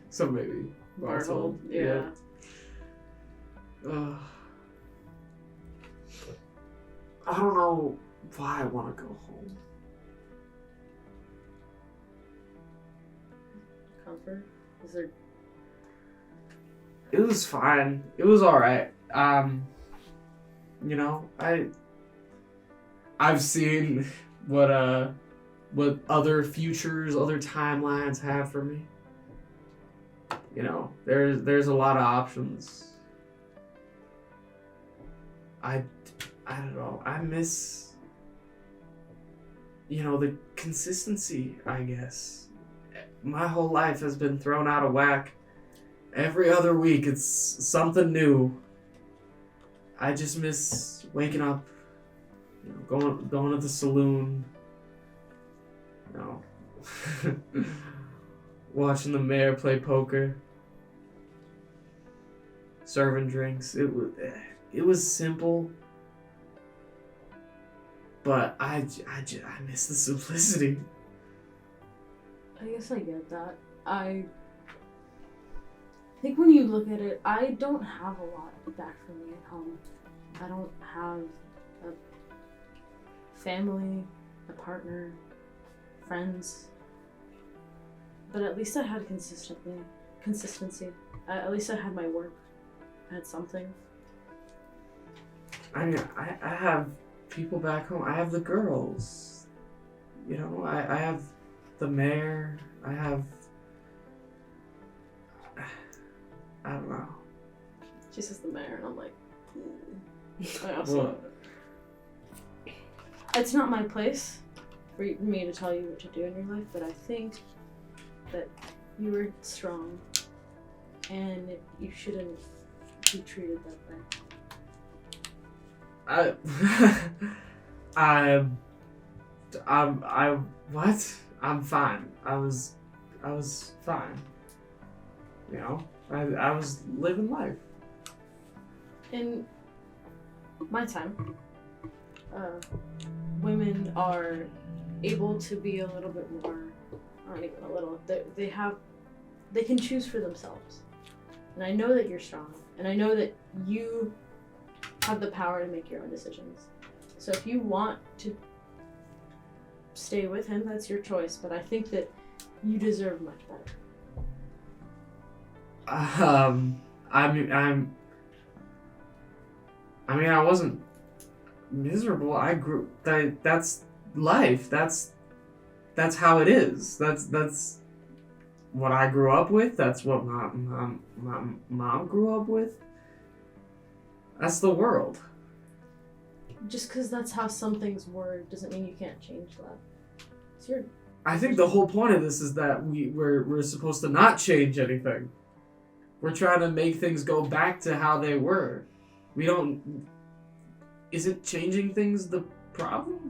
so maybe Barthold. Yeah. I don't know why I want to go home. Comfort? Is there? It was fine. It was all right. You know, I've seen what other futures, other timelines have for me. You know, there's a lot of options. I don't know. I miss, the consistency, I guess. My whole life has been thrown out of whack. Every other week, it's something new. I just miss waking up, going to the saloon, watching the mayor play poker, serving drinks. It was simple, but I miss the simplicity. I guess I get that. I think when you look at it, I don't have a lot back from me at home. I don't have a family, a partner, friends. But at least I had consistency. At least I had my work. I had something. I mean, I have people back home. I have the girls. I have the mayor. I have... I don't know. She says the mayor, and I'm like... I also... It's not my place for me to tell you what to do in your life, but I think that you were strong, and you shouldn't be treated that way. What? I'm fine. I was fine. I was living life. In my time, women are able to be a little bit more, not even a little, they can choose for themselves. And I know that you're strong, and I know that you have the power to make your own decisions. So if you want to stay with him, that's your choice, but I think that you deserve much better. I wasn't miserable. I grew. That's life. That's how it is. That's what I grew up with. That's what my mom grew up with. That's the world. Just because that's how some things were doesn't mean you can't change that. It's your. I think the whole point of this is that we're supposed to not change anything. We're trying to make things go back to how they were. We don't... Isn't changing things the problem?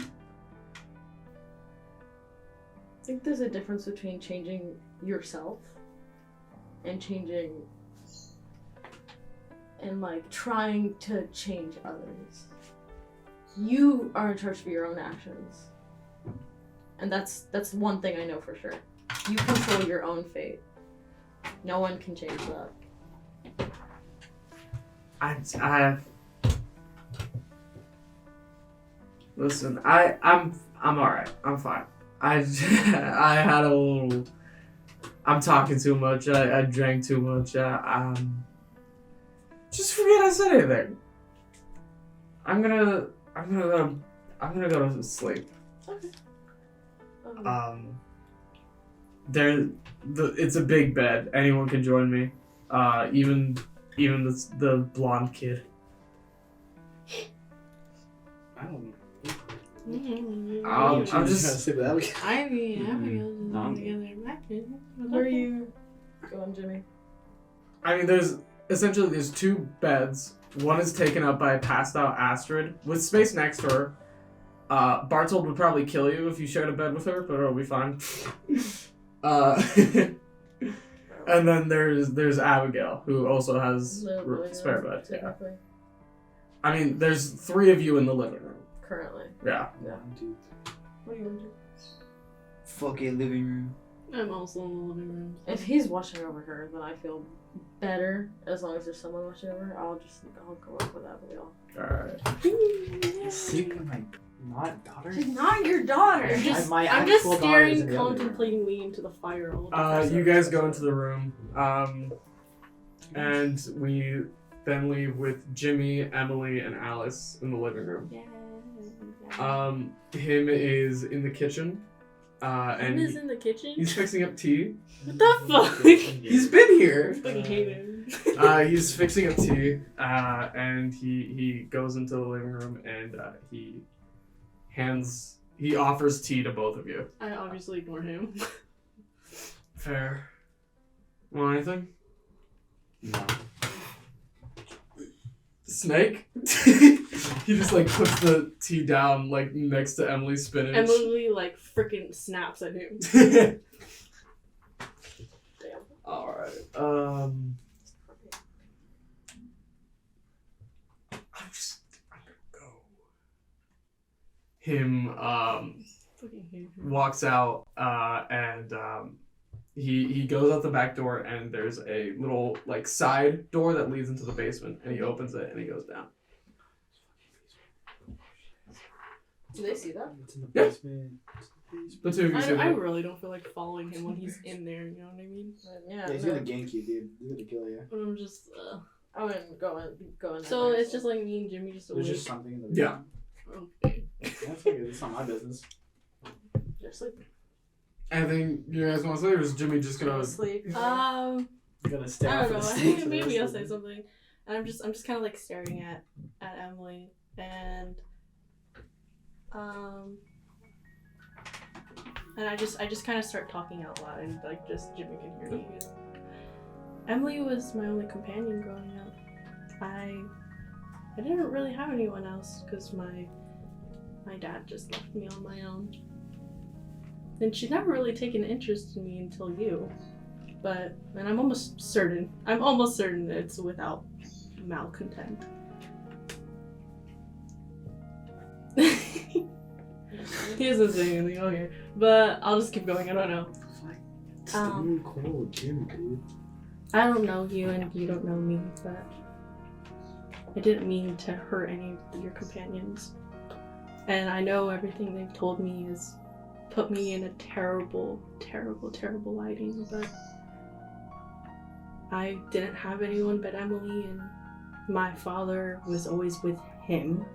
I think there's a difference between changing yourself and changing and like trying to change others. You are in charge of your own actions. And that's one thing I know for sure. You control your own fate. No one can change that. Listen, I'm alright. I'm fine. I had a little... I'm talking too much. I drank too much. Just forget I said anything. I'm gonna go to sleep. Okay. It's a big bed. Anyone can join me. Even the blonde kid. I don't know. I'm just. Abigail Where are you going, Jimmy? I mean, there's two beds. One is taken up by a passed out Astrid with space next to her. Barthold would probably kill you if you shared a bed with her, but it'll be fine. And then there's Abigail, who also has spare bed. Yeah. I mean, there's 3 of you in the living room. Currently. Yeah. Yeah. What do you want to do? Fucking living room. I'm also in the living room. If he's watching over her, then I feel better. As long as there's someone watching over her, I'll go up with Abigail. Alright. Sleep with my not daughter? She's not your daughter. I'm just actual daughter is in staring the other room. contemplatingly into the fire. You guys go into the room, and we then leave with Jimmy, Emily, and Alice in the living room. Him is in the kitchen, and is in the kitchen? he's fixing up tea. What the fuck? He's been here. I fucking hate him. He's fixing up tea, and he goes into the living room and he offers tea to both of you. I obviously ignore him. Fair. Want anything? No. Snake? He just like puts the tea down like next to Emily's spinach. Emily like freaking snaps at him. Damn. Alright. I'm gonna go. Him Fucking hate him. walks out and he goes out the back door and there's a little like side door that leads into the basement and he opens it and he goes down. Do they see that? It's in the Yeah. basement. The two of you see I that. really don't feel like following him when he's in there, you know what I mean? Yeah. Yeah, he's no. gonna gank you, dude. He's gonna kill you. I'm just, I wouldn't go in So there it's just like me and Jimmy just There's awake. just something in the Yeah. Okay. That's okay. It's not my business. They're sleeping. Anything you guys want to say or is Jimmy just gonna... Sleep. You gotta stay I out don't for know. the I snakes think for the maybe rest I'll of say the- something, and I'm just kind of like staring at Emily, and I just kind of start talking out loud, and like just Jimmy can hear me. Emily was my only companion growing up. I didn't really have anyone else because my dad just left me on my own. And she'd never really taken interest in me until you. And I'm almost certain it's without malcontent. He doesn't say anything, okay. But I'll just keep going, I don't know. Stone cold Jim, dude. I don't know you and you don't know me, but I didn't mean to hurt any of your companions. And I know everything they've told me has put me in a terrible, terrible, terrible lighting, but I didn't have anyone but Emily, and my father was always with him.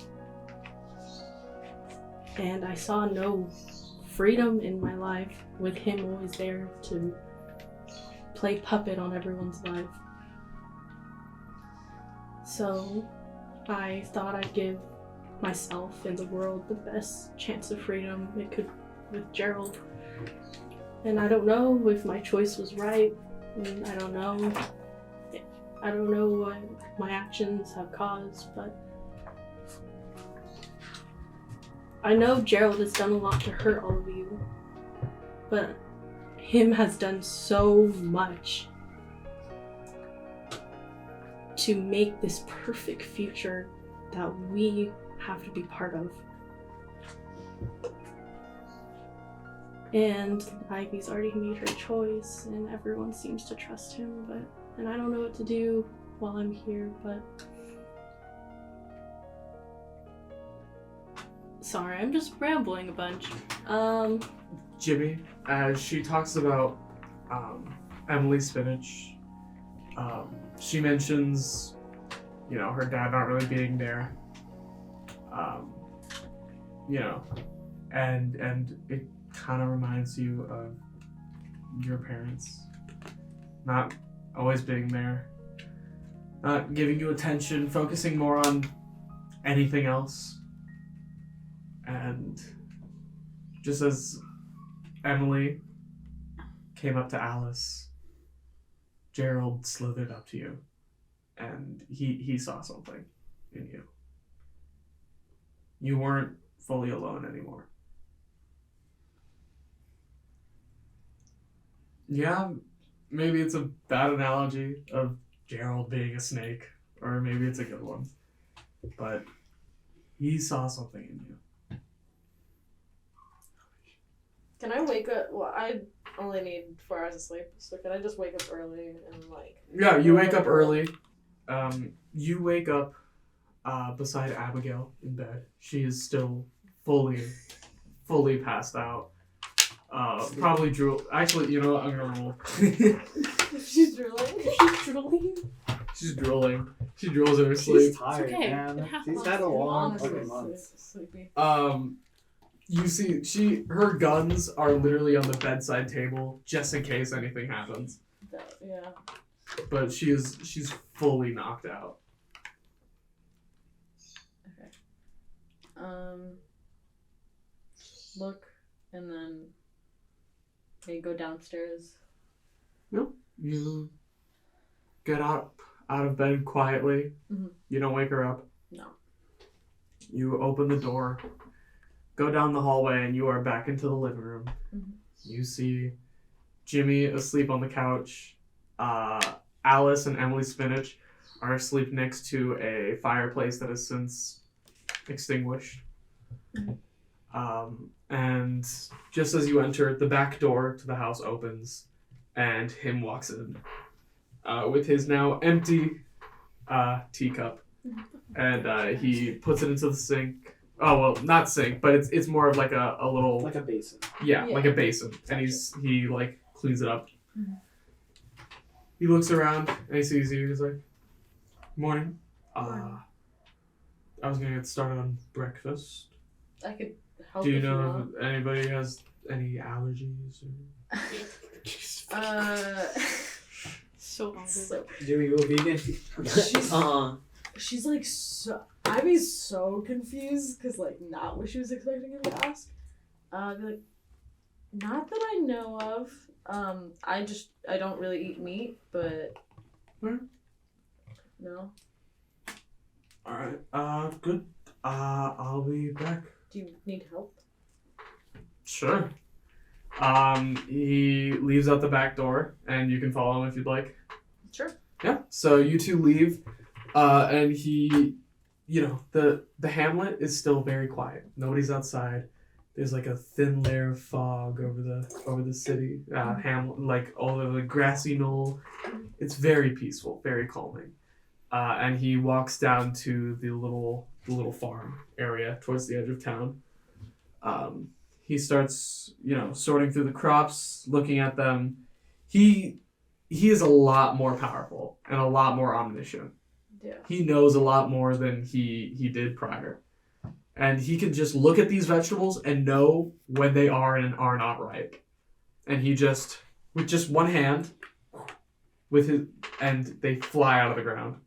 And I saw no freedom in my life with him always there to play puppet on everyone's life. So I thought I'd give myself and the world the best chance of freedom it could with Gerald. And I don't know if my choice was right. And I don't know what my actions have caused, but I know Gerald has done a lot to hurt all of you, but him has done so much to make this perfect future that we have to be part of. And Ivy's already made her choice, and everyone seems to trust him, and I don't know what to do while I'm here, but... Sorry, I'm just rambling a bunch. Jimmy, as she talks about Emily Spinach, she mentions, her dad not really being there, and it kind of reminds you of your parents not always being there, not giving you attention, focusing more on anything else. And just as Emily came up to Alice, Gerald slithered up to you, and he saw something in you. You weren't fully alone anymore. Yeah, maybe it's a bad analogy of Gerald being a snake, or maybe it's a good one, but he saw something in you. Can I wake up? Well, I only need 4 hours of sleep, so can I just wake up early and Yeah, you wake up early. You wake up beside Abigail in bed. She is still fully passed out. Probably drool. Actually, you know what? I'm gonna roll. She's drooling. She's drooling. She drools in her sleep. She's tired, okay. man. She's had a long fucking month. Sleepy. You see, her guns are literally on the bedside table just in case anything happens. Yeah. But she's fully knocked out. Okay. Look, and then maybe go downstairs. No, you get out of bed quietly. Mm-hmm. You don't wake her up. No. You open the door, go down the hallway, and you are back into the living room. Mm-hmm. You see Jimmy asleep on the couch. Alice and Emily Spinach are asleep next to a fireplace that has since extinguished. And just as you enter, the back door to the house opens, and him walks in with his now empty teacup, and he puts it into the sink. Oh well, not sink, but it's more of like a little Like a basin. yeah, like a basin, and he like cleans it up. Mm-hmm. He looks around and he sees you. He's like, "Morning. I was gonna get started on breakfast. I could help. Do you if know want. if anybody has any allergies?" So Jimmy, you a vegan? She's like so. Ivy's so confused because not what she was expecting him to ask. Be like, not that I know of. I don't really eat meat, but no. All right. Good. I'll be back. Do you need help? Sure. He leaves out the back door, and you can follow him if you'd like. Sure. Yeah. So you two leave, and he, the hamlet is still very quiet. Nobody's outside. There's like a thin layer of fog over the city. Hamlet, like all of the grassy knoll. It's very peaceful, very calming. And he walks down to the little farm area towards the edge of town. He starts, sorting through the crops, looking at them. He is a lot more powerful and a lot more omniscient. Yeah. He knows a lot more than he did prior. And he can just look at these vegetables and know when they are and are not ripe. And he just, with just one hand, and they fly out of the ground.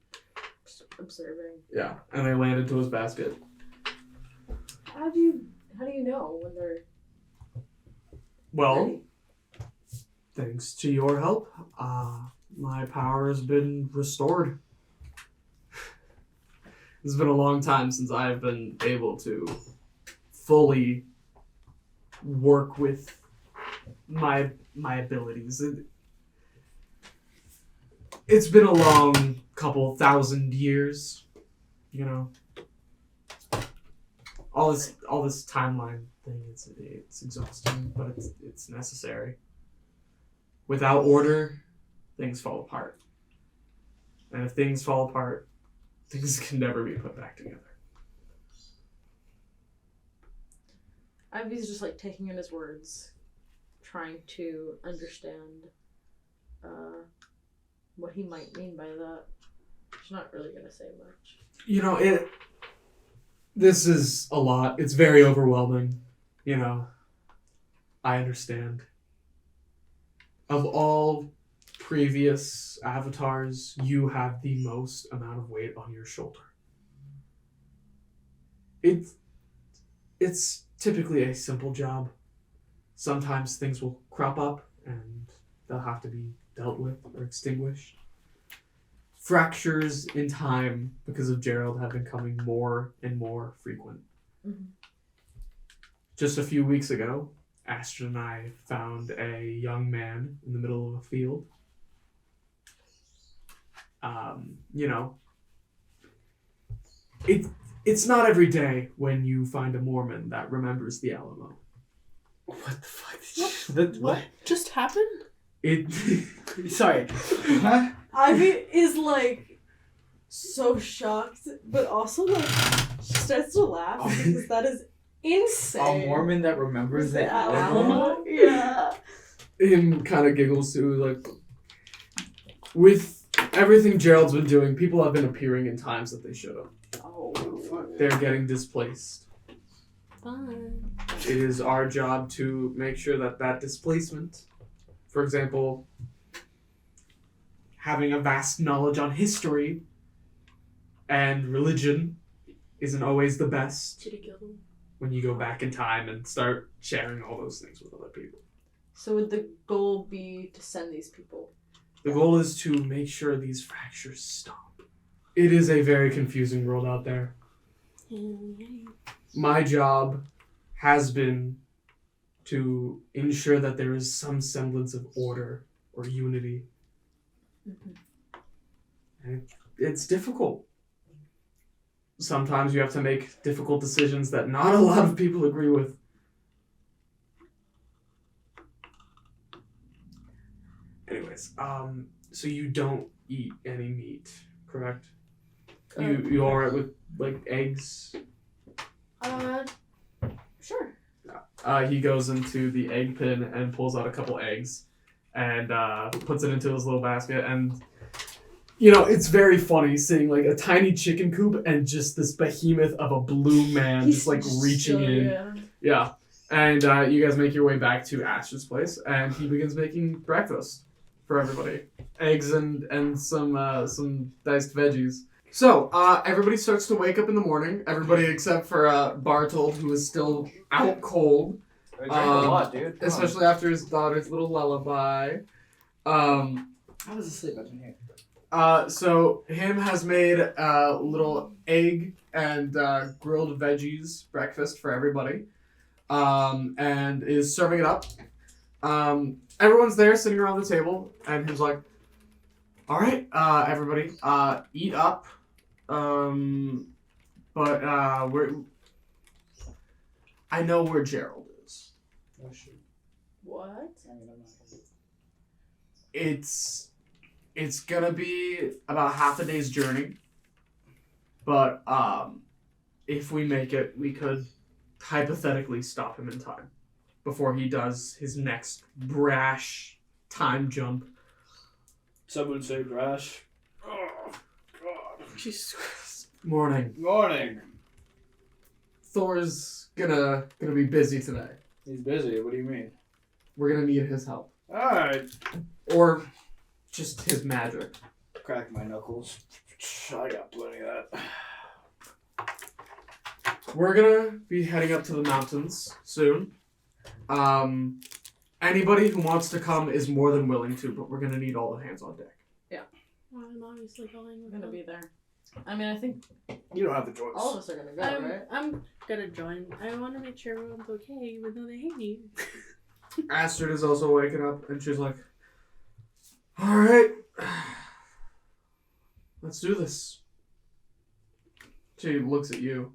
Just observing. Yeah, and they land into his basket. How do you know when they're Well, ready? thanks to your help, my power has been restored. It's been a long time since I've been able to fully work with my abilities. It's been a long couple thousand years, you know. All this timeline thing, it's exhausting, but it's necessary. Without order, things fall apart. And if things fall apart, things can never be put back together. Ivy's just like taking in his words, trying to understand what he might mean by that. She's not really gonna say much. You know, this is a lot. It's very overwhelming. You know, I understand. Of all previous avatars, you have the most amount of weight on your shoulder. It's typically a simple job. Sometimes things will crop up and they'll have to be dealt with or extinguished. Fractures in time because of Gerald have been becoming more and more frequent. Mm-hmm. Just a few weeks ago, Astrid and I found a young man in the middle of a field. You know, it's not every day when you find a Mormon that remembers the Alamo. What the fuck? What just happened? Sorry. Huh? Ivy is like so shocked, but also like she starts to laugh because that is insane. A Mormon that remembers the Alamo? Yeah. Him kind of giggles too, like, with everything Gerald's been doing, people have been appearing in times that they should have. Oh, fuck. They're getting displaced. Fun. It is our job to make sure that displacement, for example, having a vast knowledge on history and religion isn't always the best when you go back in time and start sharing all those things with other people. So would the goal be to send these people? The goal is to make sure these fractures stop. It is a very confusing world out there. My job has been to ensure that there is some semblance of order or unity. Mm-hmm. And it's difficult. Sometimes you have to make difficult decisions that not a lot of people agree with. Anyways, so you don't eat any meat, correct? You alright with, like, eggs? Sure. He goes into the egg bin and pulls out a couple eggs and puts it into his little basket. And, you know, it's very funny seeing, like, a tiny chicken coop and just this behemoth of a blue man just, like, reaching in. Yeah. And you guys make your way back to Ash's place, and he begins making breakfast for everybody. Eggs and some diced veggies. So, everybody starts to wake up in the morning. Everybody except for Barthold, who is still out cold. I drank a lot, dude. Come Especially after his daughter's little lullaby. I was asleep. I didn't hear. So, him has made a little egg and grilled veggies breakfast for everybody. And is serving it up. Everyone's there sitting around the table, and he's like, all right, everybody, eat up. I know where Gerald is. Oh, shoot. What? It's gonna be about half a day's journey, but if we make it, we could hypothetically stop him in time before he does his next brash time jump. Some would say brash. Oh, God. Jesus Christ. Morning. Morning. Thor's gonna be busy today. He's busy. What do you mean? We're gonna need his help. Alright. Or just his magic. Crack my knuckles. I got plenty of that. We're gonna be heading up to the mountains soon. Anybody who wants to come is more than willing to, but we're gonna need all the hands on deck. Well, I'm obviously going We're with gonna them. be there. I mean, I think You don't have the choice. all of us are gonna go, right? I'm gonna join. I want to make sure everyone's okay, even though they hate me. Astrid is also waking up, and she's like, "All right, let's do this." She looks at you,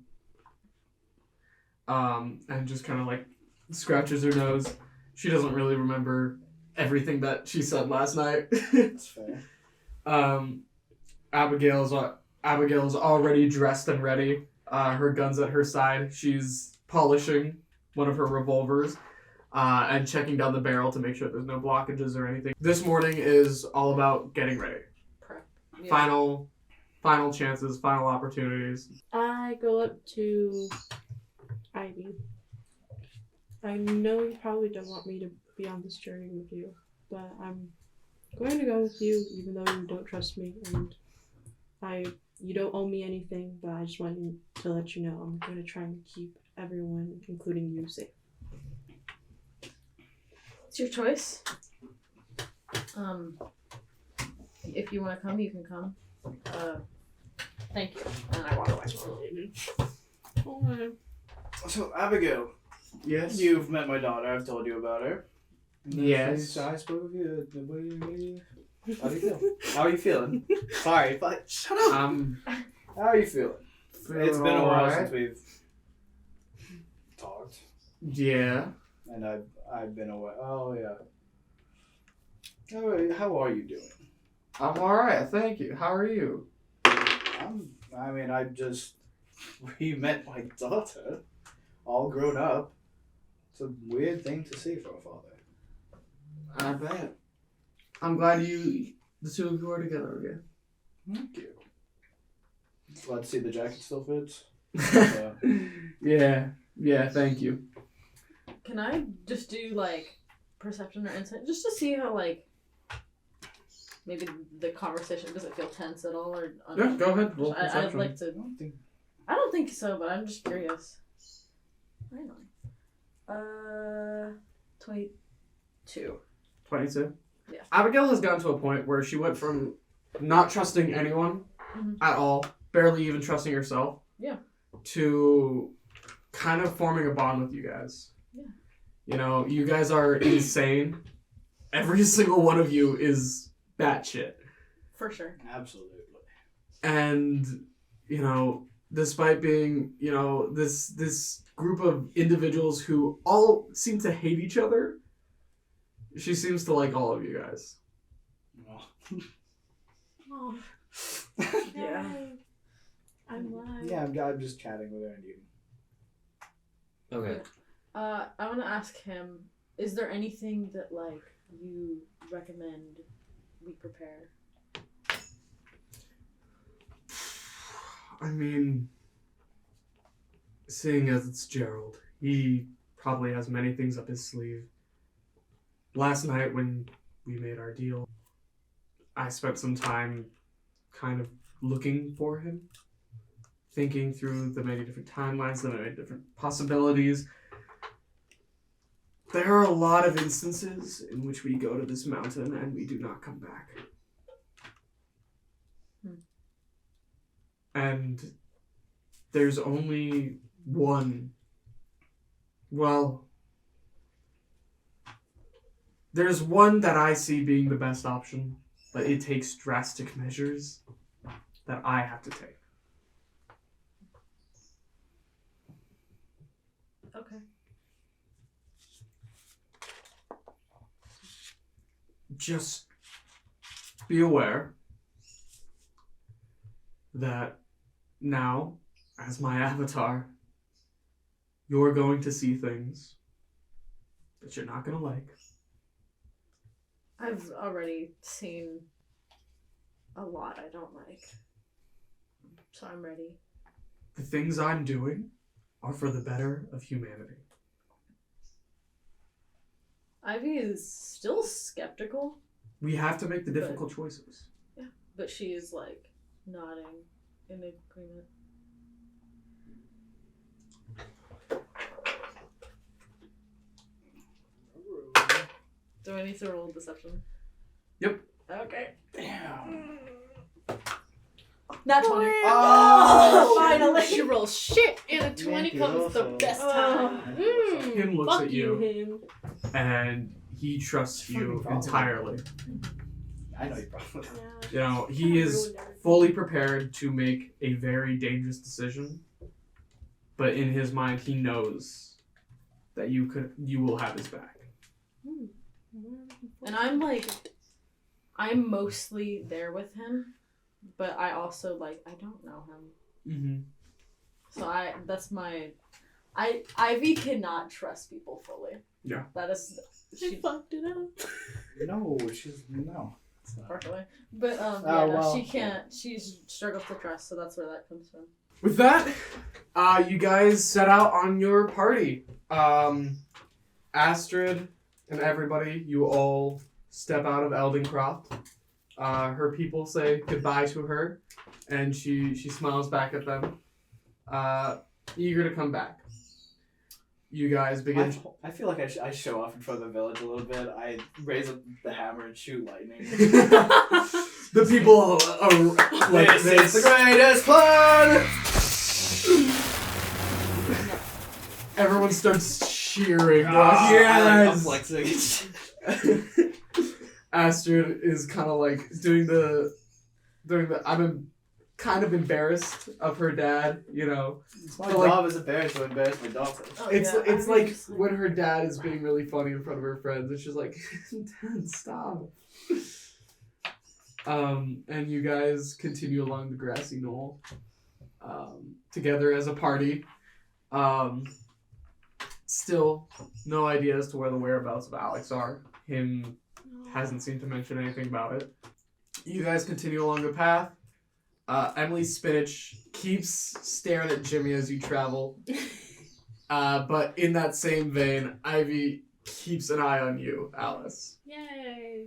and just kind of like scratches her nose. She doesn't really remember everything that she said last night. That's fair. Abigail's already dressed and ready. Her gun's at her side. She's polishing one of her revolvers and checking down the barrel to make sure there's no blockages or anything. This morning is all about getting ready. Prep. Yeah. Final chances, final opportunities. I go up to Ivy. I know you probably don't want me to be on this journey with you, but I'm going to go with you, even though you don't trust me, and you don't owe me anything, but I just want you to let you know I'm going to try and keep everyone, including you, safe. It's your choice. If you want to come, you can come. Thank you. And I walk away. Okay. So, Abigail, Yes. you've met my daughter. I've told you about her. Yes. I spoke of you. How do you feel? How are you feeling? Sorry, but shut up. How are you feeling? It's been a while since we've talked, Yeah. and I've been away. Oh yeah. How are you doing? I'm alright, thank you. How are you? I just met my daughter, all grown up. It's a weird thing to see from a father. I bet. I'm glad the two of you are together again. Thank you. Glad to see the jacket still fits. Yeah, thank you. Can I just do like perception or insight just to see how like maybe the conversation doesn't feel tense at all or Yeah, go ahead. Roll I'd perception. like to. I don't think so, but I'm just curious. Right on. 22. 22? Yeah. Abigail has gotten to a point where she went from not trusting anyone Mhm. at all, barely even trusting herself, Yeah. to kind of forming a bond with you guys. Yeah. You know, you guys are insane. Every single one of you is batshit. For sure. Absolutely. And, you know, despite being, you know, this group of individuals who all seem to hate each other, she seems to like all of you guys. Oh, Yeah. I'm glad. Yeah, I'm just chatting with her and you. Okay. I want to ask him, is there anything that like you recommend we prepare? I mean, seeing as it's Gerald, he probably has many things up his sleeve. Last night when we made our deal, I spent some time kind of looking for him, thinking through the many different timelines, the many different possibilities. There are a lot of instances in which we go to this mountain and we do not come back. And there's only one. Well, there's one that I see being the best option, but it takes drastic measures that I have to take. Okay. Just be aware that now, as my avatar, you're going to see things that you're not going to like. I've already seen a lot I don't like. So I'm ready. The things I'm doing are for the better of humanity. Ivy is still skeptical. We have to make the difficult choices. Yeah, but she's like nodding in agreement. Do I need to roll deception? Yep. Okay. Damn. Not 20. Oh, finally. She rolls shit, and a 20 comes the best time. Him looks Fuck at you, you, him. and he trusts you Fucking entirely. I know you probably. You know, he is fully prepared to make a very dangerous decision, but in his mind, he knows that you will have his back. And I'm mostly there with him, but I also I don't know him. Mm-hmm. So Ivy cannot trust people fully. Yeah. That is, She fucked it up. No, she's no. It's not. partially. But well. she can't. She struggles to trust, so that's where that comes from. With that, you guys set out on your party. Astrid and everybody, you all step out of Eldingcroft. Her people say goodbye to her, and she smiles back at them, eager to come back. You guys begin. I feel like I show off in front of the village a little bit. I raise up the hammer and shoot lightning. The people are like This is the greatest plan! Everyone starts cheering. Ah, Yes! I'm flexing. Astrid is kind of like doing the. I'm kind of embarrassed of her dad, you know. It's my But, like- job as a parent to embarrass my daughter. Oh, It's yeah, it's I like just, when her dad is being really funny in front of her friends, and she's like, "Dad, stop." And you guys continue along the grassy knoll, together as a party. Still, no idea as to where the whereabouts of Alex are. Him hasn't seemed to mention anything about it. You guys continue along the path. Emily Spinach keeps staring at Jimmy as you travel. But in that same vein, Ivy keeps an eye on you, Alice. Yay.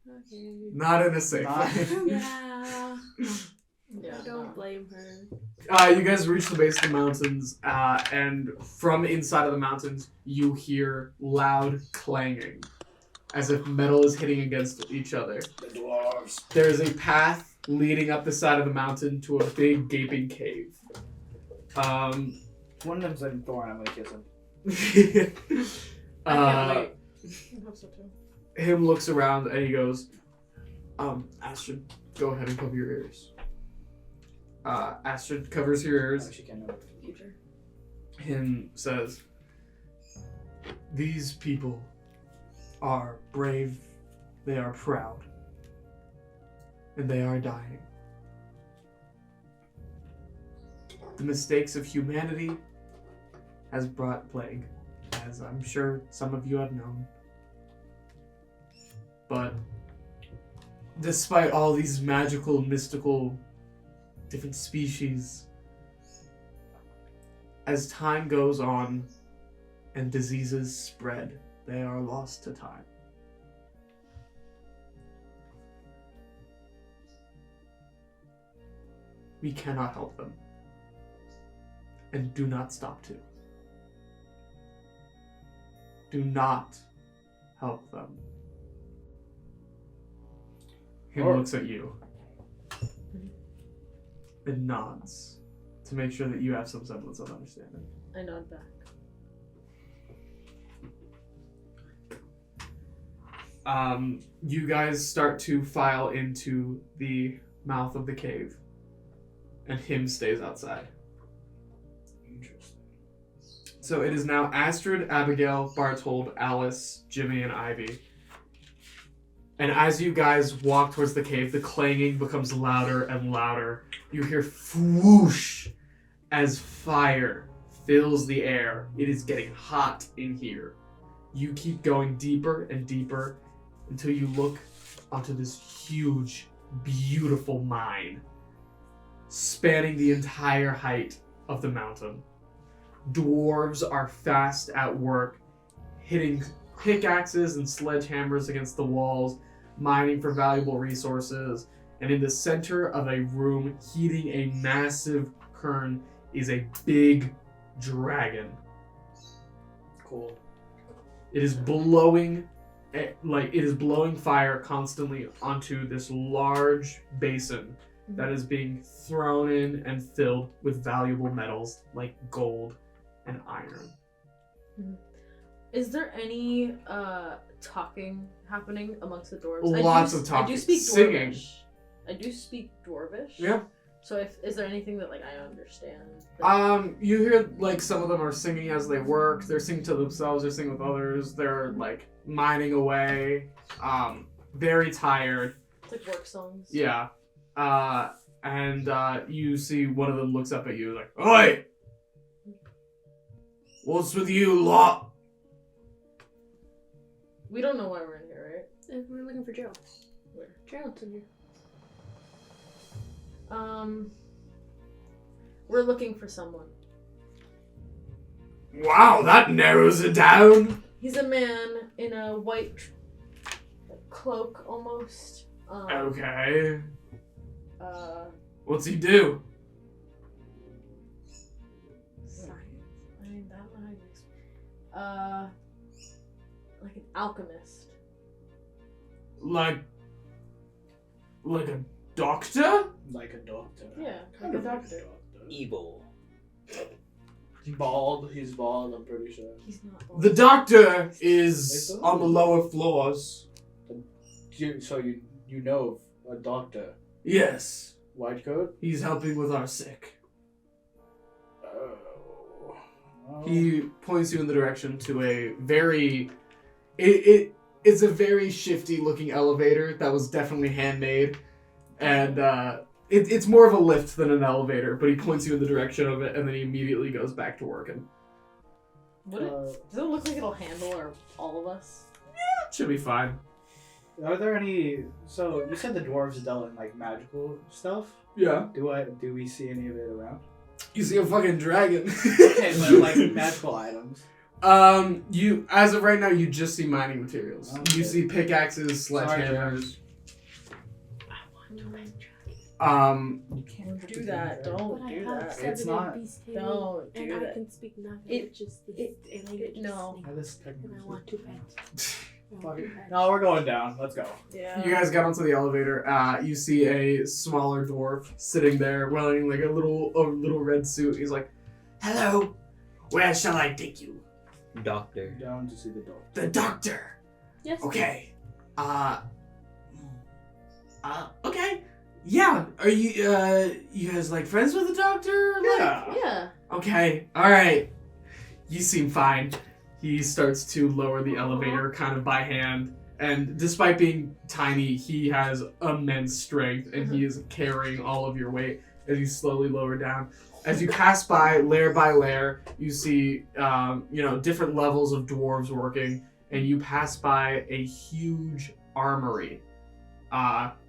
Okay. Not in a safe Not- way. Yeah. Yeah. I don't blame her. You guys reach the base of the mountains, and from inside of the mountains, you hear loud clanging, as if metal is hitting against each other. The dwarves. There is a path leading up the side of the mountain to a big gaping cave. One of them's in Thorn. I'm gonna kiss him. I can't wait. I hope so too. Him looks around and he goes, Astrid, go ahead and cover your ears. Astrid covers her ears. She can't know. Future. Him says, these people are brave, they are proud, and they are dying. The mistakes of humanity has brought plague, as I'm sure some of you have known. But despite all these magical, mystical, different species, as time goes on and diseases spread, they are lost to time. We cannot help them, and do not stop to. Do not help them. He Or- looks at you and nods to make sure that you have some semblance of understanding. I nod back. You guys start to file into the mouth of the cave, and him stays outside. Interesting. So it is now Astrid, Abigail, Barthold, Alice, Jimmy, and Ivy. And as you guys walk towards the cave, the clanging becomes louder and louder. You hear whoosh as fire fills the air. It is getting hot in here. You keep going deeper and deeper until you look onto this huge, beautiful mine spanning the entire height of the mountain. Dwarves are fast at work, hitting pickaxes and sledgehammers against the walls, mining for valuable resources. And in the center of a room, heating a massive cairn, is a big dragon. Cool. It is blowing, fire constantly onto this large basin that is being thrown in and filled with valuable metals like gold and iron. Is there any talking happening amongst the dwarves? Lots of talking. I do speak Singing. Dwarvish. I do speak Dwarvish. Yeah. So is there anything that like I understand? You hear like some of them are singing as they work. They're singing to themselves. They're singing with others. They're like mining away. Very tired. It's like work songs. Yeah. And you see one of them looks up at you like, "Oi! What's with you lot?" We don't know why we're in here, right? We're looking for Gerald. Where? Gerald's in here. We're looking for someone. Wow, that narrows it down. He's a man in a white cloak, almost. Okay. What's he do? Science. I mean, that one I guess. Like an alchemist. Like a doctor? Like a doctor. Yeah, Kind like a of like doctor. Evil. He's bald. He's bald, I'm pretty sure. He's not bald. The doctor is on the lower floors. So you know of a doctor. Yes. White coat? He's helping with our sick. Oh. Well, He points you in the direction to a very... It's a very shifty looking elevator that was definitely handmade. And it's more of a lift than an elevator, but he points you in the direction of it and then he immediately goes back to working. Does it look like it'll handle all of us? It should be fine. Are there any? So you said the dwarves dealt in like magical stuff. Yeah. Do we see any of it around? You see a fucking dragon. Okay, but like magical items. You as of right now, you just see mining materials. Okay. You see pickaxes, sledgehammers. You can't Do that. Don't But I do have that. 7 It's not- beast Don't and do I that. can speak nothing. It- Just this it- language of no. snake. Yeah, this And I want 2 pets. I want Fuck 2 it. pets. No, we're going down. Let's go. Yeah. You guys got onto the elevator. You see a smaller dwarf sitting there wearing like a little red suit. He's like, "Hello, where shall I take you?" Doctor. Down to see the dog. The doctor. Yes. Okay. Okay. Yeah. Are you guys like friends with the doctor? Like, Yeah. Yeah. okay. All right. You seem fine. He starts to lower the elevator kind of by hand. And despite being tiny, he has immense strength and he is carrying all of your weight as you slowly lower down. As you pass by layer, you see, different levels of dwarves working, and you pass by a huge armory.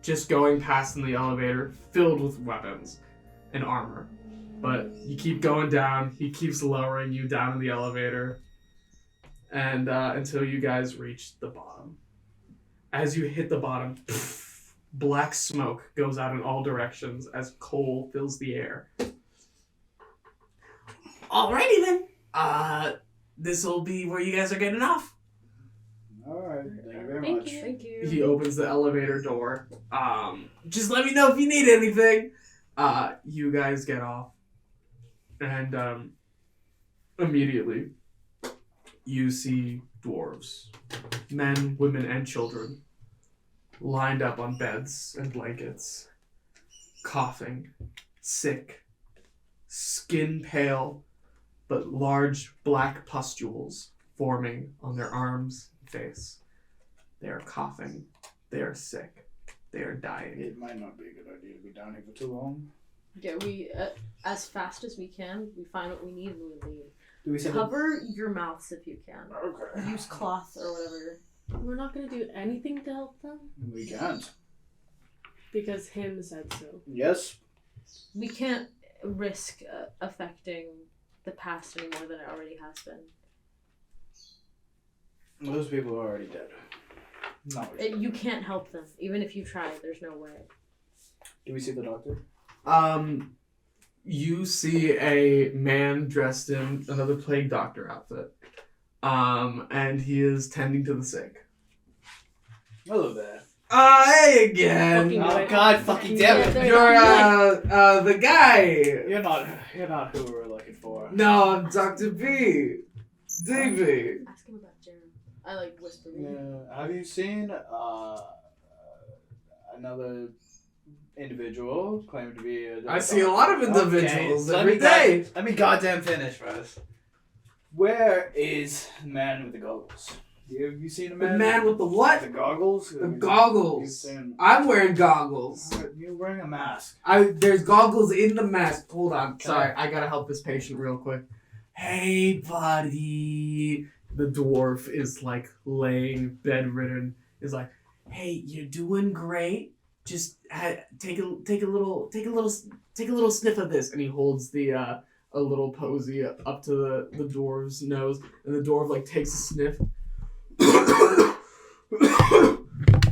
Just going past in the elevator, filled with weapons and armor. But you keep going down, he keeps lowering you down in the elevator, and until you guys reach the bottom. As you hit the bottom, black smoke goes out in all directions as coal fills the air. Alrighty then. This'll be where you guys are getting off. All right. Thank you very Thank much. you. Thank you. He opens the elevator door. Just let me know if you need anything. You guys get off. And immediately you see dwarves, men, women, and children, lined up on beds and blankets, coughing, sick, skin pale, but large black pustules forming on their arms and face. They are coughing, they are sick, they are dying. It might not be a good idea to be down here for too long. Yeah, we as fast as we can, we find what we need and we leave. Do we send Cover your mouths if you can. Okay. Use cloth or whatever. We're not gonna do anything to help them We can't. because him said so. Yes. We can't risk affecting the past any more than it already has been. Those people are already dead. No. You can't help them. Even if you try, there's no way. Do we see the doctor? You see a man dressed in another plague doctor outfit. And he is tending to the sick. Hello there. Hey again! Fucking Oh, do it. God fucking damn it. Yeah, You're, the guy! You're not who we were looking for. No, I'm Dr. B. DB. Ask him about Gerald. I like whisper. Yeah. Have you seen another individual claiming to be a I see a lot of individuals Okay, every day. Let me goddamn finish first. Where is the man with the goggles? Have you seen a The man? man with the what? The goggles? The goggles. You've seen- I'm wearing goggles. You're wearing a mask. There's goggles in the mask. Hold on. Okay. Sorry, I gotta help this patient real quick. Hey, buddy. The dwarf is like laying bedridden. Is like, hey, you're doing great. Just take a little sniff of this, and he holds the a little posy up to the dwarf's nose, and the dwarf like takes a sniff.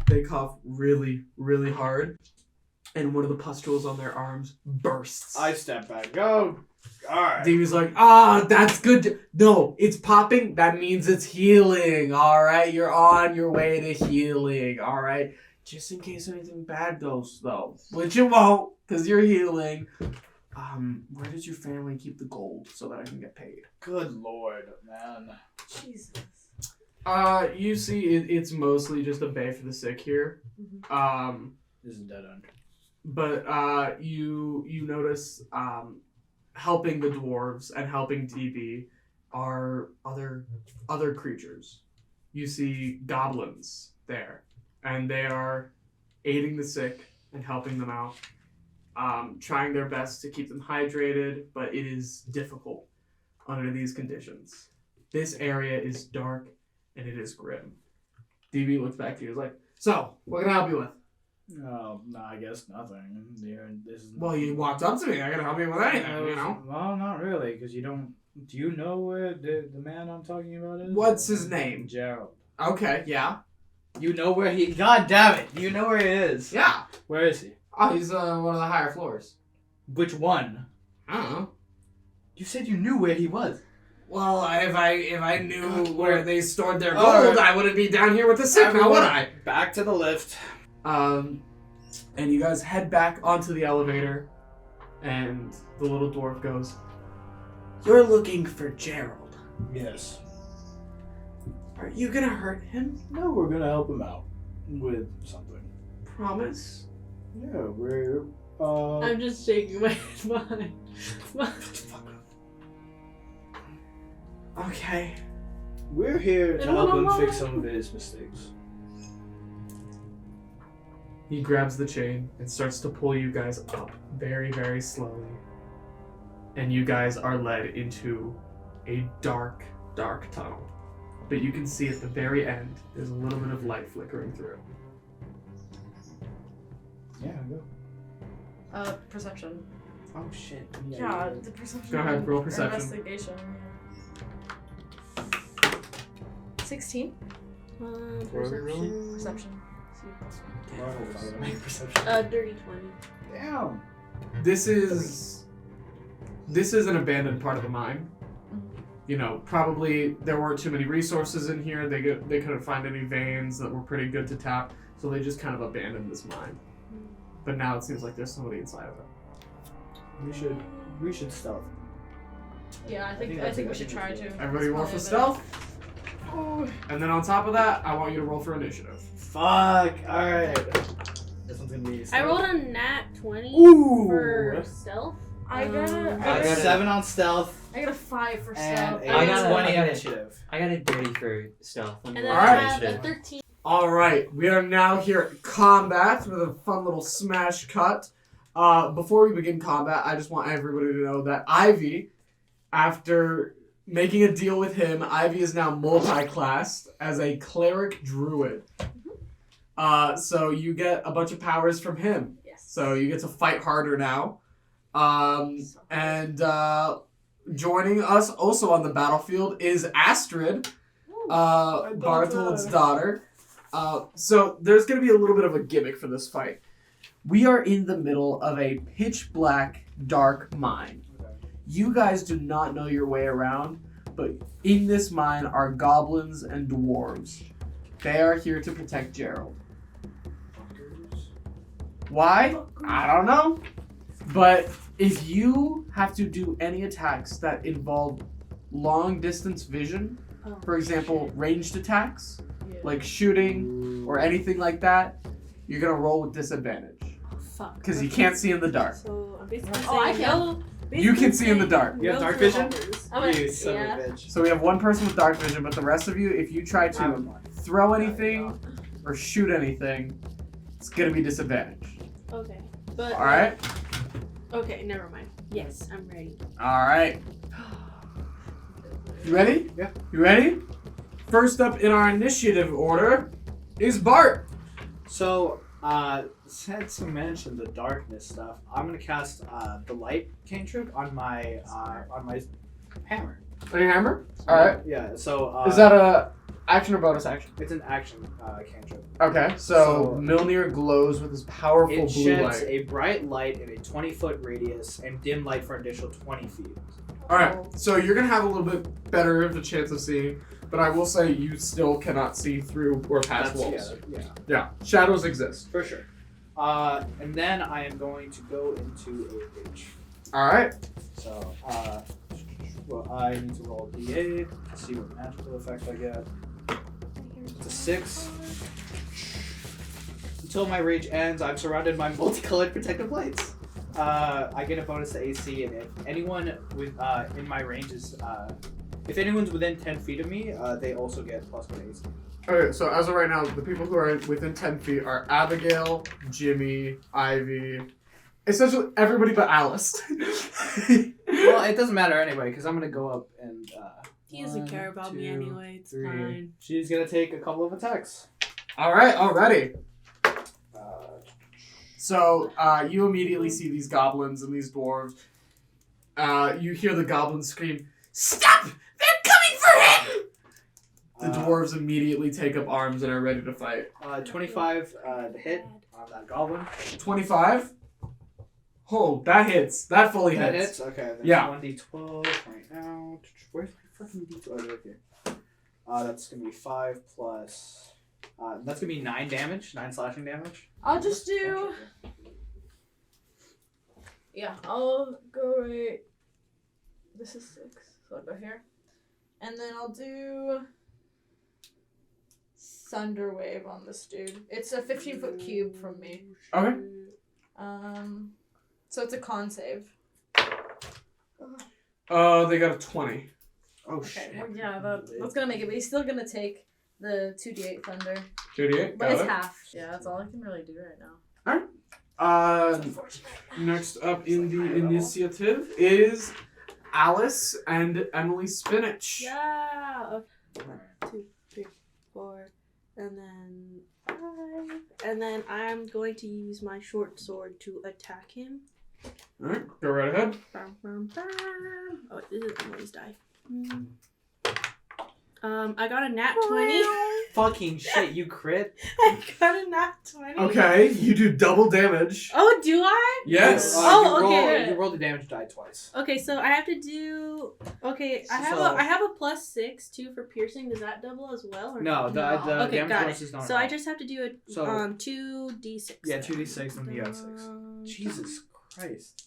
They cough really, really hard, and one of the pustules on their arms bursts. I step back. Go. Alright. Davey's like, that's good. No, it's popping. That means it's healing. All right, you're on your way to healing. All right, just in case anything bad goes though, which it won't, cause you're healing. Where does your family keep the gold so that I can get paid? Good lord, man. Jesus. You see, it's mostly just a bay for the sick here. Mm-hmm. This is a dead end. But you notice helping the dwarves and helping DB are other creatures. You see goblins there, and they are aiding the sick and helping them out, trying their best to keep them hydrated, but it is difficult under these conditions. This area is dark and it is grim. DB looks back to you and is like, so, what can I help you with? Oh, no, I guess nothing. This is Well, you walked up to me. I gotta help you with anything, you know? Well, not really, because you don't... Do you know where the man I'm talking about is? What's his name? Gerald. Okay, yeah. You know where he... God damn it! You know where he is. Yeah. Where is he? Oh, he's one of the higher floors. Which one? I don't know. You said you knew where he was. Well, if I knew where they stored their All gold, right. I wouldn't be down here with the sick now, would I? Back to the lift. And you guys head back onto the elevator, and the little dwarf goes, "You're looking for Gerald. Yes. Are you gonna hurt him? No, we're gonna help him out with something. Promise?" Yeah, we're... I'm just shaking my head behind. Okay. We're here to help him fix some of his mistakes. He grabs the chain and starts to pull you guys up very, very slowly. And you guys are led into a dark, dark tunnel. But you can see at the very end, there's a little bit of light flickering through. Yeah, go. Perception. Oh shit. Yeah, the perception. Go ahead, roll or perception. Investigation. 16. Perception. See, plus one. Dirty 20. Damn. This is an abandoned part of the mine. You know, probably there weren't too many resources in here. They couldn't find any veins that were pretty good to tap, so they just kind of abandoned this mine. But now it seems like there's somebody inside of it. We should stealth. Yeah, I think we should try to. Everybody roll for stealth. And then on top of that, I want you to roll for initiative. Fuck. Alright. This one's gonna be... I rolled a nat 20 Ooh. for stealth. I got got 7 on stealth. a 5 for And stealth. a I got a- 20 I got a- initiative. I got a dirty for stealth. And then Alright. I had a 13. All right, we are now here at combat with a fun little smash cut. Before we begin combat, I just want everybody to know that Ivy, after making a deal with him, Ivy is now multi-classed as a cleric druid. So you get a bunch of powers from him. Yes. So you get to fight harder now. And joining us also on the battlefield is Astrid, Barthold's daughter. So there's going to be a little bit of a gimmick for this fight. We are in the middle of a pitch black, dark mine. You guys do not know your way around, but in this mine are goblins and dwarves. They are here to protect Gerald. Why? I don't know. But if you have to do any attacks that involve long distance vision, for example, ranged attacks, like shooting or anything like that, you're gonna roll with disadvantage. Oh, fuck. Because you can't see in the dark. So I'm basically Oh, I saying can. no. You can see in the dark. You have dark vision? Okay, You son yeah. of a bitch. So we have one person with dark vision, but the rest of you, if you try I have to one. throw anything or shoot anything, it's gonna be disadvantage. Okay. But Alright? okay, never mind. Yes, I'm ready. Alright. You ready? Yeah. You ready? First up in our initiative order is Bart. So, since you mentioned the darkness stuff, I'm gonna cast the light cantrip on my hammer. On your hammer? Alright. Yeah. So Is that a action or bonus action? It's an action cantrip. Okay, so Milnir glows with his powerful It blue sheds light. a bright light in a 20-foot radius and dim light for an additional 20 feet. Alright, so you're gonna have a little bit better of a chance of seeing, but I will say you still cannot see through or past walls. Yeah, Shadows exist. for sure. And then I am going to go into a rage. Alright. So, well, I need to roll a d8 to see what magical effect I get. It's a 6. Until my rage ends, I'm surrounded by multicolored protective lights. I get a bonus to AC, and if anyone with in my range is, if anyone's within 10 feet of me, they also get +1 AC. Okay, so as of right now, the people who are within 10 feet are Abigail, Jimmy, Ivy, essentially everybody but Alice. Well, it doesn't matter anyway, because I'm gonna go up and. He doesn't care about me 2, anyway. It's 3. fine. She's gonna take a couple of attacks. Alright, already. So, you immediately see these goblins and these dwarves. You hear the goblins scream, "Stop! They're coming for him!" The dwarves immediately take up arms and are ready to fight. 25 the hit on that goblin. 25? Oh, that hits. That fully That hits. hits? Okay, then Yeah. 1d12 right now. Where's my fucking d12? Oh, right here. That's gonna be 5 plus. That's gonna be 9 damage, 9 slashing damage. I'll just do. Yeah, I'll go right. This is 6, so I'll go here. And then I'll do. Thunder Wave on this dude. It's a 15-foot cube from me. Okay. So it's a con save. They got a 20. Oh Okay, well, yeah, that's gonna make it, but he's still gonna take the 2d8 thunder. 38, But got it's it. half. Yeah, that's all I can really do right now. Next up in the initiative is Alice and Emily Spinach. Yeah. Okay. 1, 2, 3, 4, and then 5, and then I'm going to use my short sword to attack him. Alright, go right ahead. Bam, bam, bam. Oh, this is Emily's die. I got a nat 20. Fucking shit, you crit? I got a nat 20. Okay, you do double damage. Oh, do I? Yes. Oh, you okay. You roll the damage die twice. Okay, so I have to do. Okay, I have a +6 too for piercing. Does that double as well? Or No, the Okay, damage got bonus it. is not. So I just have to do a So- 2d6. Yeah, 2d6 and you got 6. Jesus Christ.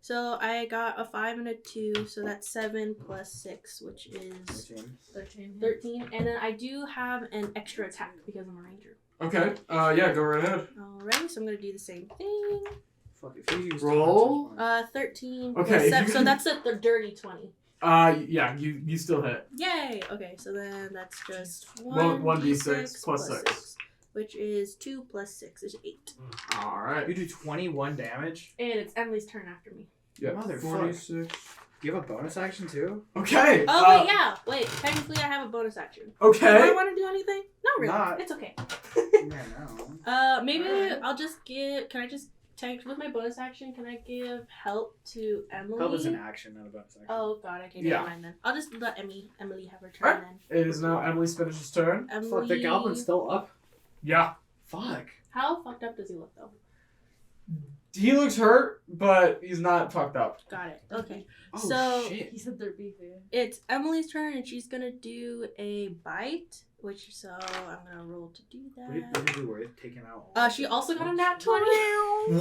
So I got a 5 and a 2, so that's 7 plus 6, which is 13. And then I do have an extra attack because I'm a ranger. Okay, yeah, go right ahead. Alright, so I'm gonna do the same thing. Fuck, if you use Roll. 13 Okay, plus if 7, you so can- that's the dirty 20. Yeah, you still hit. Yay! Okay, so then that's just 1d6 plus 6. Which is 2 plus 6 is 8. Alright. You do 21 damage? And it's Emily's turn after me. Yeah, Motherfucker. 46. You have a bonus action too? Okay. Oh, wait, yeah. Wait, technically I have a bonus action. Do I Okay. want to do anything? Not really. Not- It's okay. Yeah, no. Maybe I'll just give. Can I just with my bonus action, can I give help to Emily? Help is an action, not a bonus action. Oh god, okay, Yeah. never mind then. I'll just let Emily have her turn Alright. then. It is now Emily Spinach's turn. Emily. Fuck, the goblin's still up? Yeah. Fuck. How fucked up does he look though? He looks hurt, but he's not fucked up. Got it. Okay. Oh, So shit. He said they're beefy. it's Emily's turn and she's gonna do a bite, which so I'm gonna roll to do What that. did we were taking out? She also got a nat 20.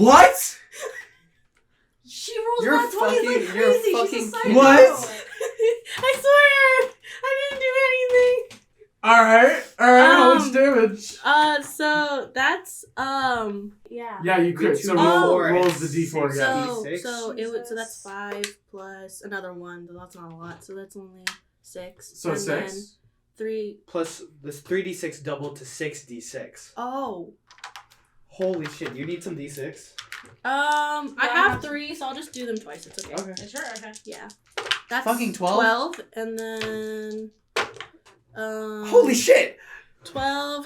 What? She rolls You're nat 20 like fucking- crazy. you're She's a fucking psycho. kidding. What? I swear, I didn't do anything. Alright. How much Um, damage? So that's yeah. Yeah, you crit. So D4 rolls the and D4, yeah. So D6? so that's 5 plus another 1. But that's not a lot. So that's only 6. So and 6? Then 3. Plus this 3d6 doubled to 6d6. Oh. Holy shit, you need some d6? I have 3, so I'll just do them twice. It's okay. Okay. Sure, okay. Yeah. That's Fucking 12? 12, and then Holy shit! 12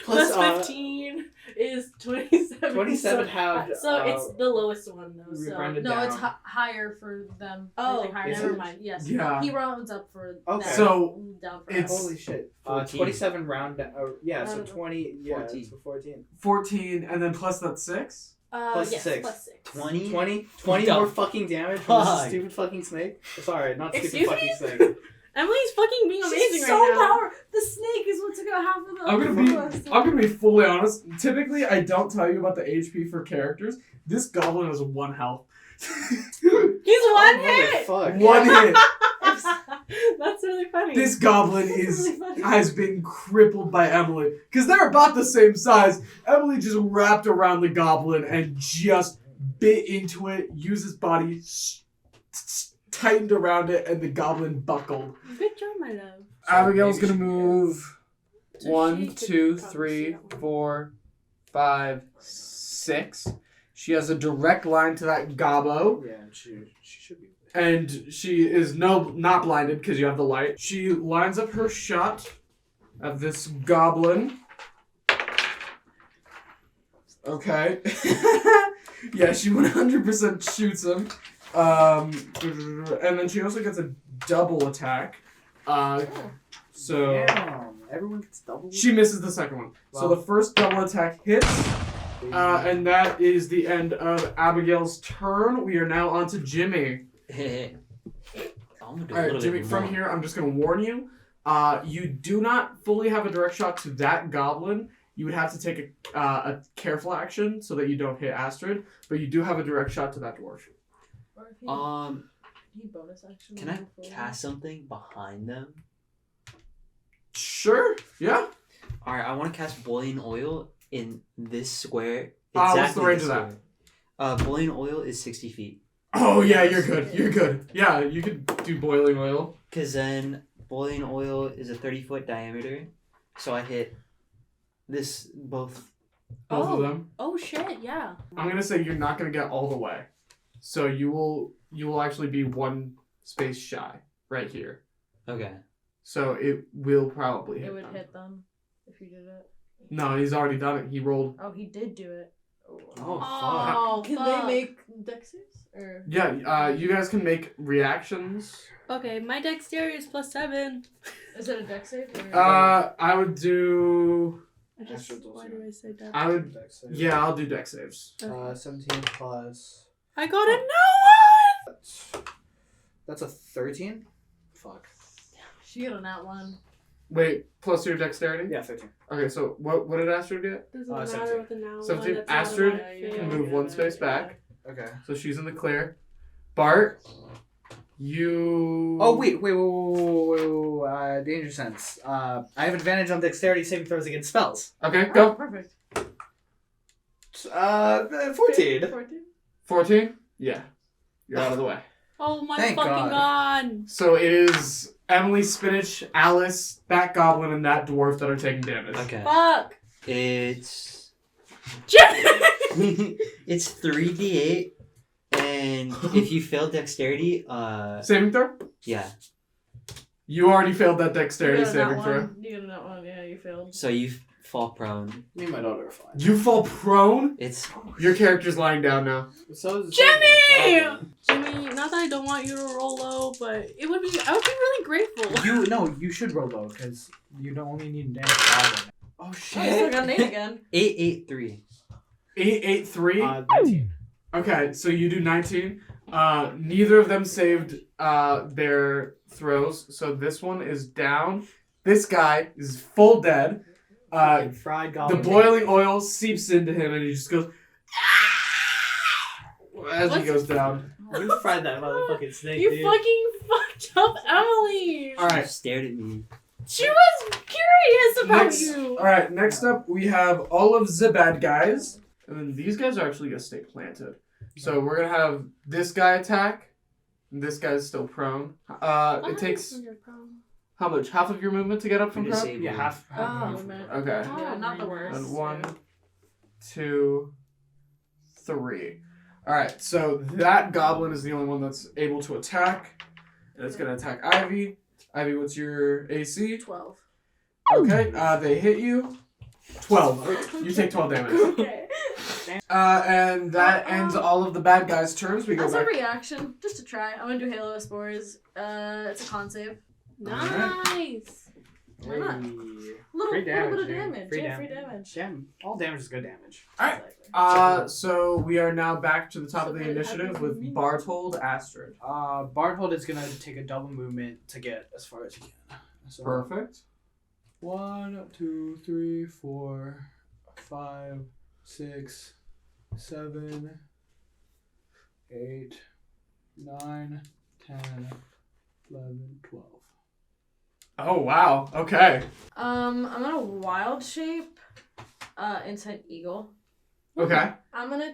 Plus, plus 15 is 27. 27 have, so it's the lowest one though. we So rounded No, down. it's higher for them. Oh, Like, higher. is Never it? mind. Yes. Yeah. He rounds up for Okay. them. So, down for it's- us. Holy shit. 14. 27 round down. Yeah, so Rounded up. 20. Yeah, 14. so 14. 14, and then plus that 6? Plus yes, 6. plus 6. 20? 20 The more fucking damage from this fuck? stupid fucking snake? Sorry, not stupid Excuse fucking me? snake. Emily's fucking being amazing She's right so now. powerful. The snake is what took out half of the. I'm gonna be fully honest. Typically, I don't tell you about the HP for characters. This goblin has 1 health. He's one hit. Fuck. 1 hit. That's really funny. This goblin has been crippled by Emily. Because they're about the same size. Emily just wrapped around the goblin and just bit into it, used his body, tightened around it, and the goblin buckled. Good job, my love. Abigail's maybe gonna she move So 1, she could 2, probably 3, see that one. 4, 5, 6. She has a direct line to that gobbo. Yeah, she should be. And she is not blinded because you have the light. She lines up her shot of this goblin. Okay. Yeah, she 100% shoots him. And then she also gets a double attack. So Damn, everyone gets double. she misses the second one. So Wow. the first double attack hits. And that is the end of Abigail's turn. We are now on to Jimmy. Alright, Jimmy, from here, I'm just going to warn you. You do not fully have a direct shot to that goblin. You would have to take a careful action so that you don't hit Astrid. But you do have a direct shot to that dwarf. Or if he bonus action. Can I cast something behind them? Sure. Yeah. Alright, I want to cast boiling oil in this square. What's the range this of that? square. Boiling oil is 60 feet. Oh, yeah, you're good. You're good. Yeah, you could do boiling oil. Because then boiling oil is a 30-foot diameter. So I hit this both. Both of them. Oh shit, yeah. I'm going to say you're not going to get all the way. So you will actually be 1 space shy right here. Okay. So it will probably hit It would them. hit them if you did it. No, he's already done it. He rolled. Oh, he did do it. Oh, Can fuck. they make dex saves? Or Yeah, you guys can make reactions. Okay, my dexterity is +7. is it a dex save? Or I would do. Why do I say that? I would. Yeah, I'll do dex saves. 17 plus. I got a no That's a 13? Fuck. she got a nat 1. Wait, plus your dexterity. Yeah, 13. Okay, so what did Astrid get? one. Doesn't matter 17. with the now 17. one. That's not Astrid my can fail. move 1 space back, Okay. so she's in the clear. Bart, you. Oh, wait. Danger sense. I have advantage on dexterity saving throws against spells. Okay, Oh, go. perfect. 14. 14. 14. Yeah, you're out of the way. Oh my Thank fucking god. So it is Emily, Spinach, Alice, that goblin, and that dwarf that are taking damage. Okay. Fuck. It's Jimmy! it's 3d8, and if you fail dexterity, Saving throw. yeah. You already failed that dexterity You got a nat saving throw. 1. You got a nat 1. Yeah, you failed. So you fall prone. Me and my daughter are fine. You fall prone? It's Your character's lying down now. So Jimmy! Jimmy, not that I don't want you to roll low, but I would be really grateful. You should roll low because you don't only need damage. Oh I still got an 8 again. 883. 883. 19. Okay, so you do 19. Neither of them saved their throws, so this one is down. This guy is full dead. Fried The goblin. boiling oil seeps into him, and he just goes as he goes down. You fried that motherfucking snake, You dude. fucking fucked up Emily. All right. Stared at me. She was curious about Next, you. all right. Next up, we have all of the bad guys, and then these guys are actually gonna stay planted. So we're gonna have this guy attack. And this guy's still prone. It takes how much? Half of your movement to get up from prone? Disabled. Yeah, half. Oh, Okay. Yeah, not the worst. And 1, 2, 3. All right. So that goblin is the only one that's able to attack, and it's gonna attack Ivy. Ivy, what's your AC? 12. Okay. They hit you. 12. You take 12 damage. Okay. And that ends all of the bad guys' turns. We go As a back. reaction, just to try, I'm gonna do Halo of Spores. It's a con save. Nice. Why not? Little Free bit of damage, damage. free Yeah, damage. free damage. Damn, all damage is good damage. Exactly. So we are now back to the top of the So that initiative happens with with me. Barthold Astrid. Barthold is gonna take a double movement to get as far as he can. So, Perfect. 1, 2, 3, 4, 5, 6, 7, 8, 9, 10, 11, 12. Oh wow. Okay. I'm gonna wild shape into an eagle. Okay. I'm gonna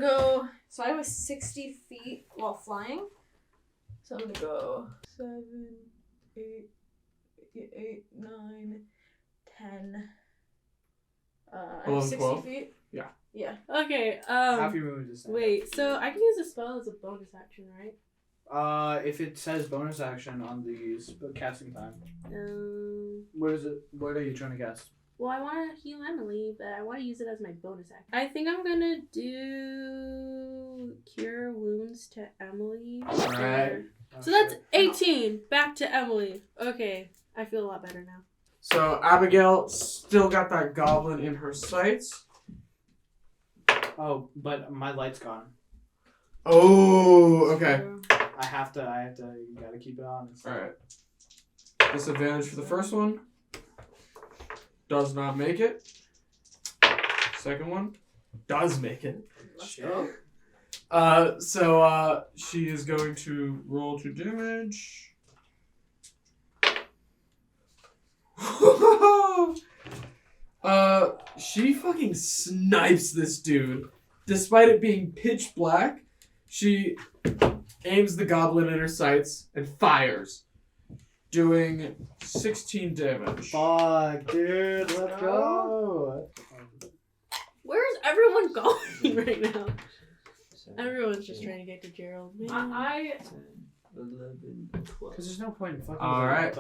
go, so I was 60 feet while flying. So I'm gonna go 7, 8, 9, 10. I have 11, 60 12. feet. Yeah. Yeah. Okay. Half your movement is standard. Wait. So I can use a spell as a bonus action, right? If it says bonus action on the casting time, what is it? What are you trying to cast? Well, I want to heal Emily, but I want to use it as my bonus action. I think I'm gonna do Cure Wounds to Emily. Alright. So that's 18. Back to Emily. Okay, I feel a lot better now. So Abigail still got that goblin in her sights. Oh, but my light's gone. Oh. Okay. I have to. You gotta keep it on. All right. Disadvantage for the first one. Does not make it. Second one does make it. Shit. So she is going to roll 2 damage. She fucking snipes this dude. Despite it being pitch black, she aims the goblin in her sights and fires, doing 16 damage. Fuck, dude. Let's go. Where's everyone going right now? Everyone's just trying to get to Gerald. Man. 11, 12. Because there's no point in fucking. All right.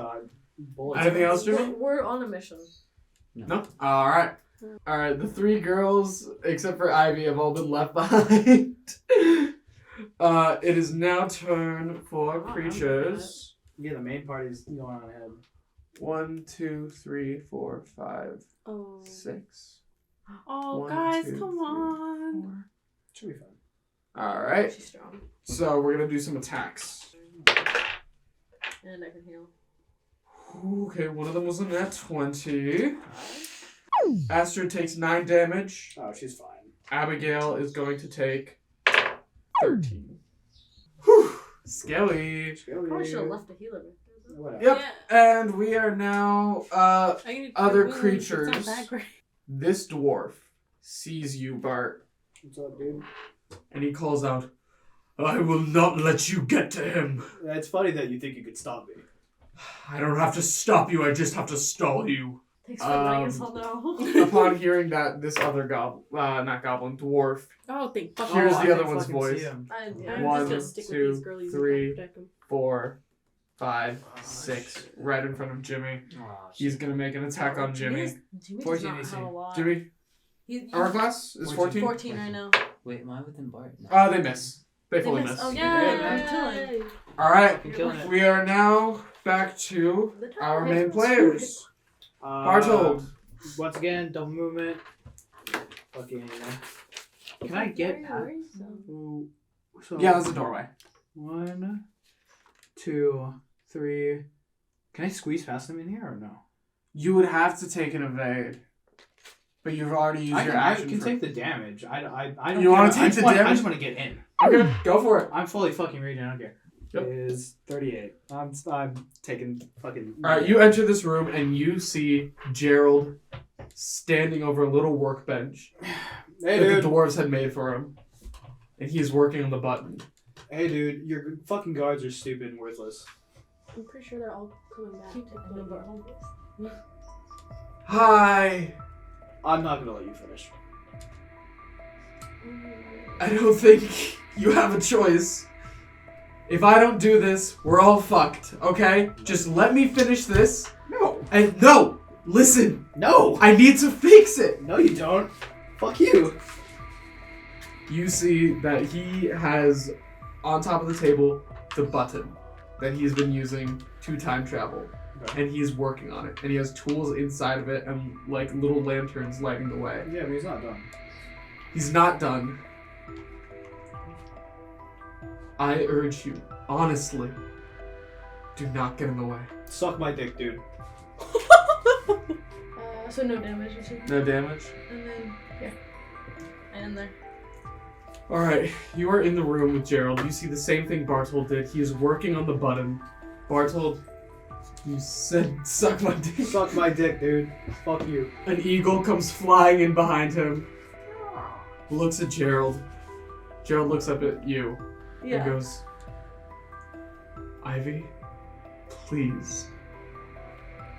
Bullets. Anything else, Jimmy? We're on a mission. No? Alright. Alright, the 3 girls, except for Ivy, have all been left behind. It is now turn for creatures. Yeah, the main party's going on ahead. 1, 2, 3, 4, 5, Oh. 6. Oh, 1, guys, 2, come 3, on. Should be fun. 4. Alright, She's strong. so we're gonna do some attacks. And I can heal. Okay, one of them was a nat 20. Astrid takes 9 damage. Oh, she's fine. Abigail is going to take 13. Whew, scary. Probably should have left the healer. Whatever. Yep, Yeah. and we are now, I can do other Cure Wounds. creatures. It's not that great. This dwarf sees you, Bart, What's up, dude? and he calls out, "I will not let you get to him. It's funny that you think you could stop me. I don't have to stop you, I just have to stall you." Thanks for letting us all know. Upon hearing that, this other dwarf, Oh, thank fuck. Here's I the didn't other one's fucking see voice. him. I'm I'm One, just gonna stick two, with these girlies and 3, protect them. 4, 5, 6 right in front of Jimmy. Aw, He's gonna make an attack on Jimmy. Jimmy 14 does not have a lot. Jimmy, hourglass is 14. 14 right now. Wait, am I within Bart? No. They miss. They fully miss. Oh, Yay! yeah. Alright, I'm killing it. we are now back to our main players. Barthold. Once again, double movement. Fucking. Can I get past? So Yeah, that's a doorway. 1, 2, 3. Can I squeeze past them in here or no? You would have to take an evade. But you've already used your I action. can for... take the damage. I don't. You wanna care. take the I damage? just want to get in. Okay, go for it. I'm fully fucking raging. I don't care. Yep. Is 38. I'm taking fucking. Alright, you enter this room and you see Gerald standing over a little workbench Hey, that dude. the dwarves had made for him. And he's working on the button. Hey, dude. Your fucking guards are stupid and worthless. I'm pretty sure they're all coming back to the Hi! I'm not gonna let you finish. I don't think you have a choice. If I don't do this, we're all fucked, okay? Just let me finish this. No. And no! Listen! No. I need to fix it! No, you don't. Fuck you. You see that he has on top of the table the button that he's been using to time travel. Okay. And he's working on it. And he has tools inside of it and like little lanterns lighting the way. Yeah, but he's not done. He's not done. I urge you, honestly, do not get in the way. Suck my dick, dude. So no damage. No damage? And then, yeah. And there. Alright, you are in the room with Gerald. You see the same thing Barthold did. He is working on the button. Barthold, you said suck my dick. Suck my dick, dude. Fuck you. An eagle comes flying in behind him. Looks at Gerald. Gerald looks up at you and Yeah. goes, Ivy, please.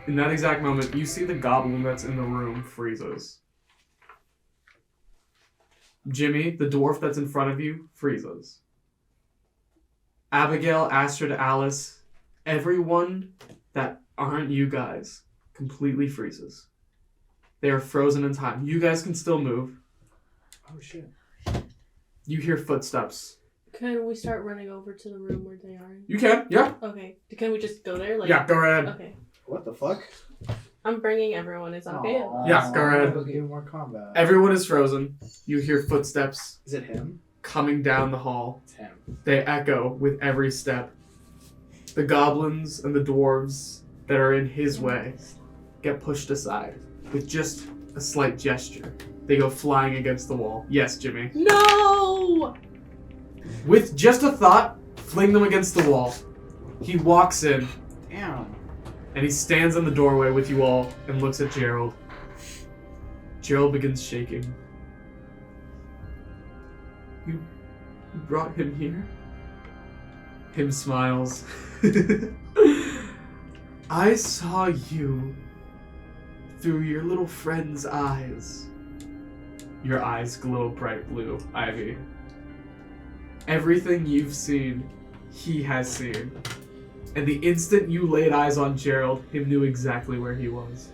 In that exact moment, you see the goblin that's in the room freezes. Jimmy, the dwarf that's in front of you, freezes. Abigail, Astrid, Alice, everyone that aren't you guys completely freezes. They are frozen in time. You guys can still move. Oh shit. You hear footsteps. Can we start running over to the room where they are in? You can, yeah. Okay. Can we just go there? Like. Yeah, go ahead. Okay. What the fuck? I'm bringing everyone. Is that okay? Yeah, go ahead. Get more combat. Everyone is frozen. You hear footsteps Is it him? coming down the hall. It's him. They echo with every step. The goblins and the dwarves that are in his way get pushed aside with just a slight gesture. They go flying against the wall. Yes, Jimmy. No! With just a thought, fling them against the wall. He walks in Damn. and he stands in the doorway with you all and looks at Gerald. Gerald begins shaking. You brought him here? Him smiles. I saw you through your little friend's eyes. Your eyes glow bright blue, Ivy. Everything you've seen, he has seen. And the instant you laid eyes on Gerald, him knew exactly where he was.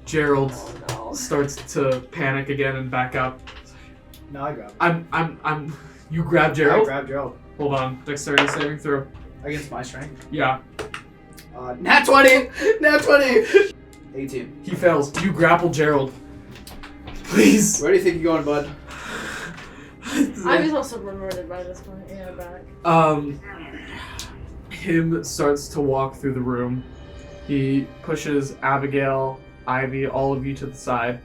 Gerald starts to panic again and back up. No, I grabbed him. You grab I Gerald? grabbed Gerald. Hold on, dexterity saving throw. Against my strength. Yeah, Nat 20! Nat 20! 18. he fails. You grapple Gerald. Please. Where do you think you're going, bud? I was also rewarded by this point. Yeah, back. Him starts to walk through the room. He pushes Abigail, Ivy, all of you to the side.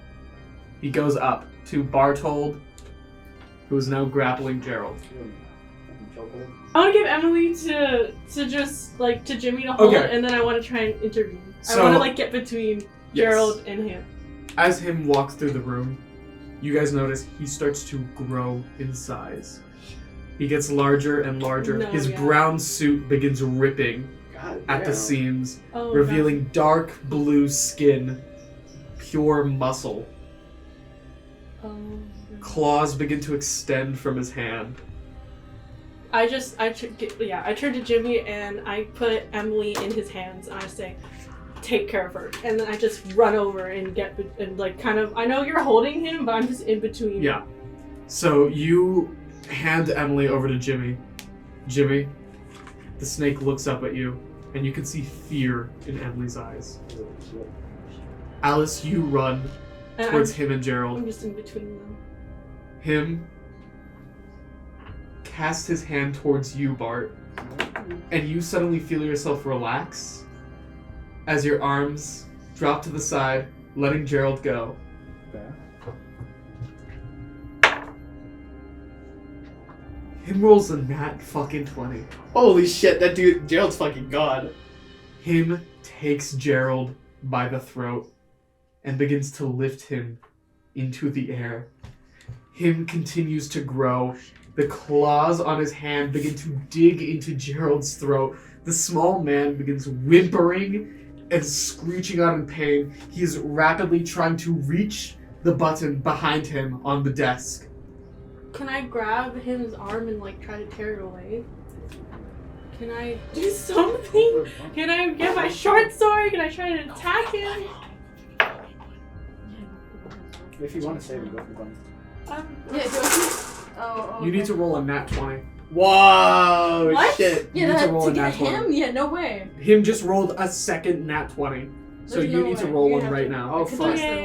He goes up to Barthold, who is now grappling Gerald. I want to give Emily to just like to Jimmy to hold, Okay. and then I want to try and intervene. I So- want to like get between Yes. Gerald and him. As him walks through the room, you guys notice he starts to grow in size. He gets larger and larger. No, His yeah. brown suit begins ripping God at the damn. seams, Oh, revealing dark blue skin, pure muscle. God. Claws begin to extend from his hand. I turn to Jimmy and I put Emily in his hands and I say, take care of her. And then I just run over and I know you're holding him, but I'm just in between. Yeah. So you hand Emily over to Jimmy. Jimmy, the snake looks up at you, and you can see fear in Emily's eyes. Alice, you run towards him and Gerald. I'm just in between them. Him casts his hand towards you, Bart, and you suddenly feel yourself relax as your arms drop to the side, letting Gerald go. Him rolls a nat fucking 20. Holy shit, that dude, Gerald's fucking god. Him takes Gerald by the throat and begins to lift him into the air. Him continues to grow. The claws on his hand begin to dig into Gerald's throat. The small man begins whimpering and screeching out in pain. He is rapidly trying to reach the button behind him on the desk. Can I grab his arm and try to tear it away? Can I do something? Can I get my short sword? Can I try to attack him? If you want to save it, go for the button. Yeah, do I You need to roll a nat 20. Whoa, What? shit. You need to roll a nat get 20. him? Yeah, no way. Him just rolled a second nat 20. So There's you no need to way. roll You one have right to- now. Oh, It's fuck. less than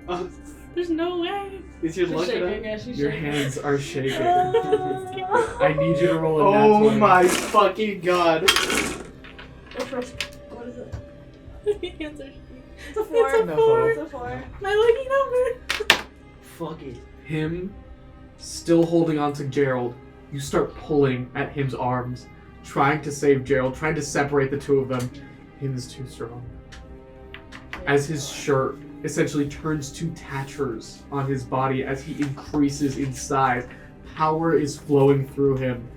one. There's no way. Is your She's luck shaking, enough? yeah, she's Your shaking. hands are shaking. I need you to roll a nat 20. Oh my fucking god. What is it? My hands are shaking. It's a 4. It's a 4. It's a 4. My lucky number. Fuck it. Him still holding on to Gerald, you start pulling at him's arms, trying to save Gerald, trying to separate the two of them. Him is too strong. As his shirt essentially turns to tatters on his body as he increases in size, power is flowing through him.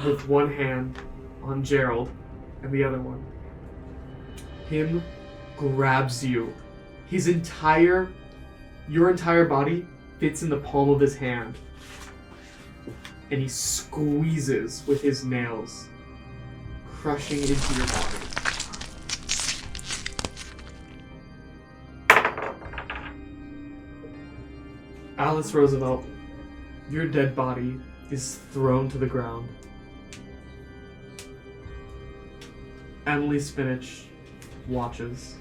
With one hand on Gerald and the other one, him grabs you. Your entire body fits in the palm of his hand, and he squeezes with his nails, crushing into your body. Alice Roosevelt, your dead body is thrown to the ground. Emily Spinach watches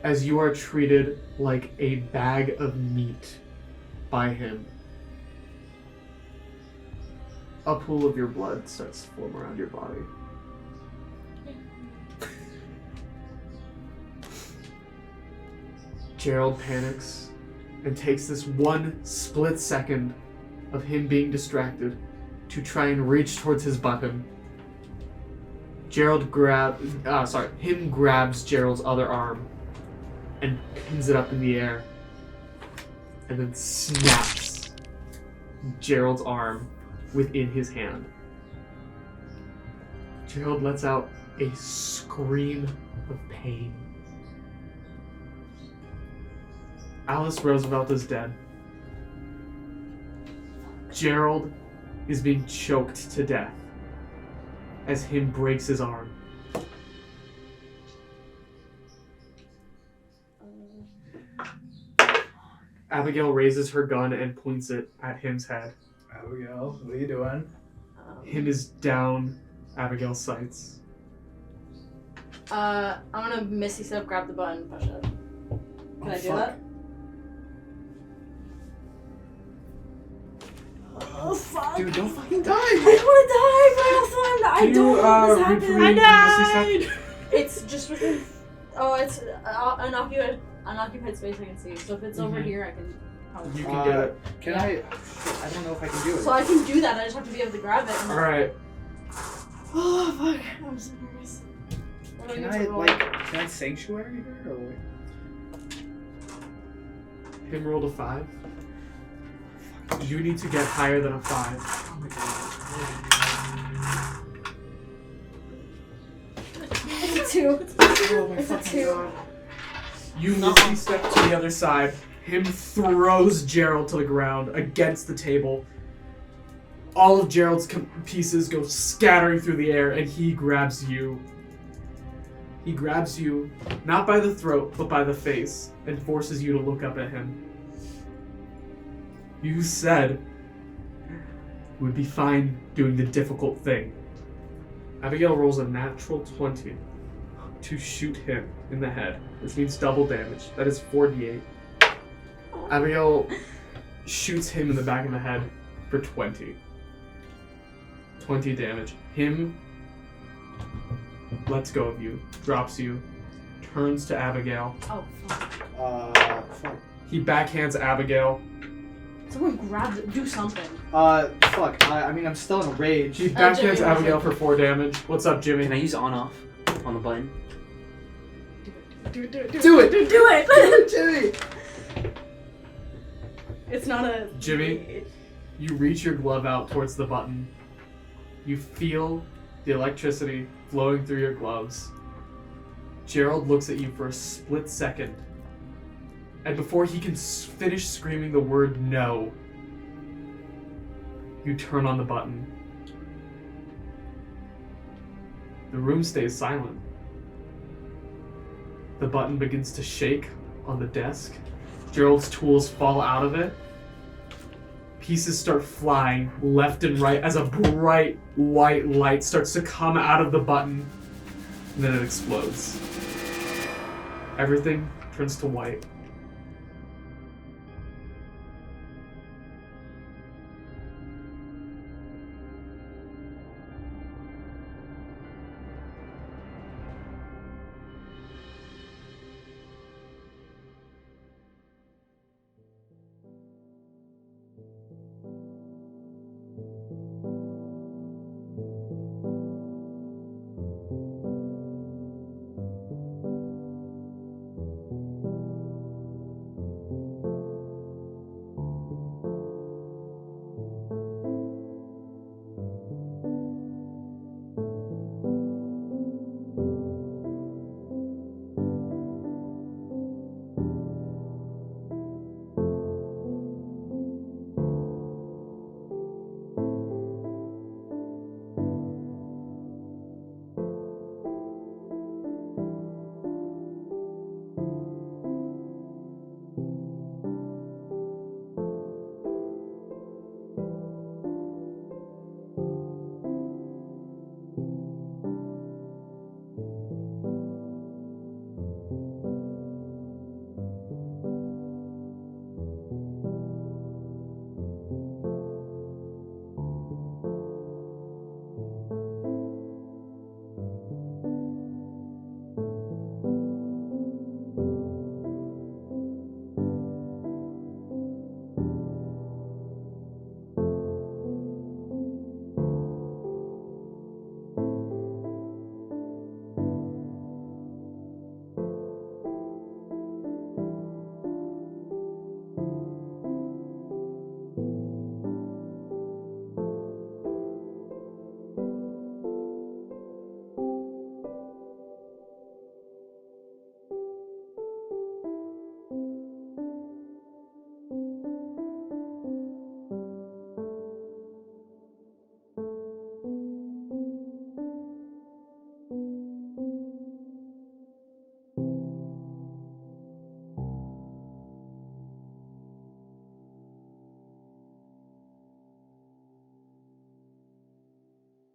as you are treated like a bag of meat by him. A pool of your blood starts to form around your body. Gerald panics and takes this one split second of him being distracted to try and reach towards his button. Him grabs Gerald's other arm and pins it up in the air, and then snaps Gerald's arm within his hand. Gerald lets out a scream of pain. Alice Roosevelt is dead. Gerald is being choked to death as him breaks his arm. Abigail raises her gun and points it at him's head. Abigail, what are you doing? Him is down Abigail's sights. I'm gonna Misty Step, grab the button, push it. Can I do that? Oh fuck! Dude, don't fucking die! I don't wanna die, but I don't want this happen. read I died. It's just within. Oh, it's an occupied space I can see. So if it's over here, I can probably. You can get it. Can I don't know if I can do it. So I can do that. I just have to be able to grab it. And Alright. Oh fuck! I'm so nervous. What do Can need I to roll? can I sanctuary her or? Him rolled a 5. You need to get higher than a 5. Oh my god. It's a 2. Oh my It's a fucking 2. god. You Misty step to the other side. Him throws Gerald to the ground against the table. All of Gerald's pieces go scattering through the air, and he grabs you. He grabs you, not by the throat, but by the face, and forces you to look up at him. You said you would be fine doing the difficult thing. Abigail rolls a natural 20 to shoot him in the head, which means double damage. That is 4d8. Abigail shoots him in the back of the head for 20. 20 damage. Him lets go of you, drops you, turns to Abigail. Oh, fuck. Fuck. He backhands Abigail. Someone grab it. Do something. Fuck. I mean, I'm still in a rage. He backhands Jimmy, Abigail for 4 damage. What's up, Jimmy? Can I use on-off on the button? Do it. Do it! Do it! Jimmy! It's not a... Jimmy? You reach your glove out towards the button. You feel the electricity flowing through your gloves. Gerald looks at you for a split second. And before he can finish screaming the word no, you turn on the button. The room stays silent. The button begins to shake on the desk. Gerald's tools fall out of it. Pieces start flying left and right as a bright white light starts to come out of the button, and then it explodes. Everything turns to white.